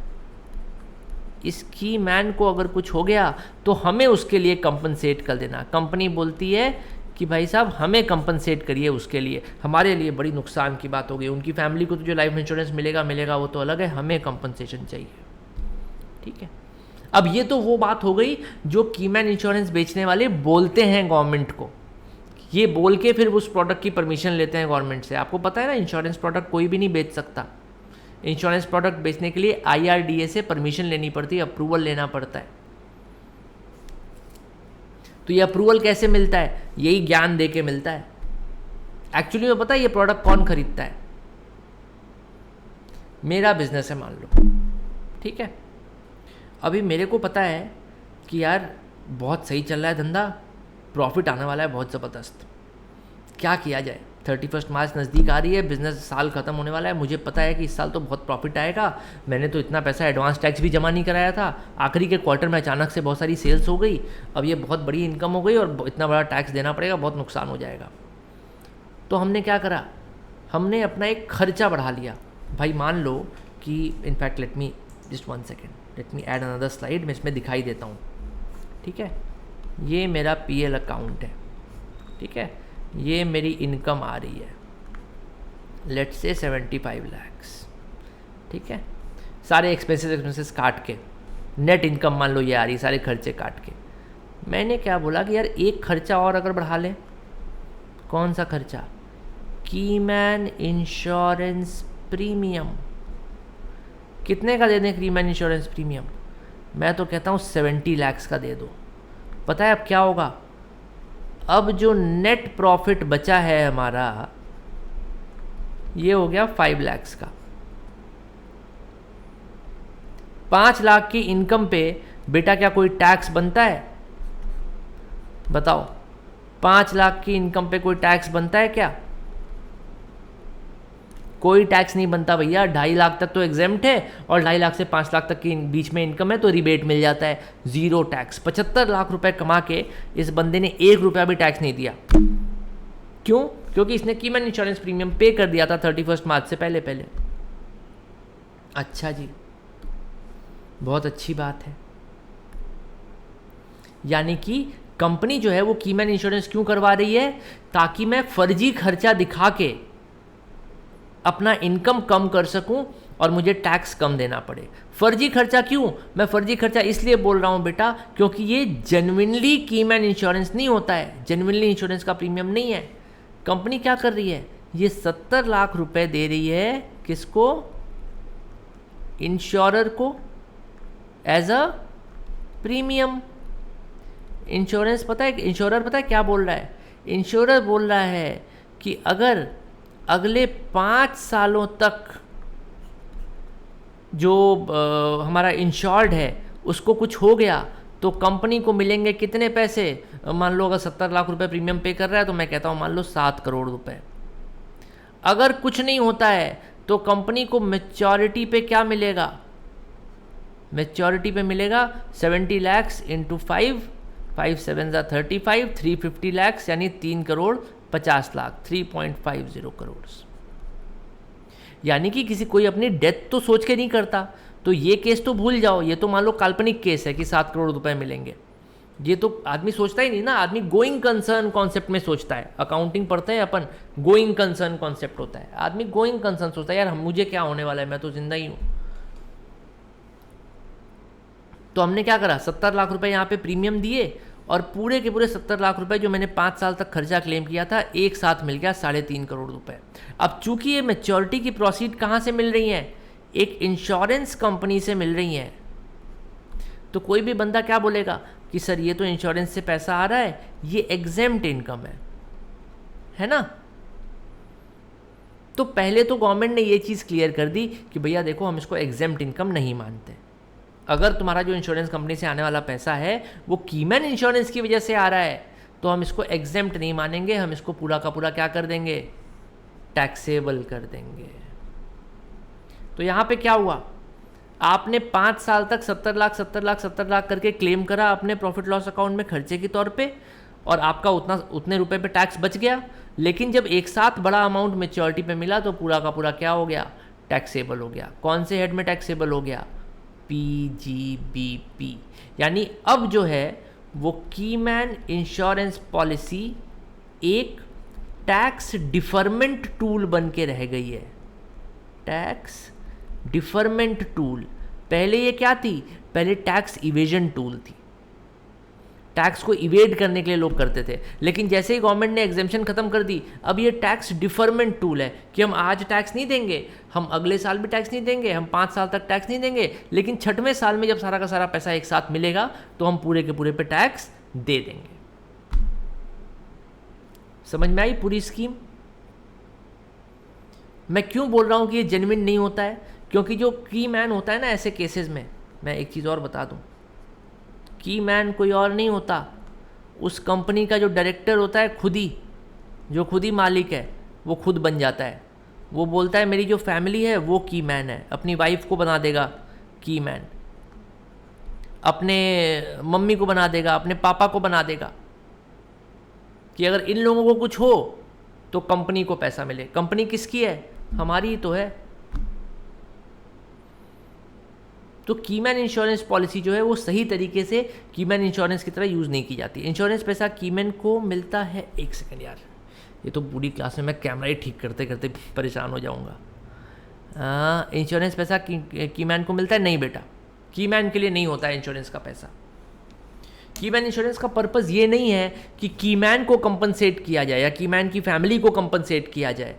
इस की मैन को अगर कुछ हो गया तो हमें उसके लिए कंपनसेट कर देना। कंपनी बोलती है कि भाई साहब हमें कंपनसेट करिए उसके लिए, हमारे लिए बड़ी नुकसान की बात हो गई। उनकी फैमिली को तो जो लाइफ इंश्योरेंस मिलेगा वो तो अलग है, हमें कंपनसेशन चाहिए। ठीक है, अब ये तो वो बात हो गई जो कीमैन इंश्योरेंस बेचने वाले बोलते हैं गवर्नमेंट को। ये बोल के फिर उस प्रोडक्ट की परमिशन लेते हैं गवर्नमेंट से। आपको पता है ना, इंश्योरेंस प्रोडक्ट कोई भी नहीं बेच सकता। इंश्योरेंस प्रोडक्ट बेचने के लिए IRDA से परमिशन लेनी पड़ती है, अप्रूवल लेना पड़ता है। तो ये अप्रूवल कैसे मिलता है? यही ज्ञान दे के मिलता है। एक्चुअली में पता है ये प्रोडक्ट कौन खरीदता है? मेरा बिजनेस है मान लो, ठीक है, अभी मेरे को पता है कि यार बहुत सही चल रहा है धंधा, प्रॉफिट आने वाला है बहुत ज़बरदस्त, क्या किया जाए? 31 मार्च नज़दीक आ रही है, बिजनेस साल ख़त्म होने वाला है, मुझे पता है कि इस साल तो बहुत प्रॉफिट आएगा। मैंने तो इतना पैसा एडवांस टैक्स भी जमा नहीं कराया था, आखिरी के क्वार्टर में अचानक से बहुत सारी सेल्स हो गई, अब ये बहुत बड़ी इनकम हो गई और इतना बड़ा टैक्स देना पड़ेगा, बहुत नुकसान हो जाएगा। तो हमने क्या करा, हमने अपना एक खर्चा बढ़ा लिया। भाई मान लो कि in fact let me just 1 second, let me add another slide, मैं इसमें दिखाई देता हूँ। ठीक है, ये मेरा PL अकाउंट है, ठीक है, ये मेरी इनकम आ रही है, लेट्स से 75 lakhs, ठीक है, सारे एक्सपेंसेस काट के नेट इनकम मान लो ये आ रही, सारे खर्चे काट के। मैंने क्या बोला कि यार एक खर्चा और अगर बढ़ा लें। कौन सा खर्चा? Keyman insurance premium. कितने का दे दें कीमैन इंश्योरेंस प्रीमियम? मैं तो कहता हूँ 70 lakhs का दे दो। पता है अब क्या होगा? अब जो नेट प्रॉफिट बचा है हमारा, ये हो गया 5 lakhs का। 5 लाख की इनकम पे बेटा क्या कोई टैक्स बनता है? बताओ, 5 लाख की इनकम पे कोई टैक्स बनता है क्या? कोई टैक्स नहीं बनता भैया। 2.5 लाख तक तो एग्जेम्प्ट है और 2.5 लाख से 5 लाख तक की बीच में इनकम है तो रिबेट मिल जाता है, जीरो टैक्स। 75 लाख रुपए कमा के इस बंदे ने 1 रुपया भी टैक्स नहीं दिया। क्यों? क्योंकि इसने कीमैन इंश्योरेंस प्रीमियम पे कर दिया था 31 मार्च से पहले पहले। अच्छा जी, बहुत अच्छी बात है। यानी कि कंपनी जो है वो कीमैन इंश्योरेंस क्यों करवा रही है? ताकि मैं फर्जी खर्चा दिखा के अपना इनकम कम कर सकूं और मुझे टैक्स कम देना पड़े। फर्जी खर्चा क्यों? मैं फर्जी खर्चा इसलिए बोल रहा हूं बेटा क्योंकि ये जेन्युइनली कीमैन इंश्योरेंस नहीं होता है, जेन्युइनली इंश्योरेंस का प्रीमियम नहीं है। कंपनी क्या कर रही है? ये 70 लाख रुपए दे रही है किसको? इंश्योरर को, एज अ प्रीमियम। इंश्योरेंस पता है, इंश्योरर पता है क्या बोल रहा है? इंश्योरर बोल रहा है कि अगर अगले 5 सालों तक जो हमारा इंश्योर्ड है उसको कुछ हो गया तो कंपनी को मिलेंगे कितने पैसे? मान लो अगर 70 लाख रुपए प्रीमियम पे कर रहा है तो मैं कहता हूँ मान लो 7 करोड़ रुपए। अगर कुछ नहीं होता है तो कंपनी को मैच्योरिटी पे क्या मिलेगा? मैच्योरिटी पे मिलेगा 70 lakhs इंटू 5, 5 7 35, 350 lakhs यानी 3 करोड़ 50 लाख, 3.50 करोड़। यानी कि किसी कोई अपनी डेथ तो सोच के नहीं करता। तो ये केस तो भूल जाओ, ये तो मान लो काल्पनिक केस है कि 7 करोड़ रुपए मिलेंगे। ये तो आदमी सोचता ही नहीं ना, आदमी गोइंग कंसर्न कॉन्सेप्ट में सोचता है। अकाउंटिंग पढ़ते हैं अपन, गोइंग कंसर्न कॉन्सेप्ट होता है। आदमी गोइंग कंसर्न सोचता है यार मुझे क्या होने वाला है, मैं तो जिंदा ही हूँ। तो हमने क्या करा, 70 लाख रुपए यहाँ पे प्रीमियम दिए और पूरे के पूरे 70 लाख रुपए जो मैंने 5 साल तक खर्चा क्लेम किया था एक साथ मिल गया 3.5 करोड़ रुपए। अब चूंकि ये मैच्योरिटी की प्रोसीड कहाँ से मिल रही हैं? एक इंश्योरेंस कंपनी से मिल रही हैं। तो कोई भी बंदा क्या बोलेगा कि सर ये तो इंश्योरेंस से पैसा आ रहा है, ये एग्जेम्प्ट इनकम है ना। तो पहले तो गवर्नमेंट ने ये चीज़ क्लियर कर दी कि भैया देखो हम इसको एग्जेम्प्ट इनकम नहीं मानते। अगर तुम्हारा जो इंश्योरेंस कंपनी से आने वाला पैसा है वो कीमैन इंश्योरेंस की वजह से आ रहा है तो हम इसको एग्जेम्प्ट नहीं मानेंगे, हम इसको पूरा का पूरा क्या कर देंगे? टैक्सेबल कर देंगे। तो यहाँ पे क्या हुआ, आपने 5 साल तक 70 लाख 70 लाख 70 लाख करके क्लेम करा अपने प्रॉफिट लॉस अकाउंट में खर्चे के तौर पे, और आपका उतने रुपए पे टैक्स बच गया। लेकिन जब एक साथ बड़ा अमाउंट मेच्योरिटी पे मिला तो पूरा का पूरा क्या हो गया, टैक्सेबल हो गया। कौन से हेड में टैक्सेबल हो गया, PGBP। यानी अब जो है वो कीमैन इंश्योरेंस पॉलिसी एक टैक्स डिफरमेंट टूल बन के रह गई है। टैक्स डिफरमेंट टूल, पहले ये क्या थी, पहले टैक्स इवेजन टूल थी। टैक्स को इवेड करने के लिए लोग करते थे, लेकिन जैसे ही गवर्नमेंट ने एग्जेम्पशन खत्म कर दी, अब ये टैक्स डिफरमेंट टूल है कि हम आज टैक्स नहीं देंगे, हम अगले साल भी टैक्स नहीं देंगे, हम 5 साल तक टैक्स नहीं देंगे, लेकिन 6वें साल में जब सारा का सारा पैसा एक साथ मिलेगा तो हम पूरे के पूरे पे टैक्स दे देंगे। समझ में आई पूरी स्कीम? मैं क्यों बोल रहा हूं कि ये जेन्युइन नहीं होता है, क्योंकि जो की मैन होता है ना ऐसे केसेस में, मैं एक चीज़ और बता दूं, की मैन कोई और नहीं होता, उस कंपनी का जो डायरेक्टर होता है खुद ही, जो खुद ही मालिक है, वो खुद बन जाता है। वो बोलता है मेरी जो फैमिली है वो की मैन है, अपनी वाइफ को बना देगा की मैन, अपने मम्मी को बना देगा, अपने पापा को बना देगा, कि अगर इन लोगों को कुछ हो तो कंपनी को पैसा मिले। कंपनी किसकी है, हमारी ही तो है। तो कीमैन इंश्योरेंस पॉलिसी जो है वो सही तरीके से कीमैन इंश्योरेंस की तरह यूज़ नहीं की जाती। इंश्योरेंस पैसा कीमैन को मिलता है, एक सेकंड यार, ये तो पूरी क्लास में मैं कैमरा ही ठीक करते करते परेशान हो जाऊंगा। इंश्योरेंस पैसा कीमैन को मिलता है? नहीं बेटा, कीमैन के लिए नहीं होता है इंश्योरेंस का पैसा। कीमैन इंश्योरेंस का पर्पज़ ये नहीं है कि कीमैन को कंपनसेट किया जाए या कीमैन की फैमिली को कंपनसेट किया जाए।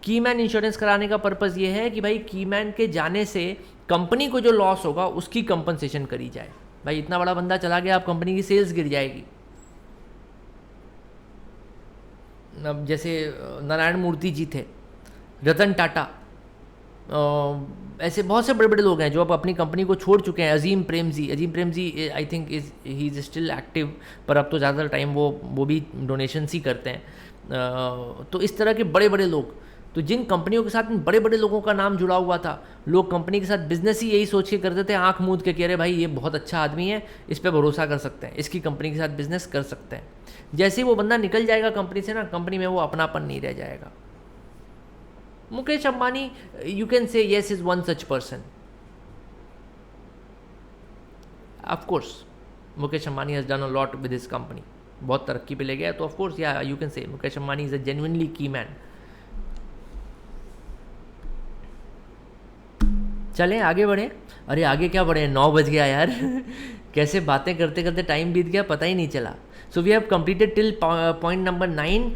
कीमैन इंश्योरेंस कराने का पर्पज़ ये है कि भाई कीमैन के जाने से कंपनी को जो लॉस होगा उसकी कंपनसेशन करी जाए। भाई इतना बड़ा बंदा चला गया, अब कंपनी की सेल्स गिर जाएगी। अब जैसे नारायण मूर्ति जी थे, रतन टाटा, ऐसे बहुत से बड़े बड़े लोग हैं जो अब अपनी कंपनी को छोड़ चुके हैं। Azim Premji I think he is still active, पर अब तो ज़्यादातर टाइम वो भी डोनेशंस ही करते हैं। तो इस तरह के बड़े बड़े लोग, तो जिन कंपनियों के साथ इन बड़े बड़े लोगों का नाम जुड़ा हुआ था, लोग कंपनी के साथ बिजनेस ही यही सोच के करते थे, आंख मूंद के, कह रहे भाई ये बहुत अच्छा आदमी है, इस पर भरोसा कर सकते हैं, इसकी कंपनी के साथ बिजनेस कर सकते हैं। जैसे ही वो बंदा निकल जाएगा कंपनी से ना, कंपनी में वो अपनापन नहीं रह जाएगा। Mukesh Ambani, you can say yes is one such person. Of course Mukesh Ambani has done a lot with his company, बहुत तरक्की पे ले गया, तो ऑफ कोर्स या you can say Mukesh Ambani is a genuinely की मैन। चलें आगे बढ़ें। अरे आगे क्या बढ़े, 9 बज गया यार कैसे बातें करते करते टाइम बीत गया पता ही नहीं चला। So we have completed till point number 9.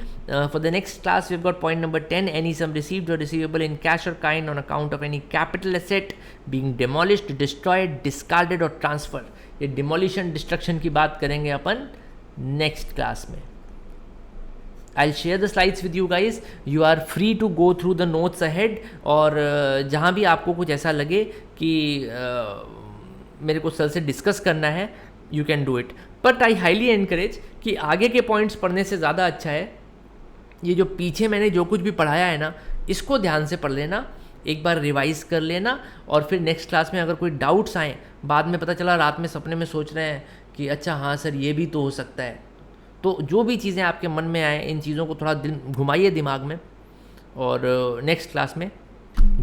For the next class, we've got point number 10. Any sum received or receivable in cash or kind on account of any capital asset being demolished, destroyed, discarded or transferred. ये demolition destruction की बात करेंगे अपन next class में। I'll share the slides with you guys. You are free to go through the notes ahead. और जहाँ भी आपको कुछ ऐसा लगे कि मेरे को सर से डिस्कस करना है, you can do it. But I highly encourage कि आगे के पॉइंट्स पढ़ने से ज़्यादा अच्छा है ये जो पीछे मैंने जो कुछ भी पढ़ाया है ना, इसको ध्यान से पढ़ लेना, एक बार रिवाइज कर लेना, और फिर नेक्स्ट क्लास में अगर कोई डाउट्स आए, बाद में पता चला रात में सपने में सोच रहे हैं कि अच्छा हाँ सर ये भी तो हो सकता है, तो जो भी चीज़ें आपके मन में आए इन चीज़ों को थोड़ा घुमाइए दिमाग में, और नेक्स्ट क्लास में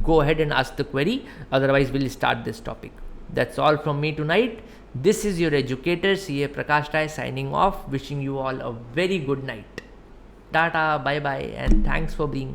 go ahead and ask the query, otherwise we'll start this topic. That's all from me tonight. This is your educator CA Prakash Rai signing off, wishing you all a very good night. Tata, bye bye, and thanks for being